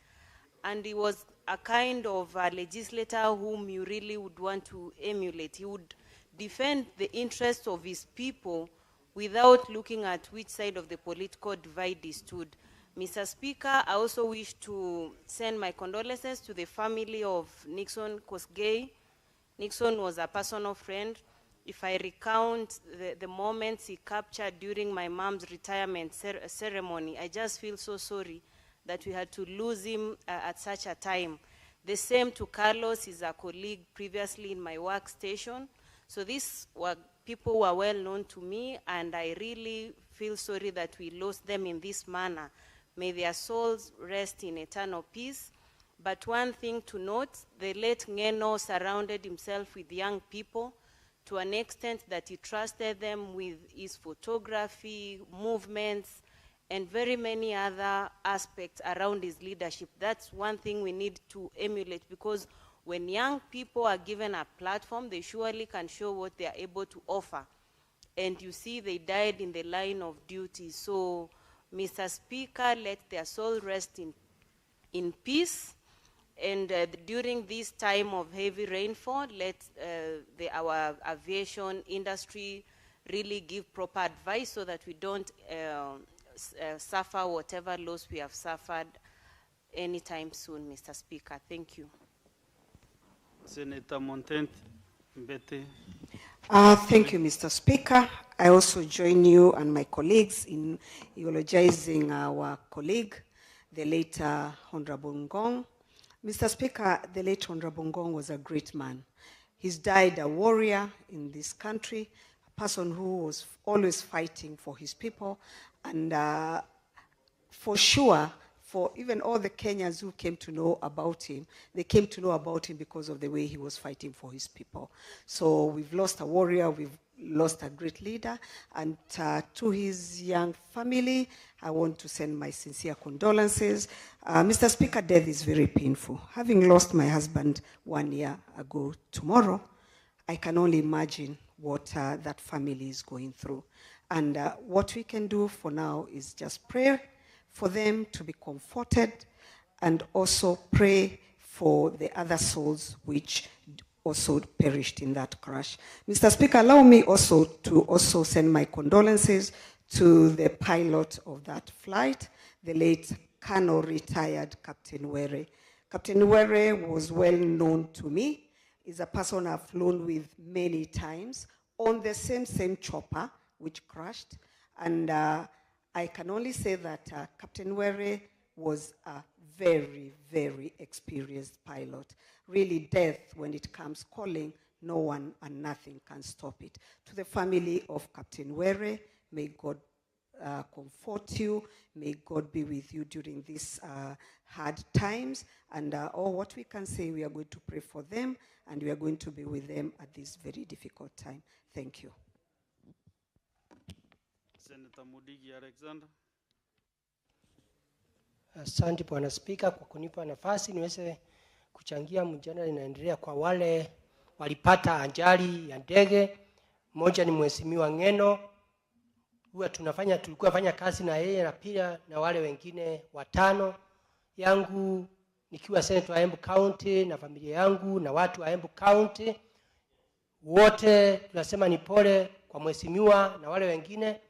And he was a kind of a legislator whom you really would want to emulate. He would defend the interests of his people without looking at which side of the political divide he stood. Mr. Speaker, I also wish to send my condolences to the family of Nixon Kosgei. Nixon was a personal friend. If I recount the moments he captured during my mom's retirement ceremony, I just feel so sorry that we had to lose him at such a time. The same to Carlos, he's a colleague previously in my workstation. So these were people who are well known to me, and I really feel sorry that we lost them in this manner. May their souls rest in eternal peace. But one thing to note, the late Ngeno surrounded himself with young people to an extent that he trusted them with his photography, movements, and very many other aspects around his leadership. That's one thing we need to emulate, because when young people are given a platform, they surely can show what they are able to offer. And you see, they died in the line of duty. So, Mr. Speaker, let their soul rest in peace. And during this time of heavy rainfall, let our aviation industry really give proper advice so that we don't suffer whatever loss we have suffered anytime soon, Mr. Speaker. Thank you. Senator Montent Mbete. Thank you, Mr. Speaker. I also join you and my colleagues in eulogizing our colleague, the late Honorable Ngong. Mr. Speaker, the late Honorable Ngong was a great man. He's died a warrior in this country, a person who was always fighting for his people, and for sure, for even all the Kenyans who came to know about him, they came to know about him because of the way he was fighting for his people. So we've lost a warrior, we've lost a great leader, and to his young family, I want to send my sincere condolences. Mr. Speaker, death is very painful. Having lost my husband 1 year ago tomorrow, I can only imagine what that family is going through. And what we can do for now is just pray for them to be comforted, and also pray for the other souls which also perished in that crash. Mr. Speaker, allow me also to send my condolences to the pilot of that flight, the late Colonel retired Captain Were. Captain Were was well known to me. He's a person I've flown with many times on the same chopper which crashed. And I can only say that Captain Were was a very, very experienced pilot. Really, death, when it comes calling, no one and nothing can stop it. To the family of Captain Were, may God comfort you. May God be with you during these hard times. And all what we can say, we are going to pray for them, and we are going to be with them at this very difficult time. Thank you. Senator Mudigi Alexander. Asante Bwana Spika kwa kunipa nafasi niweze kuchangia mjadala inaendelea kwa wale walipata ajali ya ndege. Mmoja ni Mheshimiwa Ngeno. Tulikuwa fanya kazi na yeye, na pia na wale wengine 5 yangu nikiwa Senator wa Embu County na familia yangu na watu wa Embu County. Wote tunasema ni pole kwa Mheshimiwa na wale wengine.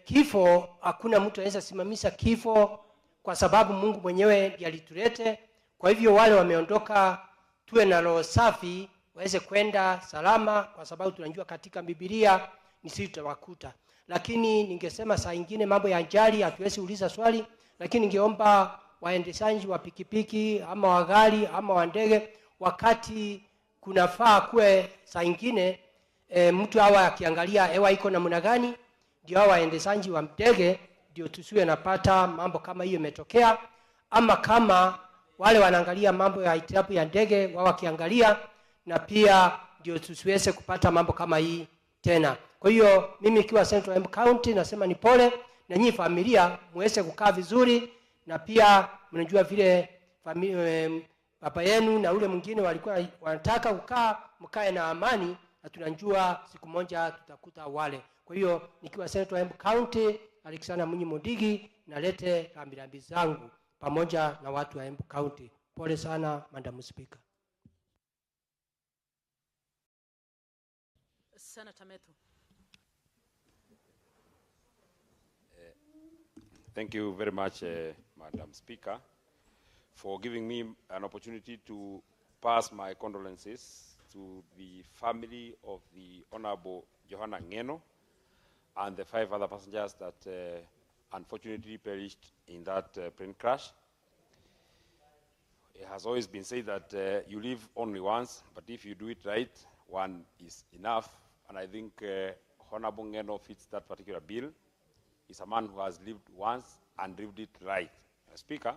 Kifo, hakuna mtu anaweza simamisha kifo, kwa sababu Mungu mwenyewe ndiye alitulete. Kwa hivyo wale wameondoka, tuwe na roho safi, waweze kwenda salama, kwa sababu tunajua katika Biblia ni sisi tutawakuta. Lakini ningesema saa nyingine mambo ya ajali hatuwezi uliza swali, lakini ningeomba waendeshaji wa pikipiki ama wa gari ama wa ndege, wakati kunafaa kuwe saa nyingine mtu hawa akiangalia hewa iko namna gani, ndio hawa waendeshaji wa ndege ndio tusiwe napata mambo kama hiyo imetokea. Ama kama wale wanaangalia mambo ya hitilafu ya ndege wao wakiangalia, na pia ndio tusiweze kupata mambo kama hii tena. Kwa hiyo mimi ikiwa Senator wa Embu County nasema ni pole, na nyinyi familia muweze kukaa vizuri, na pia mnajua vile baba yenu na ule mwingine walikuwa wanataka kukaa, mkae na amani, na tunajua siku moja tutakuta wale. Kwa hiyo nikiwa Senator wa Embu County Alexander Munyi Mudigi, nalete rambirambi zangu pamoja na watu wa Embu County. Pole sana, Madam Speaker. Senator Metu. Thank you very much, Madam Speaker, for giving me an opportunity to pass my condolences to the family of the Honorable Johanna Ngeno and the 5 other passengers that unfortunately perished in that plane crash. It has always been said that you live only once, but if you do it right, one is enough. And I think Honorable Ngeno fits that particular bill. He's a man who has lived once and lived it right. Speaker,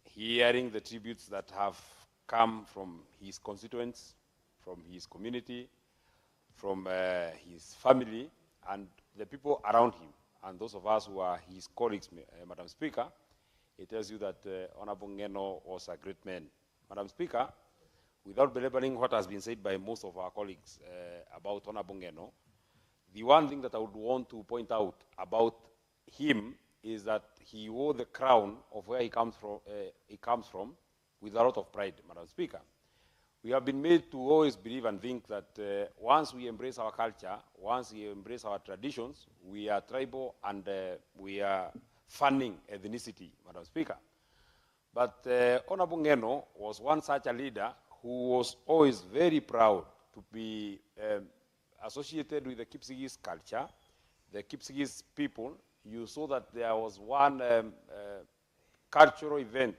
hearing the tributes that have come from his constituents, from his community, from his family, and the people around him, and those of us who are his colleagues, Madam Speaker, it tells you that Honorable Ngeno was a great man. Madam Speaker, without belaboring what has been said by most of our colleagues about Honorable Ngeno, the one thing that I would want to point out about him is that he wore the crown of where he comes from with a lot of pride, Madam Speaker. We have been made to always believe and think that once we embrace our culture, once we embrace our traditions, we are tribal and we are fanning ethnicity, Madam Speaker. But Honorable Ngeno was one such a leader who was always very proud to be associated with the Kipsigis culture, the Kipsigis people. You saw that there was one cultural event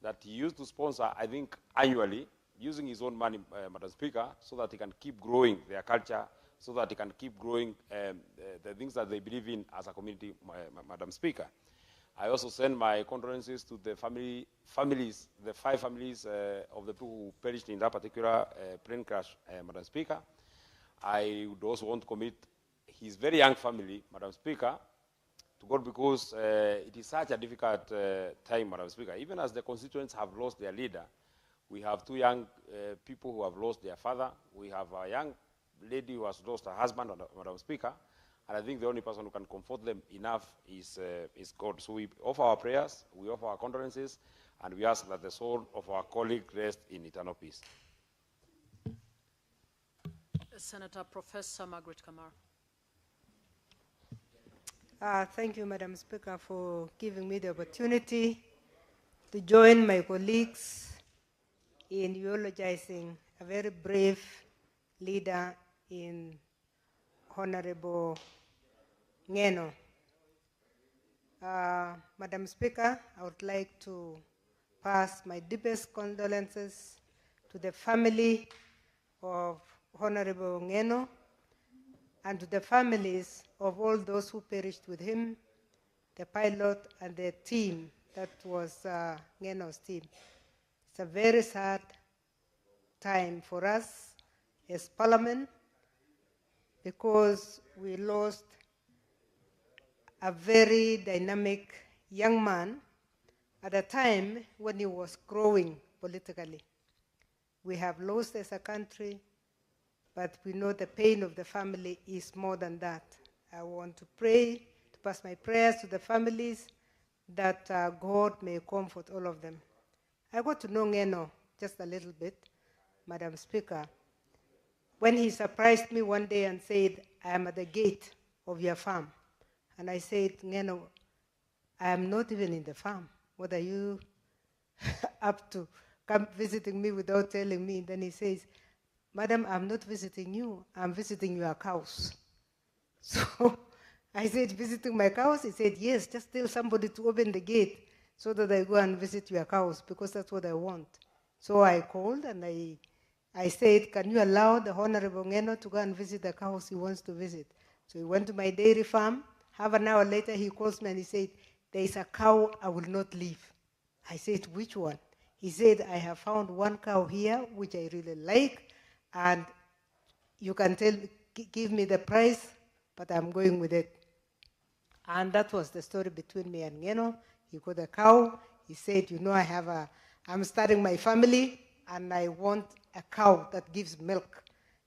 that he used to sponsor, I think, annually, using his own money, Madam Speaker, so that he can keep growing their culture, so that he can keep growing the things that they believe in as a community, Madam Speaker. I also send my condolences to the families, the 5 families of the people who perished in that particular plane crash, Madam Speaker. I would also want to commit his very young family, Madam Speaker, to God, because it is such a difficult time, Madam Speaker. Even as the constituents have lost their leader, we have 2 young people who have lost their father. We have a young lady who has lost her husband, Madam Speaker. And I think the only person who can comfort them enough is God. So we offer our prayers, we offer our condolences, and we ask that the soul of our colleague rest in eternal peace. Senator Professor Margaret Kamar. Thank you, Madam Speaker, for giving me the opportunity to join my colleagues in eulogizing a very brave leader in Honorable Ngeno. Madam Speaker, I would like to pass my deepest condolences to the family of Honorable Ngeno and to the families of all those who perished with him, the pilot and the team that was Ngeno's team. It's a very sad time for us as Parliament because we lost a very dynamic young man at a time when he was growing politically. We have lost as a country, but we know the pain of the family is more than that. I want to pray, to pass my prayers to the families that God may comfort all of them. I got to know Ngeno just a little bit, Madam Speaker, when he surprised me one day and said, I am at the gate of your farm. And I said, Ngeno, I am not even in the farm. What are you up to? Come visiting me without telling me. Then he says, Madam, I'm not visiting you. I'm visiting your cows. So I said, visiting my cows? He said, yes, just tell somebody to open the gate so that I go and visit your cows because that's what I want. So I called and I said, can you allow the Honorable Ngeno to go and visit the cows he wants to visit? So he went to my dairy farm. Half an hour later, he calls me and he said, there is a cow I will not leave. I said, which one? He said, I have found one cow here, which I really like, and you can give me the price, but I'm going with it. And that was the story between me and Ngeno. He got a cow. He said, you know, I'm starting my family, and I want a cow that gives milk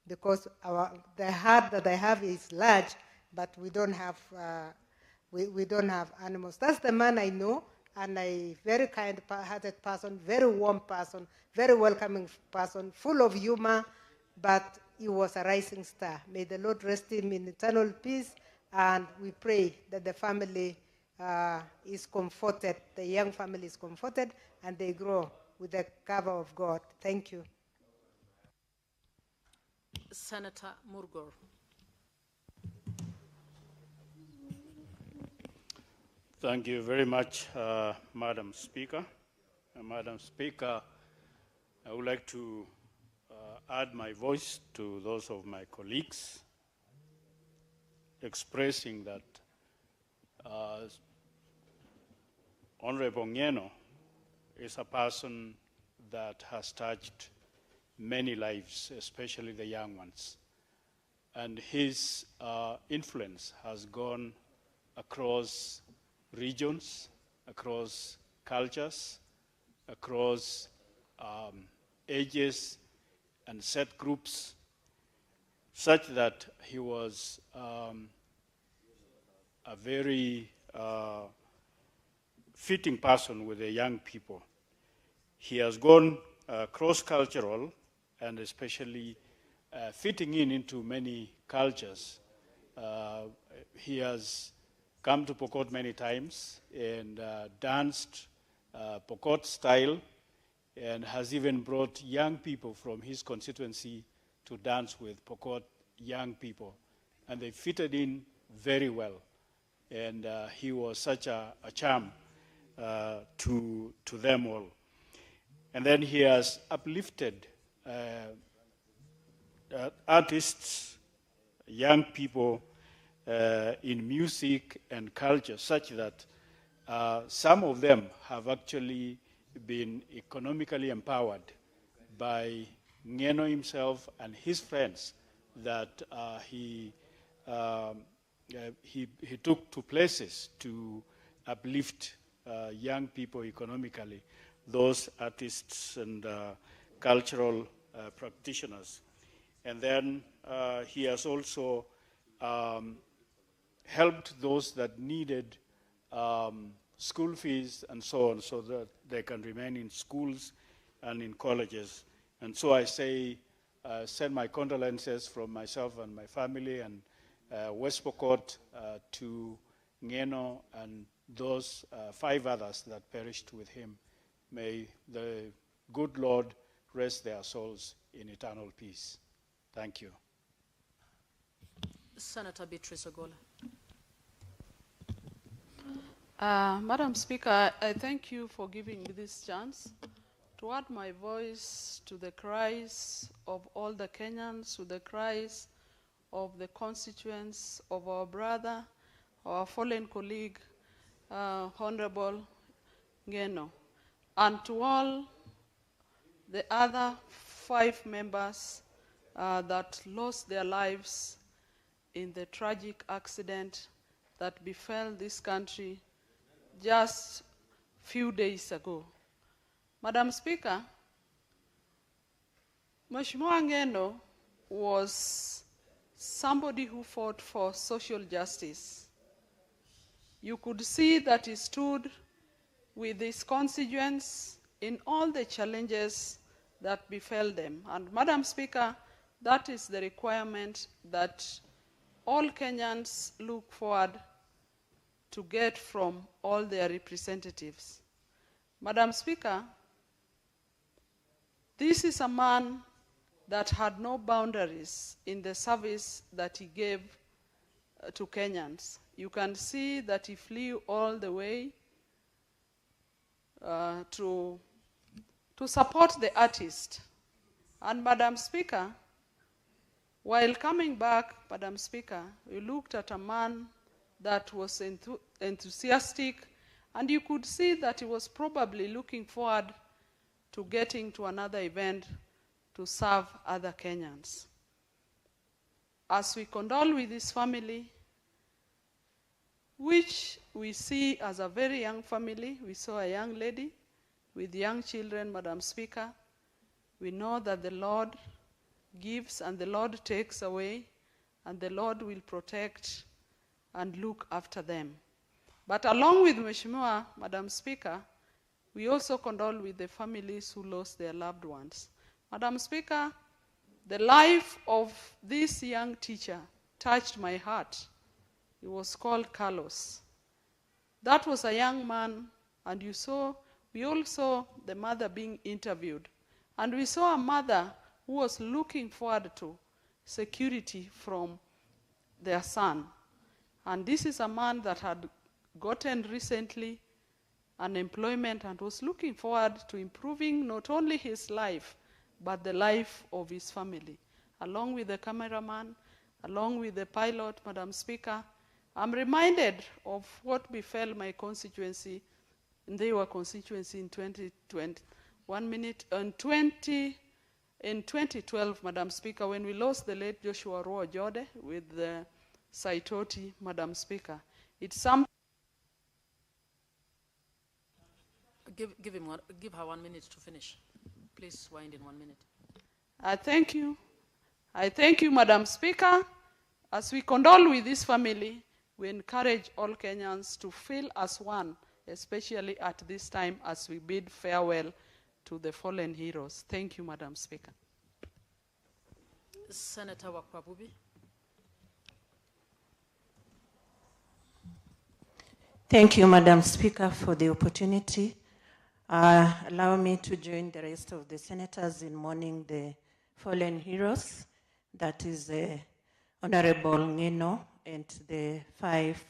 because the herd that I have is large, but we don't have animals. That's the man I know, and a very kind-hearted person, very warm person, very welcoming person, full of humor, but he was a rising star. May the Lord rest him in eternal peace, and we pray that the family is comforted, the young family is comforted, and they grow with the cover of God. Thank you. Senator Murgor. Thank you very much, Madam Speaker. Madam Speaker, I would like to add my voice to those of my colleagues, expressing that Honorable Ngeno is a person that has touched many lives, especially the young ones. And his influence has gone across regions, across cultures, across ages and set groups, such that he was a very fitting person with the young people. He has gone cross-cultural and especially fitting into many cultures. He has come to Pokot many times and danced Pokot style, and has even brought young people from his constituency to dance with Pokot young people. And they fitted in very well. And he was such a charm to them all. And then he has uplifted artists, young people in music and culture, such that some of them have actually been economically empowered by Ngeno himself and his friends that he took to places to uplift young people economically, those artists and cultural practitioners. And then he has also helped those that needed school fees and so on, so that they can remain in schools and in colleges. And so I say, send my condolences from myself and my family and West Pokot to Ngeno and those 5 others that perished with him. May the good Lord rest their souls in eternal peace. Thank you. Senator Beatrice Ogola. Madam Speaker, I thank you for giving me this chance to add my voice to the cries of all the Kenyans, to the cries of the constituents of our brother, our fallen colleague, Honorable Ngeno, and to all the other 5 members that lost their lives in the tragic accident that befell this country just few days ago. Madam Speaker, Mheshimiwa Ngeno was somebody who fought for social justice. You could see that he stood with his constituents in all the challenges that befell them. And Madam Speaker, that is the requirement that all Kenyans look forward to get from all their representatives. Madam Speaker, this is a man that had no boundaries in the service that he gave to Kenyans. You can see that he flew all the way to support the artist. And Madam Speaker, while coming back, Madam Speaker, we looked at a man that was enthusiastic, and you could see that he was probably looking forward to getting to another event to serve other Kenyans. As we condole with his family, which we see as a very young family, we saw a young lady with young children, Madam Speaker. We know that the Lord gives and the Lord takes away, and the Lord will protect and look after them. But along with Mheshimiwa, Madam Speaker, we also condole with the families who lost their loved ones. Madam Speaker, the life of this young teacher touched my heart. He was called Carlos. That was a young man, and we all saw the mother being interviewed. And we saw a mother who was looking forward to security from their son. And this is a man that had gotten recently unemployment and was looking forward to improving not only his life, but the life of his family. Along with the cameraman, along with the pilot, Madam Speaker, I'm reminded of what befell my constituency, in their constituency in 2020. 1 minute, in 2012, Madam Speaker, when we lost the late Joshua Roa Jode with the Saitoti, Madam Speaker. It's some. Give her 1 minute to finish. Please wind in 1 minute. I thank you. I thank you, Madam Speaker. As we condole with this family, we encourage all Kenyans to feel as one, especially at this time as we bid farewell to the fallen heroes. Thank you, Madam Speaker. Senator Wakwabubi. Thank you, Madam Speaker, for the opportunity. Allow me to join the rest of the senators in mourning the fallen heroes. That is Honorable Ngeno and the 5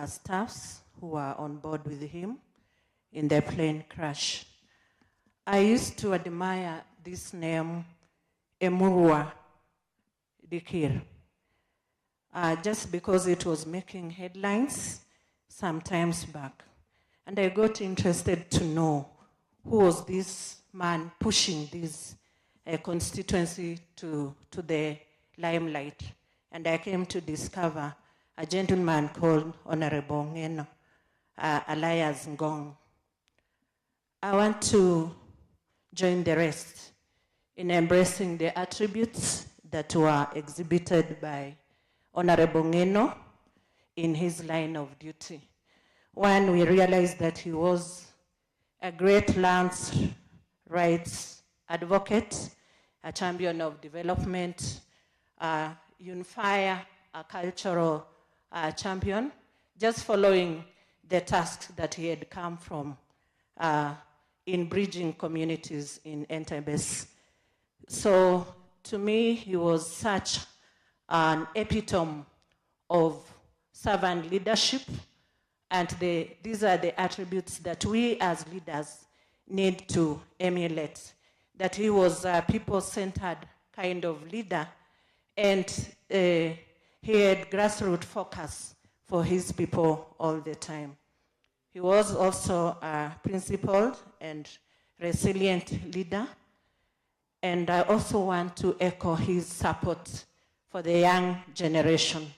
staffs who are on board with him in the plane crash. I used to admire this name, Emurua Dikir, just because it was making headlines some times back. And I got interested to know who was this man pushing this constituency to the limelight. And I came to discover a gentleman called Honorable Ngeno, alias Ngong. I want to join the rest in embracing the attributes that were exhibited by Honorable Ngeno in his line of duty. One, we realized that he was a great lands rights advocate, a champion of development, a unifier, a cultural champion, just following the task that he had come from in bridging communities in Entebbe. So to me, he was such an epitome of servant leadership, and these are the attributes that we as leaders need to emulate. That he was a people-centered kind of leader, and he had grassroots focus for his people all the time. He was also a principled and resilient leader, and I also want to echo his support for the young generation.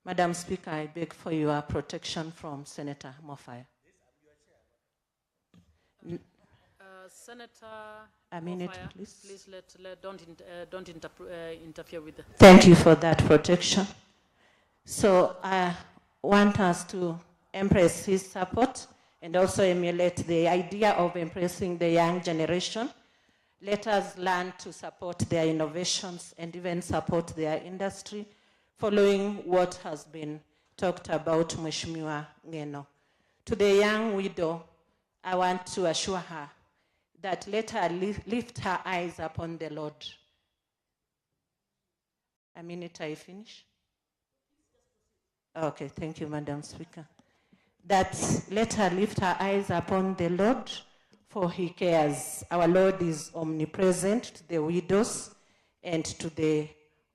Madam Speaker, I beg for your protection from Senator Mofaya. Senator a minute, Mofaya, please. Don't interfere with the... Thank you for that protection. So I want us to embrace his support and also emulate the idea of embracing the young generation. Let us learn to support their innovations and even support their industry, following what has been talked about, Mheshimiwa Ngeno. To the young widow, I want to assure her that let her lift her eyes upon the Lord. A minute, I finish? Okay, thank you, Madam Speaker. That let her lift her eyes upon the Lord, for he cares. Our Lord is omnipresent to the widows and to the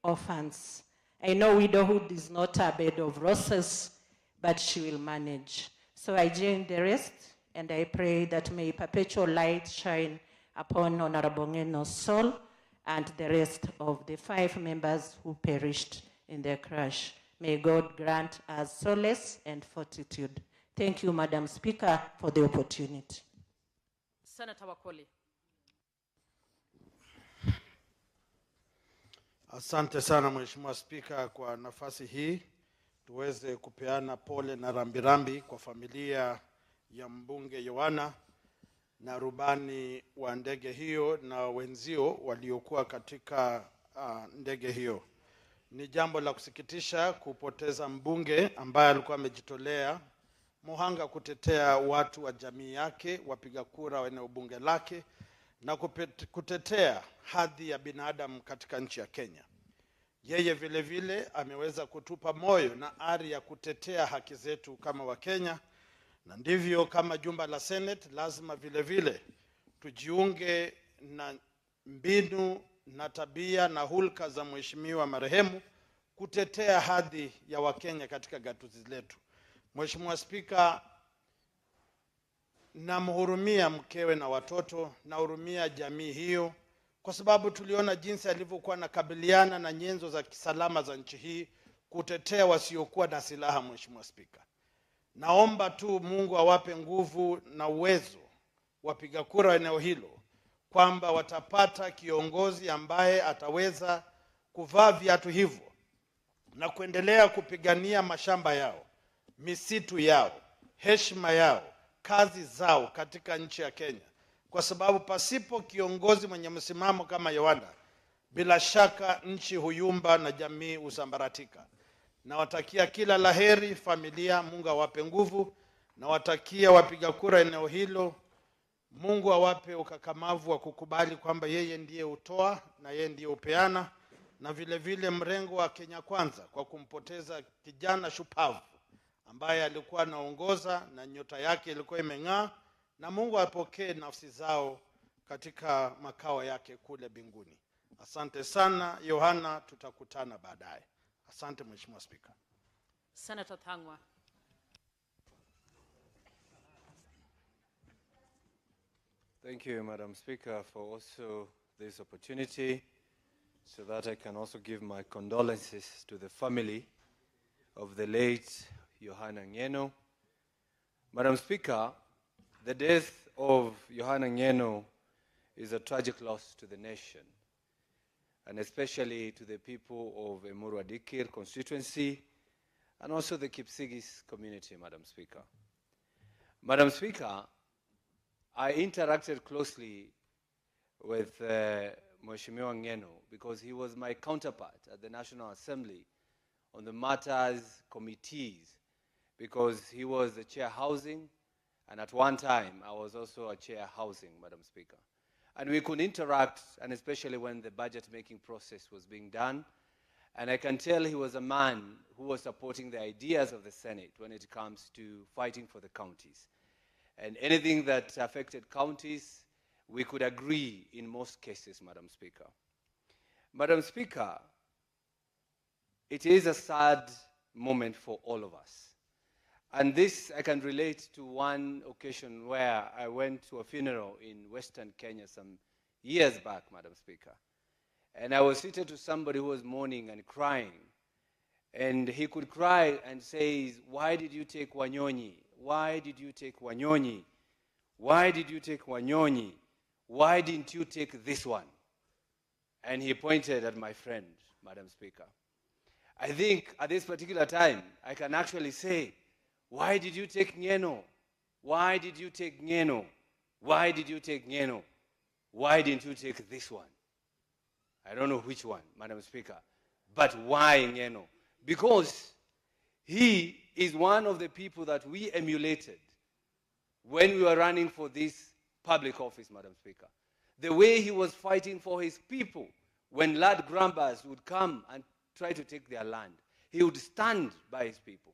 orphans. I know widowhood is not a bed of roses, but she will manage. So I join the rest, and I pray that may perpetual light shine upon Honorable Ngeno's soul and the rest of the 5 members who perished in the crash. May God grant us solace and fortitude. Thank you, Madam Speaker, for the opportunity. Senator Wakoli. Asante sana Mheshimiwa Spika kwa nafasi hii tuweze kupeana pole na rambirambi kwa familia ya mbunge Yohana na rubani wa ndege hiyo na wenzio waliokuwa katika ndege hiyo. Ni jambo la kusikitisha kupoteza mbunge ambaye alikuwa amejitolea muhanga kutetea watu wa jamii yake, wapiga kura wa eneo bunge lake, na kutetea hadhi ya binadamu katika nchi ya Kenya. Yeye vile vile ameweza kutupa moyo na ari ya kutetea haki zetu kama Wakenya, na ndivyo kama jumba la Senate lazima vile vile tujiunge na mbinu na tabia na hulka za mheshimiwa marehemu kutetea hadhi ya Wakenya katika gatuzi letu. Mheshimiwa Spika, namhurumia mkewe na watoto, nahurumia jamii hiyo, kwa sababu tuliona jinsi alivyokuwa nakabiliana na nyenzo za kisalama za nchi hii kutetea wasiokuwa na silaha. Mheshimiwa Spika, naomba tu Mungu awape nguvu na uwezo wapiga kura eneo hilo, kwamba watapata kiongozi ambaye ataweza kuvaa viatu hivyo na kuendelea kupigania mashamba yao, misitu yao, heshima yao, kazi zao katika nchi ya Kenya. Kwa sababu pasipo kiongozi mwenye msimamo kama Yohana, bila shaka nchi huyumba na jamii usambaratika. Nawatakia kila laheri familia, Mungu awape nguvu. Nawatakia wapiga kura eneo hilo, Mungu awape ukakamavu wa kukubali kwamba yeye ndiye utoa na yeye ndiye upeana, na vile vile mrengo wa Kenya Kwanza kwa kumpoteza kijana shupavu ambaye alikuwa anaongoza na nyota yake ilikuwa imeng'aa, na Mungu apokee nafsi zao katika makao yake kule mbinguni. Asante sana Yohana, tutakutana baadaye. Asante Mheshimiwa Spika. Senator Thangwa. Thank you, Madam Speaker, for also this opportunity so that I can also give my condolences to the family of the late Yohana Ngeno. Madam Speaker, the death of Yohana Ngeno is a tragic loss to the nation, and especially to the people of Emurua Dikir constituency and also the Kipsigis community, Madam Speaker. Madam Speaker, I interacted closely with Mheshimiwa Ngeno because he was my counterpart at the National Assembly on the matters committees, because he was the chair housing, and at one time I was also a chair housing, Madam Speaker. And we could interact, and especially when the budget making process was being done, and I can tell he was a man who was supporting the ideas of the Senate when it comes to fighting for the counties. And anything that affected counties, we could agree in most cases, Madam Speaker. Madam Speaker, it is a sad moment for all of us. And this I can relate to one occasion where I went to a funeral in Western Kenya some years back, Madam Speaker. And I was seated to somebody who was mourning and crying. And he could cry and say, "Why did you take Wanyonyi? Why did you take Wanyonyi? Why did you take Wanyonyi? Why didn't you take this one?" And he pointed at my friend, Madam Speaker. I think at this particular time, I can actually say, why did you take Ngeno? Why did you take Ngeno? Why did you take Ngeno? Why didn't you take this one? I don't know which one, Madam Speaker, but why Ngeno? Because he is one of the people that we emulated when we were running for this public office, Madam Speaker. The way he was fighting for his people when land grabbers would come and try to take their land, he would stand by his people.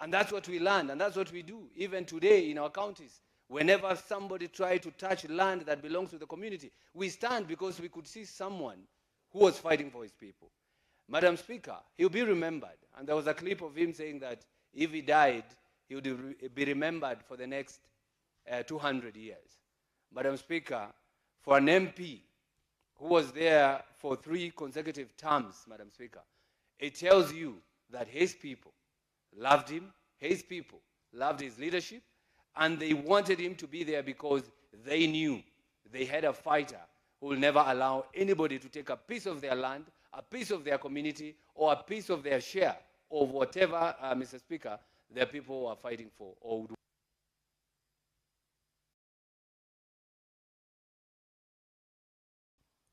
And that's what we learned, and that's what we do even today in our counties. Whenever somebody tries to touch land that belongs to the community, we stand because we could see someone who was fighting for his people. Madam Speaker, he'll be remembered. And there was a clip of him saying that if he died, he would be remembered for the next 200 years. Madam Speaker, for an MP who was there for 3 consecutive terms, Madam Speaker, it tells you that his people loved him, his people loved his leadership, and they wanted him to be there because they knew they had a fighter who will never allow anybody to take a piece of their land, a piece of their community, or a piece of their share of whatever, Mr. Speaker, their people are fighting for or would.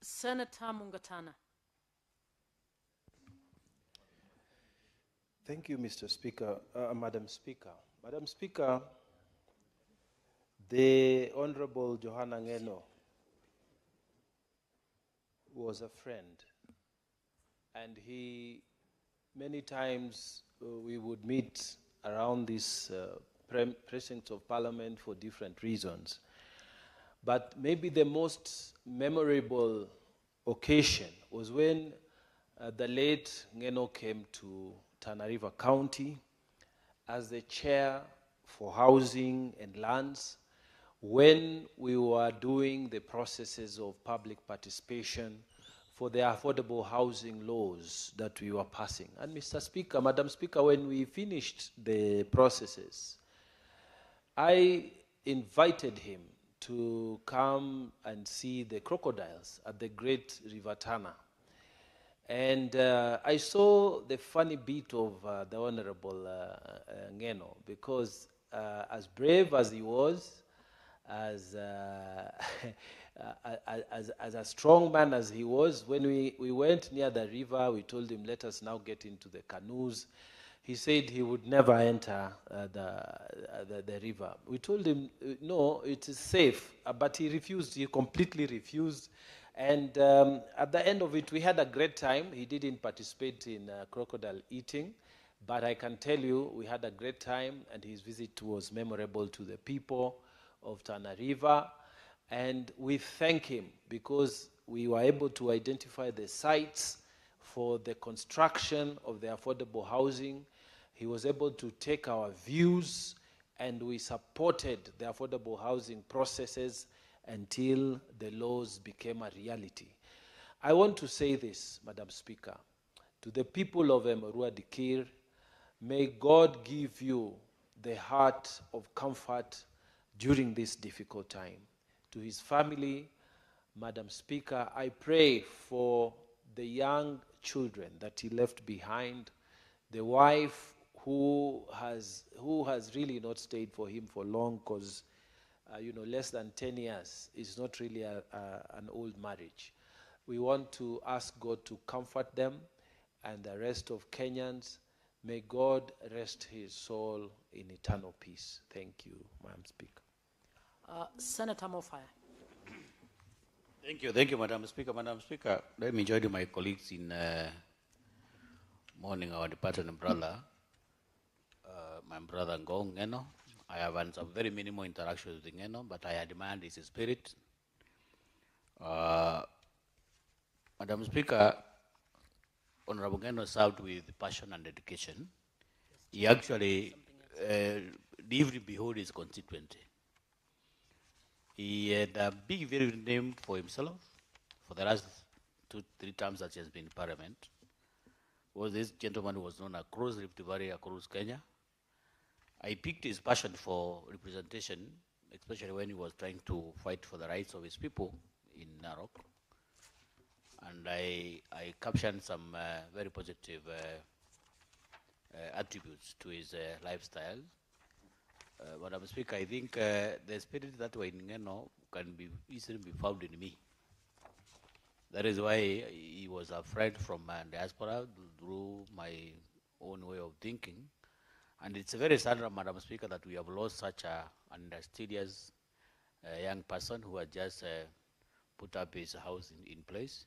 Senator Mungatana. Thank you, Mr. Speaker. Madam Speaker. Madam Speaker, the Honorable Johanna Ngeno was a friend, and many times we would meet around this precincts of Parliament for different reasons. But maybe the most memorable occasion was when the late Ngeno came to Tana River County as the chair for housing and lands when we were doing the processes of public participation for the affordable housing laws that we were passing. And Mr. Speaker, Madam Speaker, when we finished the processes, I invited him to come and see the crocodiles at the Great River Tana. And I saw the funny bit of the Honorable Ngeno, because as brave as he was, as a strong man as he was, when we went near the river, we told him, let us now get into the canoes. He said he would never enter the river. We told him, no, it is safe, but he refused, he completely refused. And at the end of it, we had a great time. He didn't participate in crocodile eating, but I can tell you we had a great time, and his visit was memorable to the people of Tana River. And we thank him because we were able to identify the sites for the construction of the affordable housing. He was able to take our views, and we supported the affordable housing processes until the laws became a reality. I want to say this, Madam Speaker, to the people of Emurua Dikir, may God give you the heart of comfort during this difficult time. To his family, Madam Speaker, I pray for the young children that he left behind, the wife who has really not stayed for him for long, because less than 10 years is not really an old marriage. We want to ask God to comfort them and the rest of Kenyans. May God rest his soul in eternal peace. Thank you, Madam Speaker. Senator Mofaya. Thank you, Madam Speaker. Madam Speaker, let me join my colleagues in mourning our departed brother, my brother Ngong Ngeno. I have had some very minimal interactions with Ngeno, but I admire his spirit. Madam Speaker, Honorable Ngeno served with passion and dedication. He actually lived behind his constituency. He had a big, very good name for himself for the last 2-3 terms that he has been in Parliament. Was this gentleman who was known across Rift Valley, across Kenya. I picked his passion for representation, especially when he was trying to fight for the rights of his people in Narok. And I captured some very positive attributes to his lifestyle. Madam Speaker, I think the spirit that we're in Ngeno can easily be found in me. That is why he was a friend from diaspora through my own way of thinking. And it's very sad, Madam Speaker, that we have lost such an industrious young person who had just put up his house in place.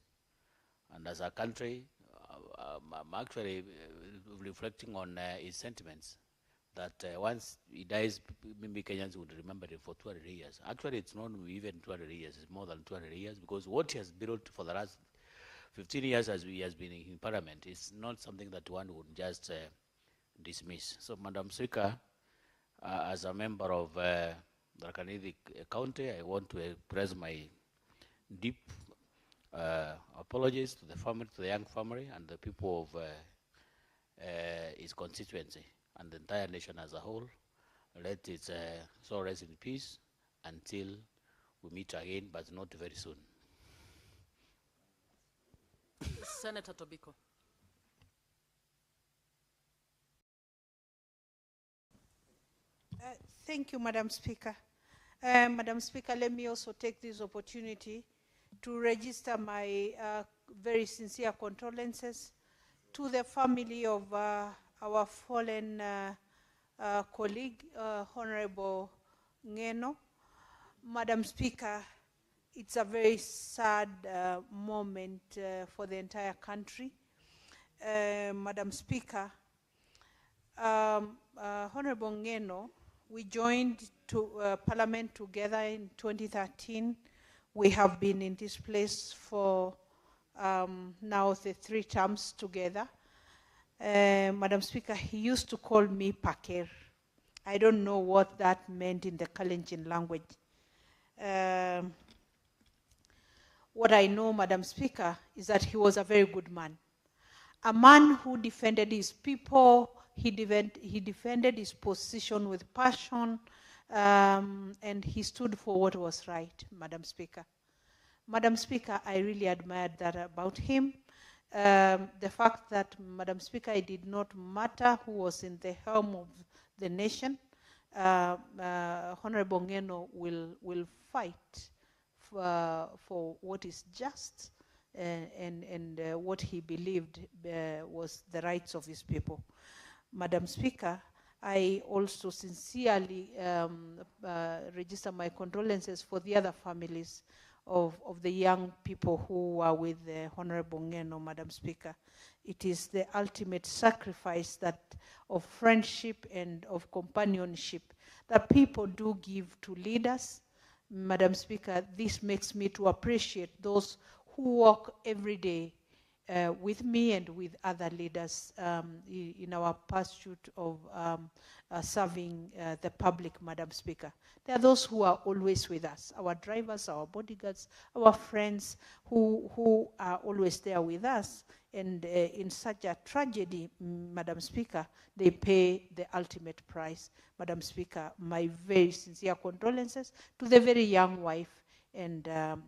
And as a country, I'm actually reflecting on his sentiments, that once he dies, maybe Kenyans would remember him for 200 years. Actually, it's not even 200 years, it's more than 200 years, because what he has built for the last 15 years as he has been in Parliament is not something that one would just dismiss. So, Madam Speaker, as a member of Tharaka-Nithi County, I want to express my deep apologies to the family, to the young family, and the people of his constituency and the entire nation as a whole. Let its soul rest in peace until we meet again, but not very soon. Senator Tobiko. Thank you, Madam Speaker. Madam Speaker, let me also take this opportunity to register my very sincere condolences to the family of our fallen colleague, Honorable Ngeno. Madam Speaker, it's a very sad moment for the entire country. Madam Speaker, Honorable Ngeno, we joined Parliament together in 2013. We have been in this place for now the 3 terms together. Madam Speaker, he used to call me Paker. I don't know what that meant in the Kalenjin language. What I know, Madam Speaker, is that he was a very good man. A man who defended his people, he defended his position with passion, and he stood for what was right, Madam Speaker. Madam Speaker, I really admired that about him. The fact that, Madam Speaker, it did not matter who was in the helm of the nation, Honorable Ngeno will fight for what is just and what he believed was the rights of his people. Madam Speaker, I also sincerely register my condolences for the other families of the young people who are with the Honorable Ngeno, Madam Speaker. It is the ultimate sacrifice that of friendship and of companionship that people do give to leaders. Madam Speaker, this makes me to appreciate those who walk every day with me and with other leaders in our pursuit of serving the public, Madam Speaker. There are those who are always with us, our drivers, our bodyguards, our friends who are always there with us. And in such a tragedy, Madam Speaker, they pay the ultimate price. Madam Speaker, my very sincere condolences to the very young wife and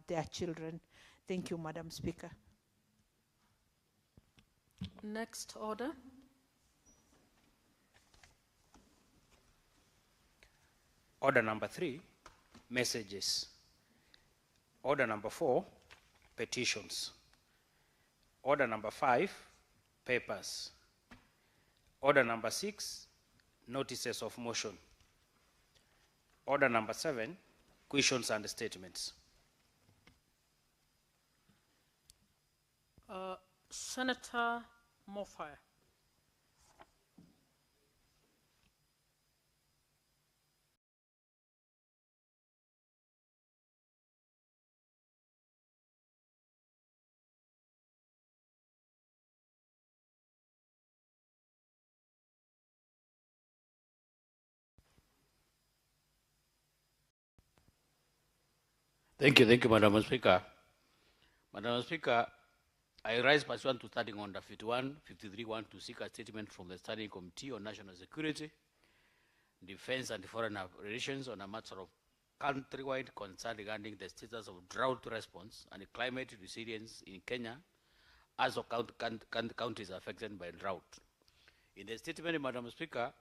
their children. Thank you, Madam Speaker. Next order. Order number 3, messages. Order number 4, petitions. Order number 5, papers. Order number 6, notices of motion. Order number 7, questions and statements. Senator Moffair. Thank you, Madam Speaker. Madam Speaker, I rise pursuant to Standing Order 51, 53-1 to seek a statement from the Standing Committee on National Security, Defense and Foreign Relations on a matter of countrywide concern regarding the status of drought response and climate resilience in Kenya as of counties affected by drought. In the statement, Madam Speaker,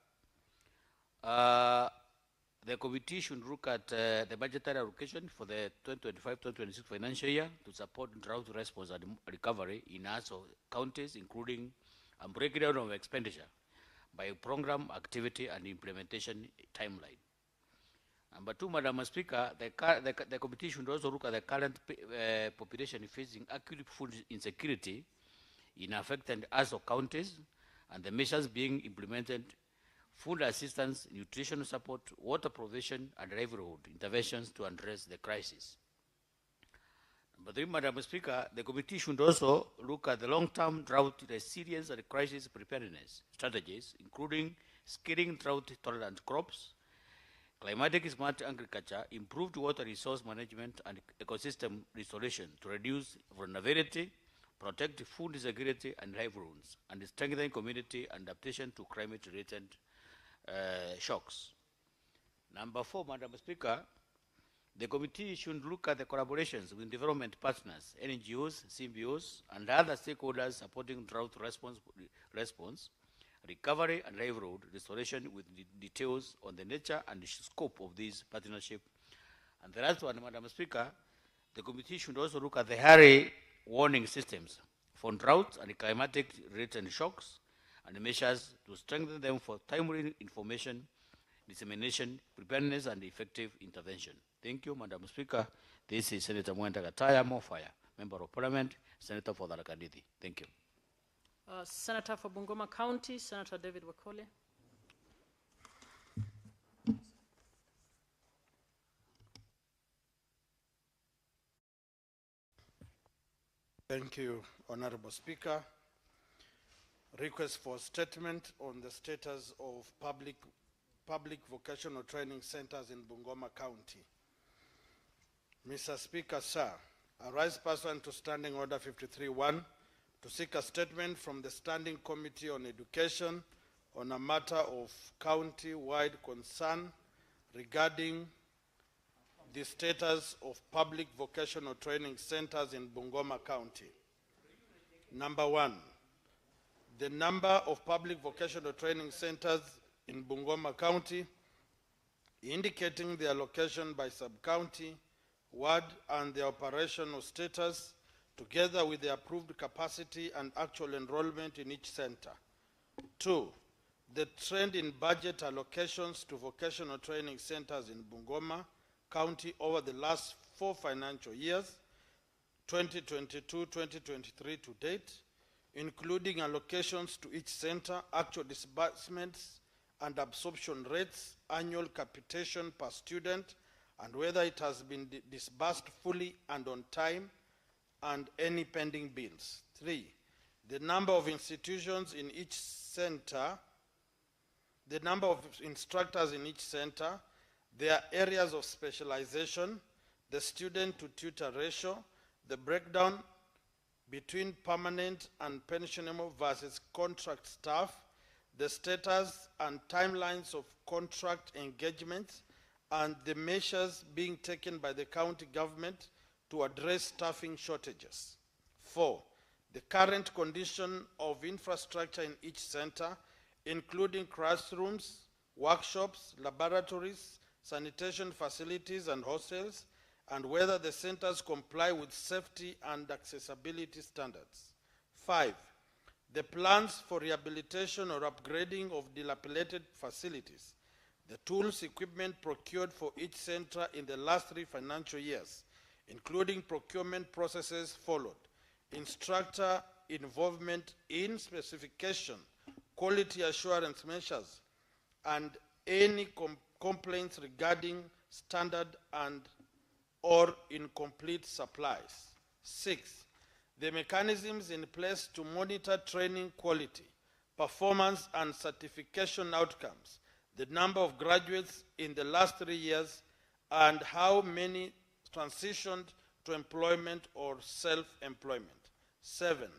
the committee should look at the budgetary allocation for the 2025-2026 financial year to support drought response and recovery in ASO counties, including a breakdown of expenditure by program, activity, and implementation timeline. Number 2, Madam Speaker, the committee should also look at the current population facing acute food insecurity in affected ASO counties and the measures being implemented: food assistance, nutritional support, water provision, and livelihood interventions to address the crisis. Number 3, Madam Speaker, the committee should also look at the long-term drought resilience and crisis preparedness strategies, including scaling drought-tolerant crops, climatic smart agriculture, improved water resource management, and ecosystem restoration to reduce vulnerability, protect food security and livelihoods, and strengthen community adaptation to climate-related shocks. Number 4, Madam Speaker, the committee should look at the collaborations with development partners, NGOs, CBOs, and other stakeholders supporting drought response, recovery, and livelihood restoration, with details on the nature and scope of this partnership. And the last one, Madam Speaker, the committee should also look at the early warning systems for droughts and climatic-related shocks, and measures to strengthen them for timely information, dissemination, preparedness, and effective intervention. Thank you, Madam Speaker. This is Senator Mwenda Gataya Mofaya, Member of Parliament, Senator for Tharaka Nithi. Thank you. Senator for Bungoma County, Senator David Wakole. Thank you, Honorable Speaker. Request for statement on the status of public vocational training centers in Bungoma County. Mr. Speaker, sir, I rise pursuant to Standing Order 53-1 to seek a statement from the Standing Committee on Education on a matter of county-wide concern regarding the status of public vocational training centers in Bungoma County. Number one, the number of public vocational training centers in Bungoma County, indicating their location by sub-county, ward, and their operational status, together with the approved capacity and actual enrollment in each center. Two, the trend in budget allocations to vocational training centers in Bungoma County over the last 4 financial years, 2022-2023 to date, including allocations to each center, actual disbursements and absorption rates, annual capitation per student, and whether it has been disbursed fully and on time, and any pending bills. 3, the number of institutions in each center, the number of instructors in each center, their areas of specialization, the student-to-tutor ratio, the breakdown between permanent and pensionable versus contract staff, the status and timelines of contract engagements, and the measures being taken by the county government to address staffing shortages. 4, the current condition of infrastructure in each center, including classrooms, workshops, laboratories, sanitation facilities, and hostels, and whether the centers comply with safety and accessibility standards. 5, the plans for rehabilitation or upgrading of dilapidated facilities, the tools, equipment procured for each center in the last 3 financial years, including procurement processes followed, instructor involvement in specification, quality assurance measures, and any complaints regarding standard and or incomplete supplies. 6, the mechanisms in place to monitor training quality, performance, and certification outcomes, the number of graduates in the last 3 years, and how many transitioned to employment or self-employment. 7,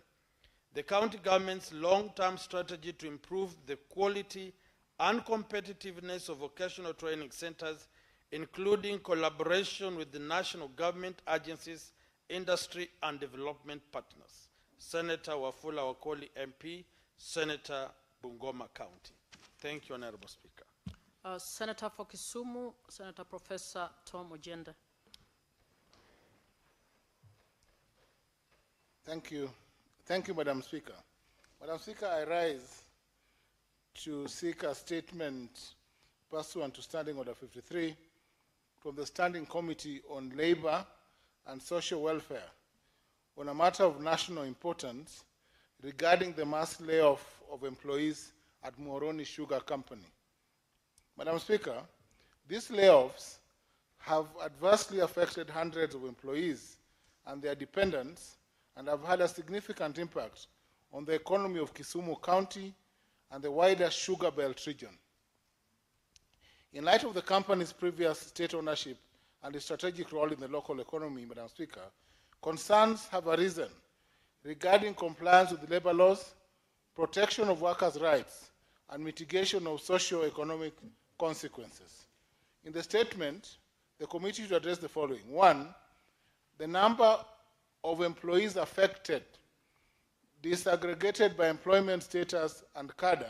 the county government's long-term strategy to improve the quality and competitiveness of vocational training centers, including collaboration with the national government agencies, industry, and development partners. Senator Wafula Wakoli, MP, Senator Bungoma County. Thank you, Honorable Speaker. Senator for Kisumu, Senator Professor Tom Ojenda. Thank you. Thank you, Madam Speaker. Madam Speaker, I rise to seek a statement pursuant to Standing Order 53 from the Standing Committee on Labor and Social Welfare on a matter of national importance regarding the mass layoff of employees at Moroni Sugar Company. Madam Speaker, these layoffs have adversely affected hundreds of employees and their dependents and have had a significant impact on the economy of Kisumu County and the wider Sugar Belt region. In light of the company's previous state ownership and its strategic role in the local economy, Madam Speaker, concerns have arisen regarding compliance with labor laws, protection of workers' rights, and mitigation of socio-economic consequences. In the statement, the committee should address the following. 1, the number of employees affected, disaggregated by employment status and cadre,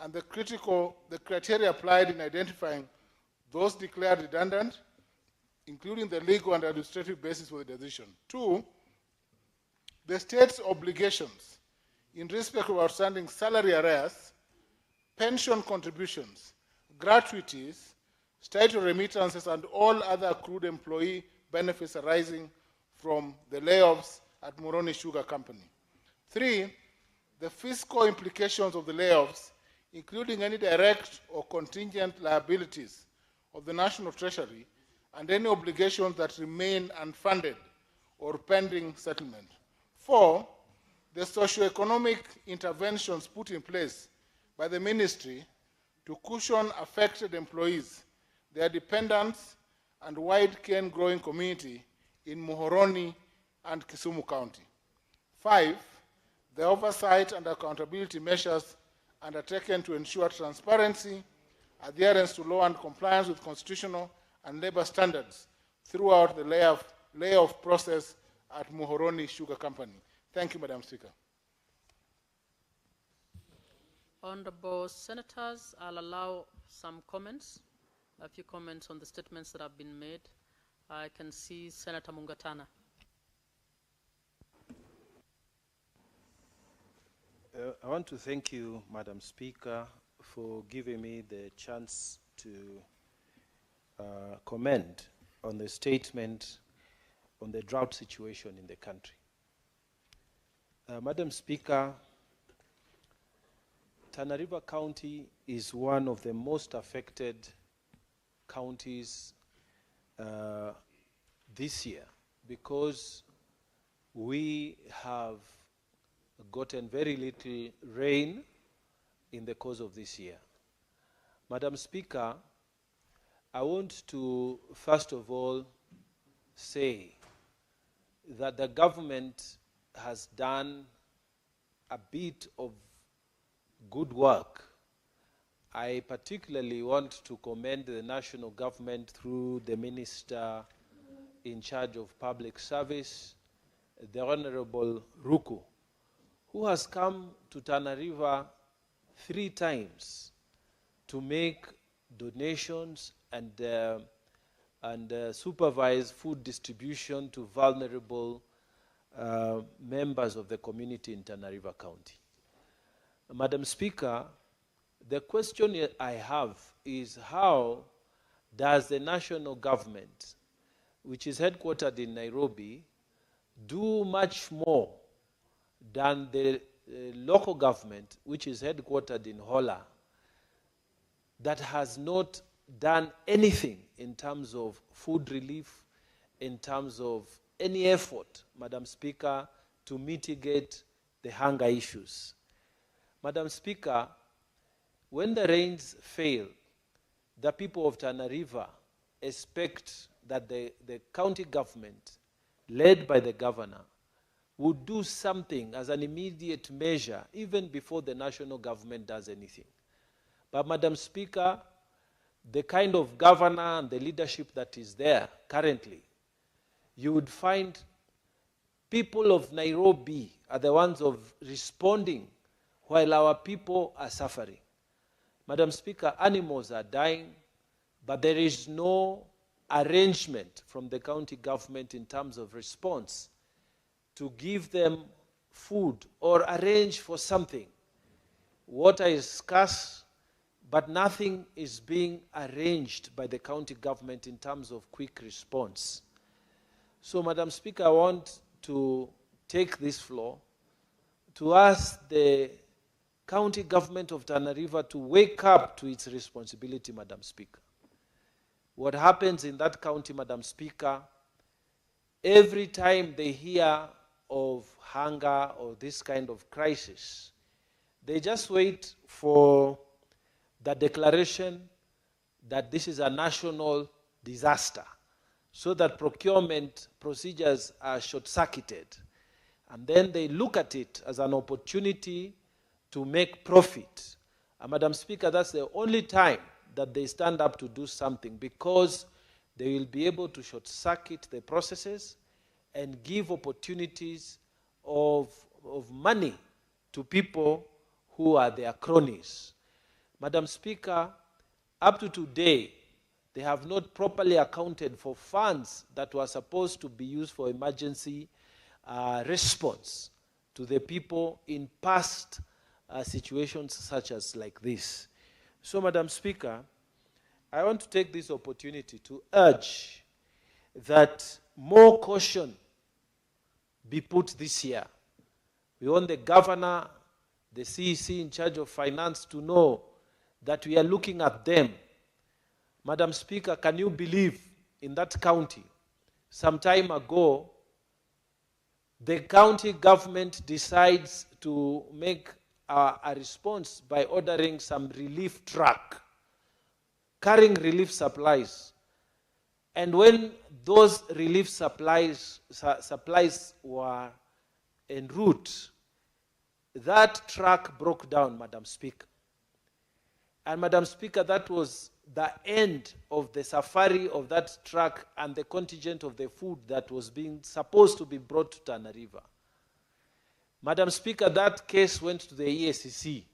and the criteria applied in identifying those declared redundant, including the legal and administrative basis for the decision. 2, the state's obligations in respect of outstanding salary arrears, pension contributions, gratuities, statutory remittances, and all other accrued employee benefits arising from the layoffs at Moroni Sugar Company. 3, the fiscal implications of the layoffs, including any direct or contingent liabilities of the National Treasury and any obligations that remain unfunded or pending settlement. 4, the socio-economic interventions put in place by the ministry to cushion affected employees, their dependents, and wide cane growing community in Muhoroni and Kisumu County. 5, the oversight and accountability measures undertaken to ensure transparency, adherence to law, and compliance with constitutional and labor standards throughout the layoff process at Muhoroni Sugar Company. Thank you, Madam Speaker. Honorable Senators, I'll allow some comments, a few comments on the statements that have been made. I can see Senator Mungatana. I want to thank you, Madam Speaker, for giving me the chance to comment on the statement on the drought situation in the country. Madam Speaker, Tana River County is one of the most affected counties this year because we have gotten very little rain in the course of this year. Madam Speaker, I want to first of all say that the government has done a bit of good work. I particularly want to commend the national government through the minister in charge of public service, the Honorable Ruku, who has come to Tana River 3 times to make donations and supervise food distribution to vulnerable members of the community in Tana River County. Madam Speaker, the question I have is how does the national government, which is headquartered in Nairobi, do much more than the local government, which is headquartered in Hola, that has not done anything in terms of food relief, in terms of any effort, Madam Speaker, to mitigate the hunger issues. Madam Speaker, when the rains fail, the people of Tana River expect that the county government, led by the governor, would do something as an immediate measure, even before the national government does anything. But Madam Speaker, the kind of governor and the leadership that is there currently, you would find people of Nairobi are the ones of responding while our people are suffering. Madam Speaker, animals are dying, but there is no arrangement from the county government in terms of response to give them food or arrange for something. Water is scarce, but nothing is being arranged by the county government in terms of quick response. So, Madam Speaker, I want to take this floor to ask the county government of Tana River to wake up to its responsibility, Madam Speaker. What happens in that county, Madam Speaker, every time they hear of hunger or this kind of crisis, they just wait for the declaration that this is a national disaster, so that procurement procedures are short-circuited. And then they look at it as an opportunity to make profit. And Madam Speaker, that's the only time that they stand up to do something, because they will be able to short-circuit the processes and give opportunities of money to people who are their cronies. Madam Speaker, up to today, they have not properly accounted for funds that were supposed to be used for emergency response to the people in past situations such as like this. So, Madam Speaker, I want to take this opportunity to urge that more caution be put this year. We want the governor, the CEC in charge of finance to know that we are looking at them. Madam Speaker, can you believe in that county, some time ago, the county government decides to make a response by ordering some relief truck carrying relief supplies. And when those relief supplies were en route, that truck broke down, Madam Speaker. And Madam Speaker, that was the end of the safari of that truck and the contingent of the food that was being supposed to be brought to Tana River. Madam Speaker, that case went to the EACC.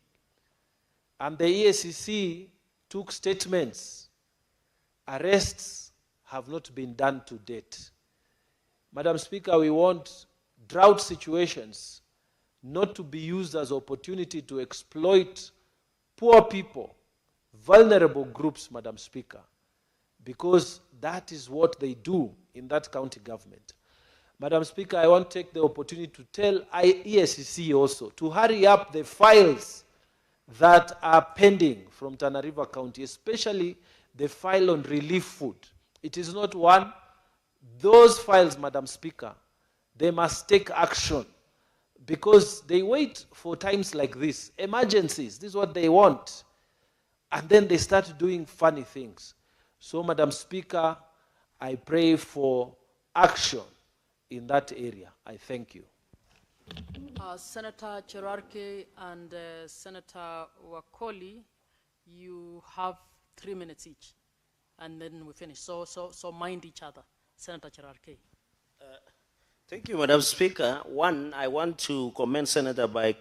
And the EACC took statements. Arrests have not been done to date. Madam Speaker, we want drought situations not to be used as opportunity to exploit poor people, vulnerable groups, Madam Speaker, because that is what they do in that county government. Madam Speaker, I want to take the opportunity to tell EACC also to hurry up the files that are pending from Tana River County, especially the file on relief food. It is not one. Those files, Madam Speaker, they must take action because they wait for times like this, emergencies. This is what they want. And then they start doing funny things. So, Madam Speaker, I pray for action in that area. I thank you. Senator Cherarke and Senator Wakoli, you have 3 minutes each, and then we finish. So mind each other. Senator Cherarke. Thank you, Madam Speaker. One, I want to commend Senator by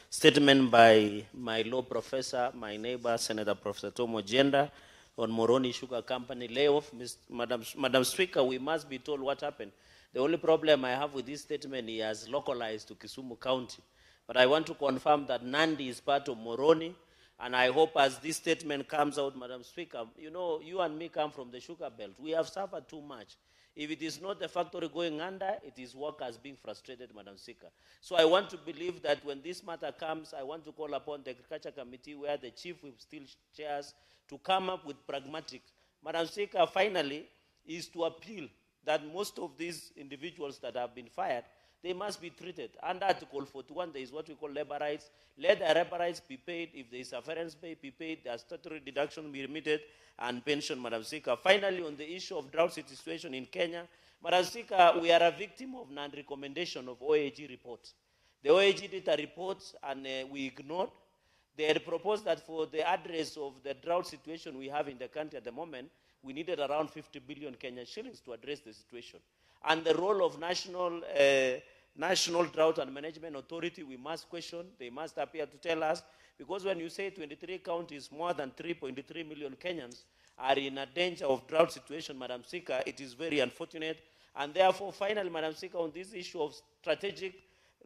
statement by my law professor, my neighbor, Senator Professor Tomo Jenda, on Moroni Sugar Company layoff. Madam Speaker, we must be told what happened. The only problem I have with this statement, he has localized to Kisumu County. But I want to confirm that Nandi is part of Moroni, and I hope as this statement comes out, Madam Speaker, you know, you and me come from the sugar belt. We have suffered too much. If it is not the factory going under, it is workers being frustrated, Madam Speaker. So I want to believe that when this matter comes, I want to call upon the Agriculture Committee, where the Chief Whip still chairs, to come up with pragmatic. Madam Speaker, finally, is to appeal that most of these individuals that have been fired, they must be treated. Under Article 41, there is what we call labor rights. Let the labor rights be paid. If there is sufferance pay, be paid. The statutory deduction be remitted, and pension, Madam Speaker. Finally, on the issue of drought situation in Kenya, Madam Speaker, we are a victim of non-recommendation of OAG reports. The OAG did a report, and we ignored. They had proposed that for the address of the drought situation we have in the country at the moment, we needed around 50 billion Kenyan shillings to address the situation. And the role of National Drought and Management Authority, we must question. They must appear to tell us, because when you say 23 counties, more than 3.3 million Kenyans are in a danger of drought situation, Madam Speaker, it is very unfortunate. And therefore, finally, Madam Speaker, on this issue of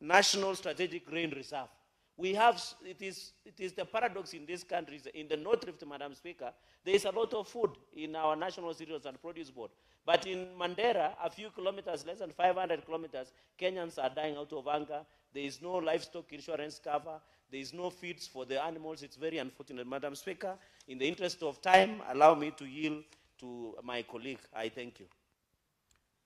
national strategic grain reserve, we have, it is the paradox in these countries. In the North Rift, Madam Speaker, there is a lot of food in our National Cereals and Produce Board. But in Mandera, a few kilometers, less than 500 kilometers, Kenyans are dying out of hunger. There is no livestock insurance cover. There is no feeds for the animals. It's very unfortunate. Madam Speaker, in the interest of time, allow me to yield to my colleague. I thank you.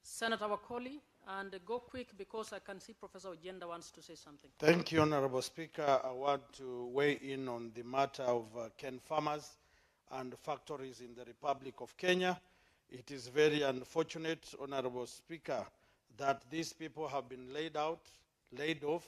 Senator Wakoli. And go quick because I can see Professor Ojenda wants to say something. Thank you, Honorable Speaker. I want to weigh in on the matter of Ken farmers and factories in the Republic of Kenya. It is very unfortunate, Honorable Speaker, that these people have been laid off,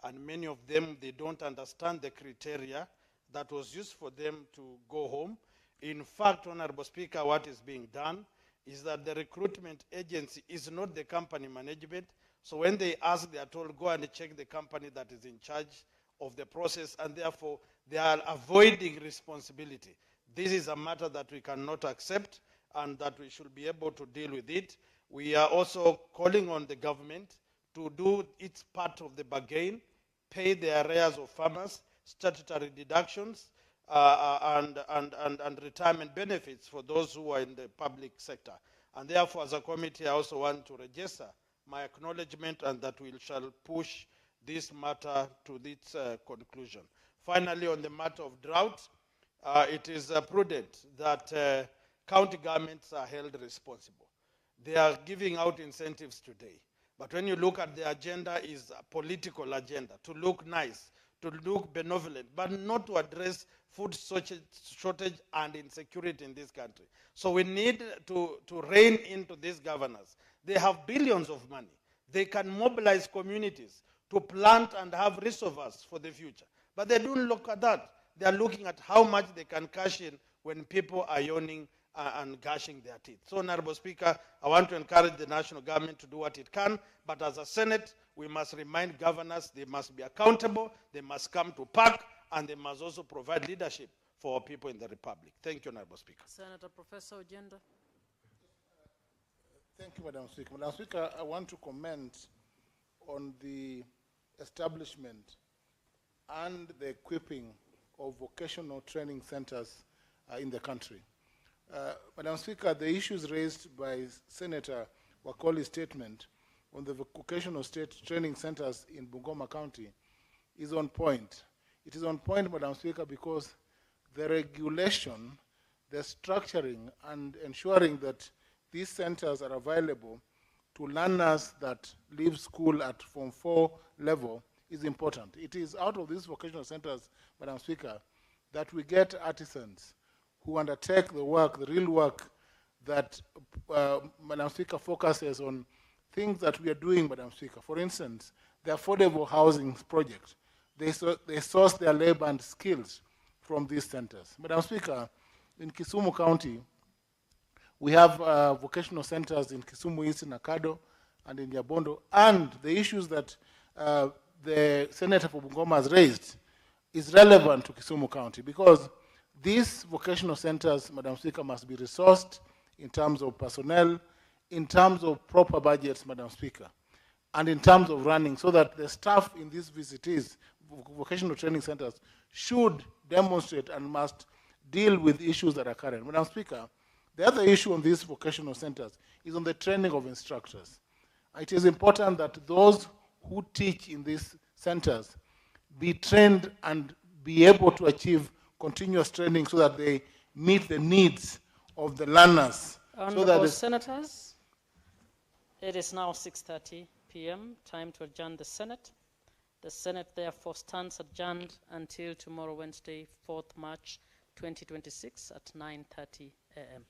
and many of them, they don't understand the criteria that was used for them to go home. In fact, Honorable Speaker, what is being done is that the recruitment agency is not the company management. So when they ask, they are told, go and check the company that is in charge of the process, and therefore they are avoiding responsibility. This is a matter that we cannot accept and that we should be able to deal with it. We are also calling on the government to do its part of the bargain, pay the arrears of farmers, statutory deductions, and retirement benefits for those who are in the public sector. And therefore, as a committee, I also want to register my acknowledgement and that we shall push this matter to its conclusion. Finally, on the matter of drought, it is prudent that county governments are held responsible. They are giving out incentives today. But when you look at the agenda, is a political agenda, to look nice, to look benevolent, but not to address food shortage and insecurity in this country. So we need to rein into these governors. They have billions of money. They can mobilize communities to plant and have reservoirs for the future. But they don't look at that. They are looking at how much they can cash in when people are yawning and gashing their teeth. So, Honorable Speaker, I want to encourage the national government to do what it can, but as a Senate, we must remind governors they must be accountable, they must come to PAC, and they must also provide leadership for our people in the Republic. Thank you, Honorable Speaker. Senator Professor Ojenda. Thank you, Madam Speaker. Madam Speaker, I want to comment on the establishment and the equipping of vocational training centers in the country. Madam Speaker, the issues raised by Senator Wakoli's statement on the vocational state training centers in Bungoma County is on point. It is on point, Madam Speaker, because the regulation, the structuring, and ensuring that these centers are available to learners that leave school at Form 4 level is important. It is out of these vocational centers, Madam Speaker, that we get artisans who undertake the work, the real work that Madam Speaker focuses on things that we are doing, Madam Speaker. For instance, the affordable housing project. They source their labor and skills from these centers. Madam Speaker, in Kisumu County, we have vocational centers in Kisumu East, in Nakado, and in Yabondo, and the issues that the Senator for Bungoma has raised is relevant to Kisumu County, because these vocational centers, Madam Speaker, must be resourced in terms of personnel, in terms of proper budgets, Madam Speaker, and in terms of running, so that the staff in these VCTs, vocational training centers, should demonstrate and must deal with issues that are current. Madam Speaker, the other issue on these vocational centers is on the training of instructors. It is important that those who teach in these centers be trained and be able to achieve continuous training so that they meet the needs of the learners. Honourable Senators, it is now 6:30 p.m., time to adjourn the Senate. The Senate therefore stands adjourned until tomorrow, Wednesday, 4th March 2026 at 9:30 a.m.